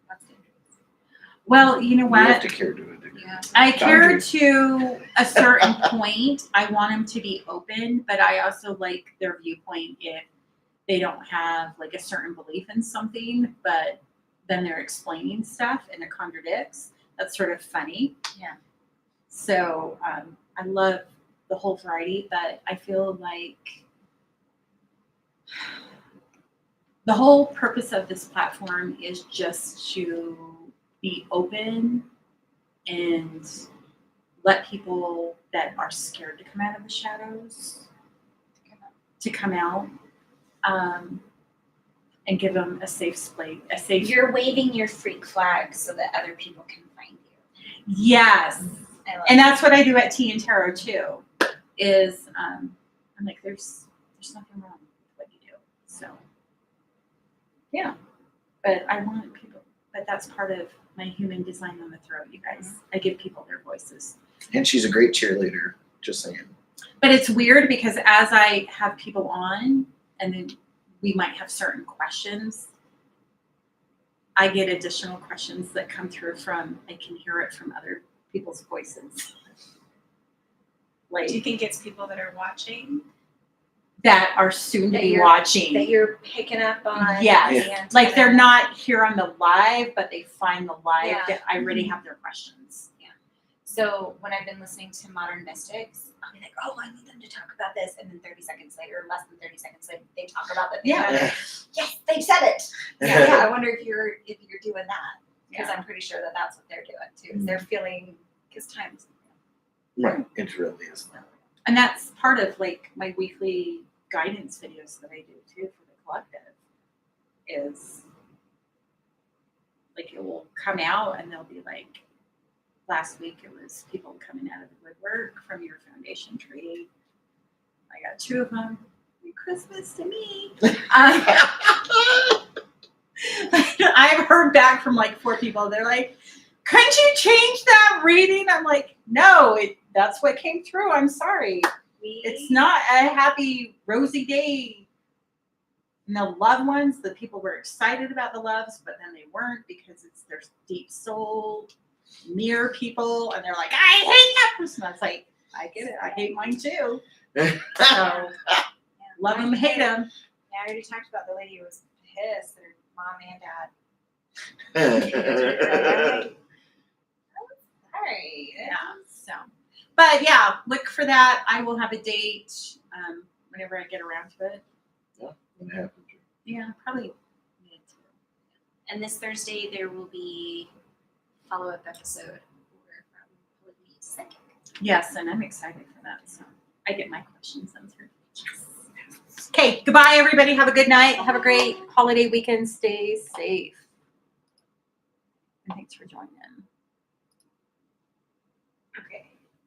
That's dangerous. Well, you know You have what? to care to a degree. Yeah. I care Boundaries. to a certain point. I want them to be open, but I also like their viewpoint if they don't have a certain belief in something, but then they're explaining stuff and it contradicts. That's sort of funny. Yeah. So I love the whole variety, but I feel like the whole purpose of this platform is just to be open and let people that are scared to come out of the shadows to come out, and give them a safe space. You're waving your freak flag so that other people can find you. Yes. I love And that's what I do at Tea and Tarot too, is I'm like, there's nothing wrong with what you do. So yeah. But I want people, but that's part of my human design on the throat, you guys. I give people their voices. And she's a great cheerleader, just saying. But it's weird because as I have people on and then we might have certain questions, I get additional questions that come through from, I can hear it from other people's voices. Do you think it's people that are watching That are soon to That be you're- watching. that you're picking up on? Yes. and- Like they're not here on the live, but they find the live Yeah. that I already have their questions. So when I've been listening to Modern Mystics, I'll be like, oh, I need them to talk about this. And then 30 seconds later, less than 30 seconds later, they talk about that. Yeah. Yes, they said it. Yeah, I wonder if you're doing that. Because I'm pretty sure that that's what they're doing too. Is they're feeling, because time's Right. It really is. And that's part of like my weekly guidance videos that I do too for the collective is like it will come out and they'll be like, last week it was people coming out of the woodwork from your foundation tree. I got 2 of them. Merry Christmas to me. I've heard back from like 4 people. They're like, couldn't you change that reading? I'm like, no, that's what came through. I'm sorry. It's not a happy, rosy day. And the loved ones, the people were excited about the loves, but then they weren't because it's their deep soul mirror people. And they're like, I hate that person. I was like, I get it. I hate mine too. So love them, hate them. Yeah, I already talked about the lady who was pissed that her mom and dad. Sorry. Yeah. So, but yeah, look for that. I will have a date whenever I get around to it. What happened? Yeah, probably mid. And this Thursday there will be a follow-up episode from Polygamy Psychic. Yes, and I'm excited for that. So I get my questions answered. Okay, goodbye, everybody. Have a good night. Have a great holiday weekend. Stay safe. And thanks for joining. Okay.